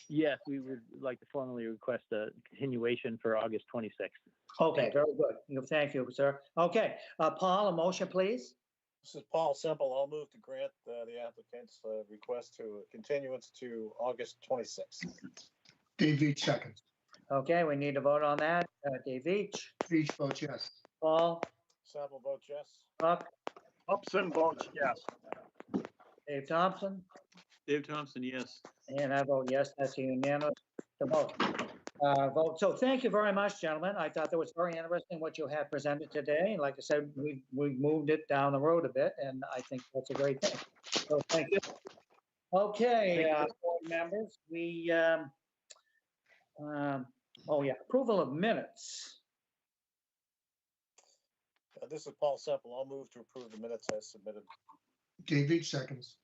Yes, we would like to formally request a continuation for August 26th. Okay, very good. Thank you, sir. Okay, Paul, a motion, please. This is Paul Semple. I'll move to grant the applicant's request to continuance to August 26th. Dave Veach seconds. Okay, we need to vote on that. Dave Veach. Veach votes yes. Paul. Semple votes yes. Buck. Upson votes yes. Dave Thompson. Dave Thompson, yes. And I vote yes. That's a unanimous vote. So thank you very much, gentlemen. I thought that was very interesting what you had presented today. Like I said, we moved it down the road a bit, and I think that's a great thing. So thank you. Okay, board members, we approval of minutes. This is Paul Semple. I'll move to approve the minutes as submitted. Dave Veach seconds.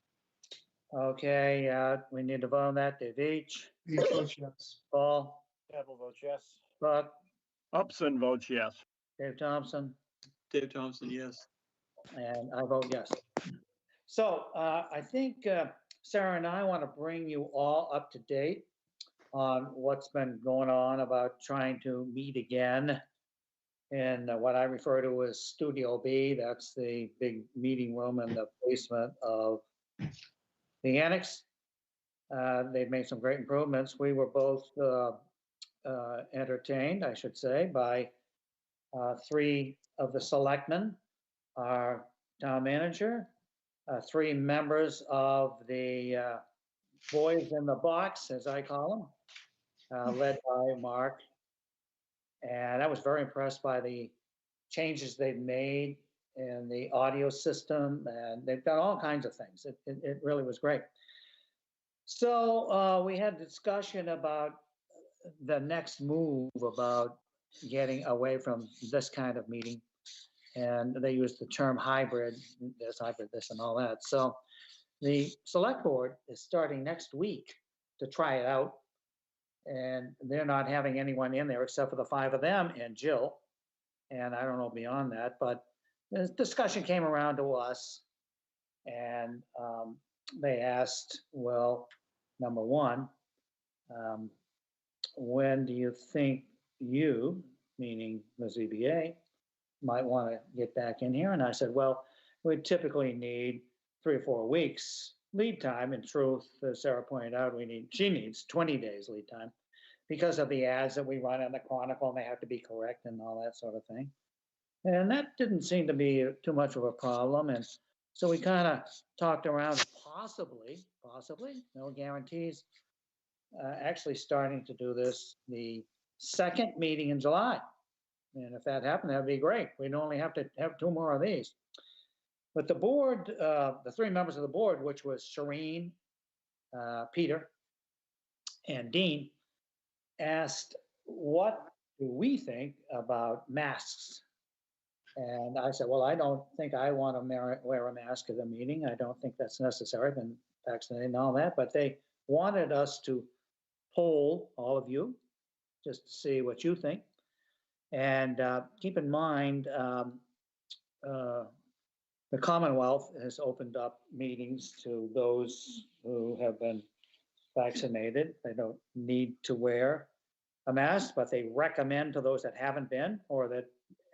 Okay, we need to vote on that. Dave Veach. Veach votes yes. Paul. Semple votes yes. Buck. Upson votes yes. Dave Thompson. Dave Thompson, yes. And I vote yes. So I think Sarah and I want to bring you all up to date on what's been going on about trying to meet again in what I refer to as Studio B. That's the big meeting room in the basement of the annex. They've made some great improvements. We were both entertained, I should say, by 3 of the selectmen, our town manager, 3 members of the Boys in the Box, as I call them, led by Mark. And I was very impressed by the changes they've made in the audio system, and they've done all kinds of things. It really was great. So we had a discussion about the next move about getting away from this kind of meeting. And they used the term hybrid, this and all that. So the select board is starting next week to try it out. And they're not having anyone in there except for the 5 of them and Jill. And I don't know beyond that, but the discussion came around to us. And they asked, well, number one, when do you think you, meaning the ZBA, might want to get back in here? And I said, well, we typically need 3 or 4 weeks lead time. In truth, as Sarah pointed out, she needs 20 days lead time because of the ads that we run on the Chronicle, and they have to be correct and all that sort of thing. And that didn't seem to be too much of a problem. And so we kind of talked around possibly, no guarantees, actually starting to do this the second meeting in July. And if that happened, that'd be great. We'd only have to have 2 more of these. But the board, the 3 members of the board, which was Shireen, Peter, and Dean, asked, what do we think about masks? And I said, well, I don't think I want to wear a mask at a meeting. I don't think that's necessary. Been vaccinated and all that. But they wanted us to poll all of you just to see what you think. And keep in mind, the Commonwealth has opened up meetings to those who have been vaccinated. They don't need to wear a mask, but they recommend to those that haven't been or that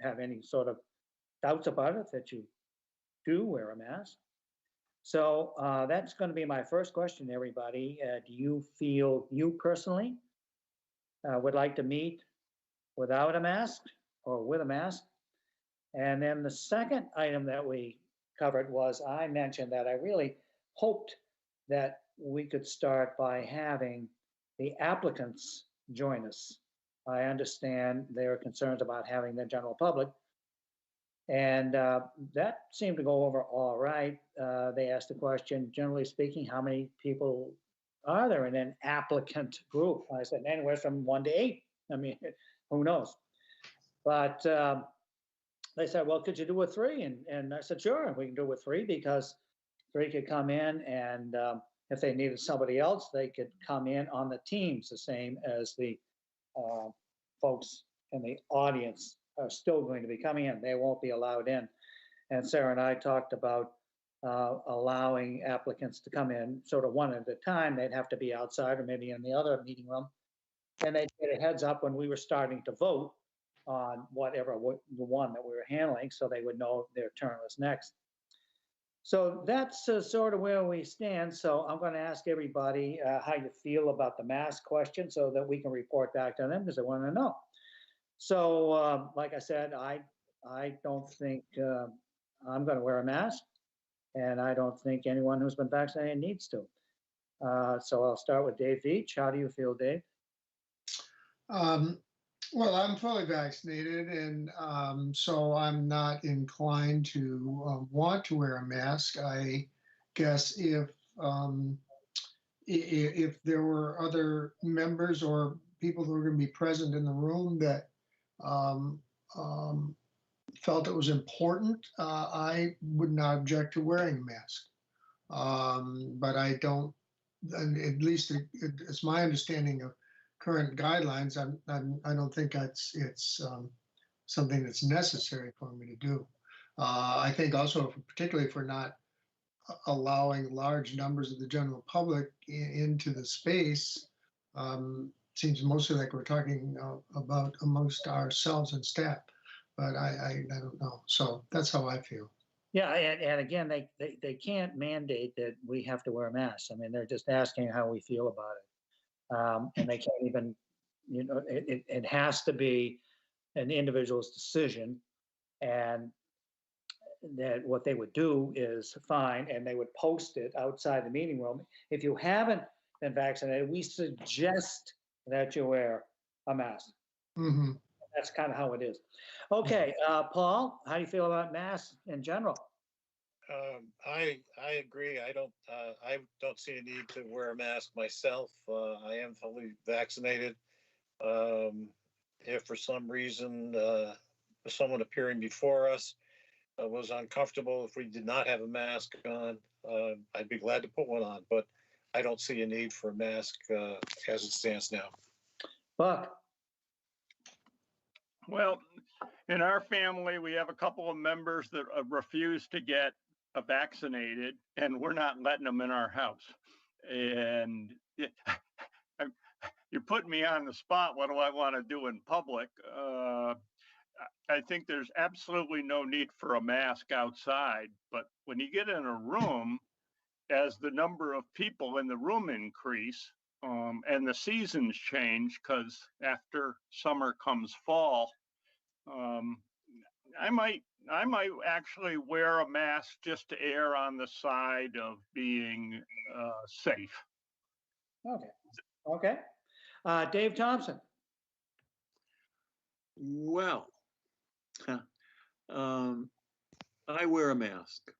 have any sort of doubts about it that you do wear a mask. So that's going to be my first question, everybody. Do you feel you personally would like to meet without a mask or with a mask? And then the second item that we covered was I mentioned that I really hoped that we could start by having the applicants join us. I understand their concerns about having the general public. And that seemed to go over all right. They asked the question, generally speaking, how many people are there in an applicant group? I said anywhere from 1 to 8. I mean, who knows? But they said, well, could you do with 3? And I said, sure, we can do with 3 because 3 could come in and if they needed somebody else, they could come in on the teams, the same as the folks in the audience are still going to be coming in. They won't be allowed in. And Sarah and I talked about allowing applicants to come in sort of one at a time. They'd have to be outside or maybe in the other meeting room. And they'd get a heads up when we were starting to vote on whatever the one that we were handling, so they would know their turn was next. So that's sort of where we stand. So I'm going to ask everybody how you feel about the mask question so that we can report back to them because they want to know. So like I said, I don't think I'm going to wear a mask, and I don't think anyone who's been vaccinated needs to. So I'll start with Dave Veach. How do you feel, Dave? Well, I'm fully vaccinated, and so I'm not inclined to want to wear a mask. I guess if there were other members or people who were going to be present in the room that felt it was important, I would not object to wearing a mask. But I don't, and at least it's my understanding of current guidelines. I don't think it's something that's necessary for me to do. I think also, particularly if we're not allowing large numbers of the general public into the space, seems mostly like we're talking about amongst ourselves and staff. But I don't know. So that's how I feel. Yeah, and again, they can't mandate that we have to wear a mask. I mean, they're just asking how we feel about it. And they can't even, you know, it has to be an individual's decision. And that what they would do is fine, and they would post it outside the meeting room. If you haven't been vaccinated, we suggest that you wear a mask. Mm-hmm. That's kind of how it is. Okay, Paul, how do you feel about masks in general? I agree. I don't see a need to wear a mask myself. I am fully vaccinated. If for some reason someone appearing before us was uncomfortable if we did not have a mask on, I'd be glad to put one on. But I don't see a need for a mask as it stands now. Buck. Well, in our family, we have a couple of members that refuse to get vaccinated, and we're not letting them in our house. And you're putting me on the spot. What do I want to do in public? I think there's absolutely no need for a mask outside. But when you get in a room, as the number of people in the room increase, and the seasons change, because after summer comes fall, I might actually wear a mask just to err on the side of being safe. Okay. Dave Thompson. Well, I wear a mask.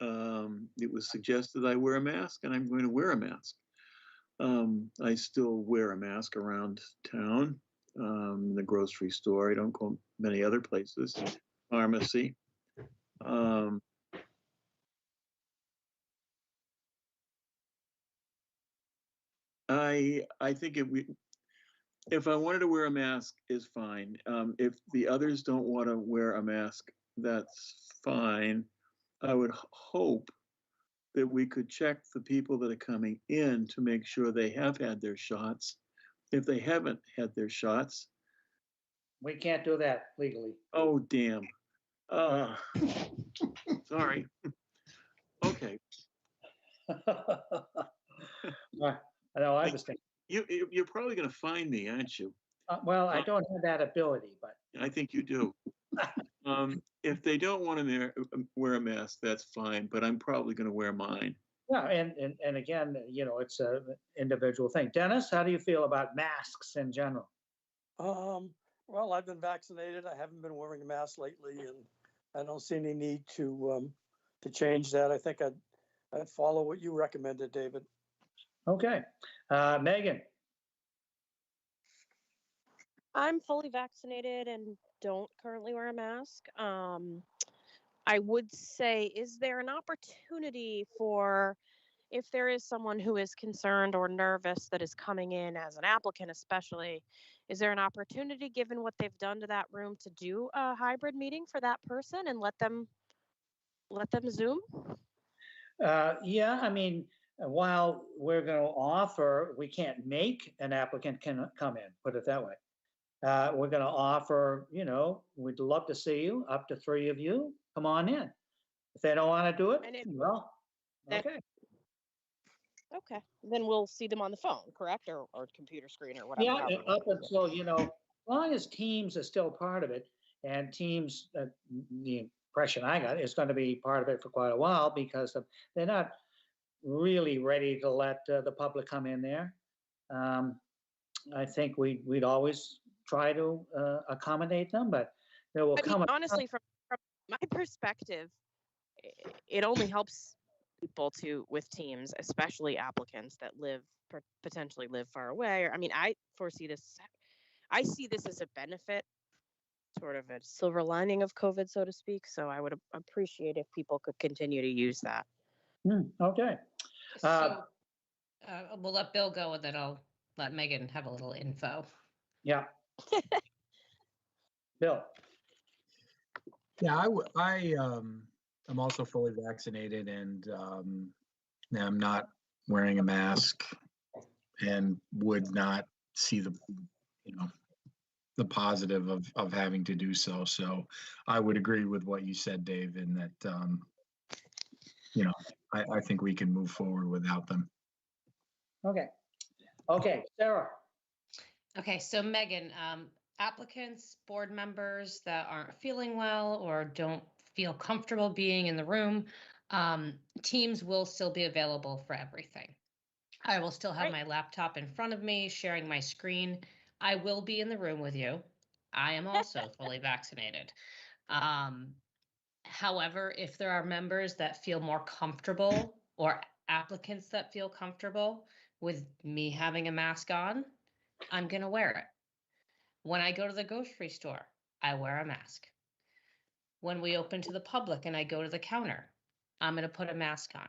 It was suggested I wear a mask, and I'm going to wear a mask. I still wear a mask around town, the grocery store. I don't go many other places, pharmacy. I think if I wanted to wear a mask is fine. If the others don't want to wear a mask, that's fine. I would hope that we could check the people that are coming in to make sure they have had their shots. If they haven't had their shots, We can't do that legally. oh, damn. Sorry. Okay. I know, I understand. You're probably going to find me, aren't you? Well, I don't have that ability, but I think you do. If they don't want to wear a mask, that's fine, but I'm probably going to wear mine. yeah, and again, you know, it's a individual thing. Dennis, how do you feel about masks in general? Well, I've been vaccinated. I haven't been wearing a mask lately, and I don't see any need to change that. I think I'd follow what you recommended, David. Okay, Megan. I'm fully vaccinated and don't currently wear a mask. I would say, is there an opportunity for, if there is someone who is concerned or nervous that is coming in as an applicant especially, is there an opportunity, given what they've done to that room, to do a hybrid meeting for that person and let them Zoom? Yeah, I mean, while we're going to offer, we can't make an applicant can come in, put it that way. We're going to offer, you know, we'd love to see you, up to 3 of you, come on in. If they don't want to do it, well, okay. Okay, then we'll see them on the phone, correct? Or computer screen or whatever. Yeah, however we up wanna do it. until, you know, as long as Teams is still part of it, and Teams, the impression I got is going to be part of it for quite a while, because they're not really ready to let the public come in there. I think we'd always try to accommodate them, but there will come a time. Honestly, from my perspective, it only helps people with Teams, especially applicants that potentially live far away. Or, I mean, I see this as a benefit, sort of a silver lining of COVID, so to speak. So I would appreciate if people could continue to use that. Okay. So we'll let Bill go, and then I'll let Megan have a little info. Yeah. Bill. Yeah, I'm also fully vaccinated, and I'm not wearing a mask, and would not see the, you know, the positive of having to do so. So I would agree with what you said, Dave, in that, you know, I think we can move forward without them. Okay. Okay, Sarah. Okay, so Megan, applicants, board members that aren't feeling well or don't feel comfortable being in the room, Teams will still be available for everything. I will still have my laptop in front of me, sharing my screen. I will be in the room with you. I am also fully vaccinated. However, if there are members that feel more comfortable, or applicants that feel comfortable with me having a mask on, I'm going to wear it. When I go to the grocery store, I wear a mask. When we open to the public and I go to the counter, I'm going to put a mask on.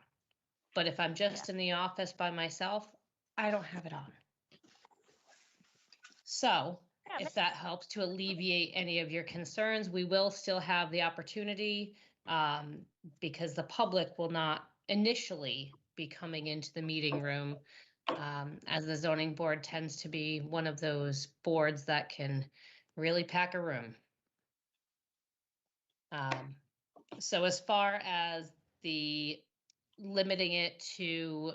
But if I'm just in the office by myself, I don't have it on. So if that helps to alleviate any of your concerns, we will still have the opportunity, because the public will not initially be coming into the meeting room, as the zoning board tends to be one of those boards that can really pack a room. So as far as the limiting it to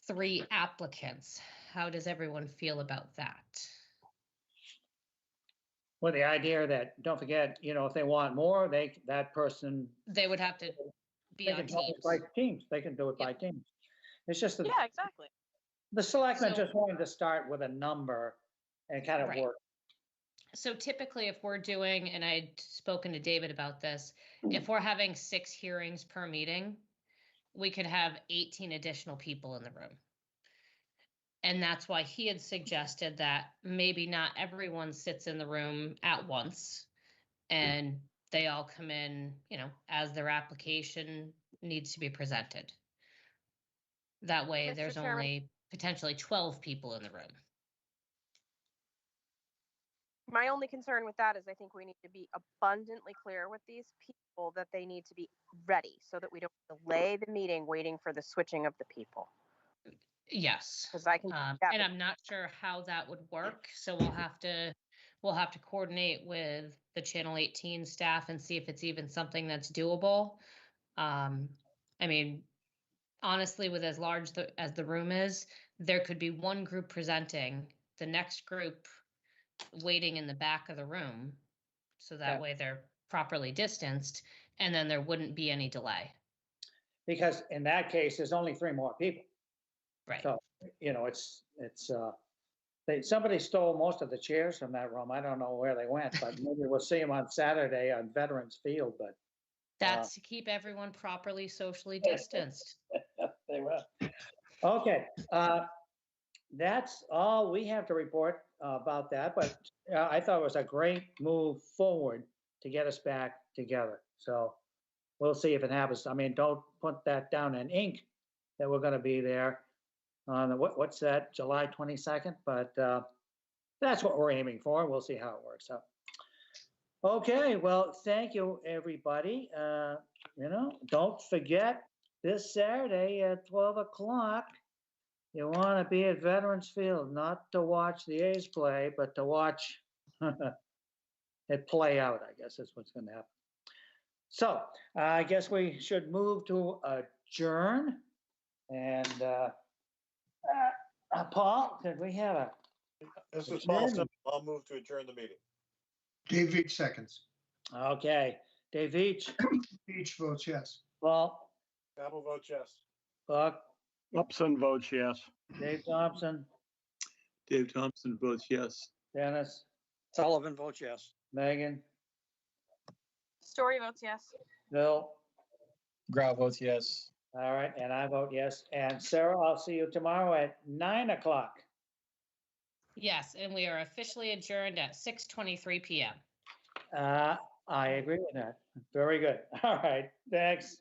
3 applicants, how does everyone feel about that? Well, the idea that, don't forget, you know, if they want more, that person. They would have to be on Teams. By Teams, they can do it by Teams. It's just Yeah, exactly. The selectmen just wanted to start with a number and kind of work. So typically if we're doing, and I'd spoken to David about this, if we're having 6 hearings per meeting, we could have 18 additional people in the room. And that's why he had suggested that maybe not everyone sits in the room at once and they all come in, as their application needs to be presented. That way, Mr. there's Chairman. only potentially 12 people in the room. My only concern with that is I think we need to be abundantly clear with these people that they need to be ready so that we don't delay the meeting waiting for the switching of the people. Yes. Because I can. And I'm not sure how that would work. So we'll have to coordinate with the Channel 18 staff and see if it's even something that's doable. I mean, honestly, with as large as the room is, there could be one group presenting, the next group waiting in the back of the room. So that way they're properly distanced and then there wouldn't be any delay. Because in that case, there's only 3 more people. Right. So, somebody stole most of the chairs from that room. I don't know where they went, but maybe we'll see them on Saturday on Veterans Field, but. That's to keep everyone properly socially distanced. They will. Okay, that's all we have to report about that, but I thought it was a great move forward to get us back together. So we'll see if it happens. I mean, don't put that down in ink that we're gonna be there on, what's that, July 22nd? But that's what we're aiming for. We'll see how it works out. Okay, well, thank you, everybody. Don't forget this Saturday at 12 o'clock, you want to be at Veterans Field, not to watch the A's play, but to watch it play out, I guess is what's going to happen. So I guess we should move to adjourn. And Paul, could we have a? This is Paul Simple. I'll move to adjourn the meeting. Dave Veach seconds. Okay, Dave Veach. Veach votes yes. Paul. Apple votes yes. Buck. Upson votes yes. Dave Thompson. Dave Thompson votes yes. Dennis. Sullivan votes yes. Megan. Story votes yes. Bill. Grau votes yes. All right, and I vote yes. And Sarah, I'll see you tomorrow at 9 o'clock. Yes, and we are officially adjourned at 6:23 p.m. I agree with that. Very good. All right, thanks.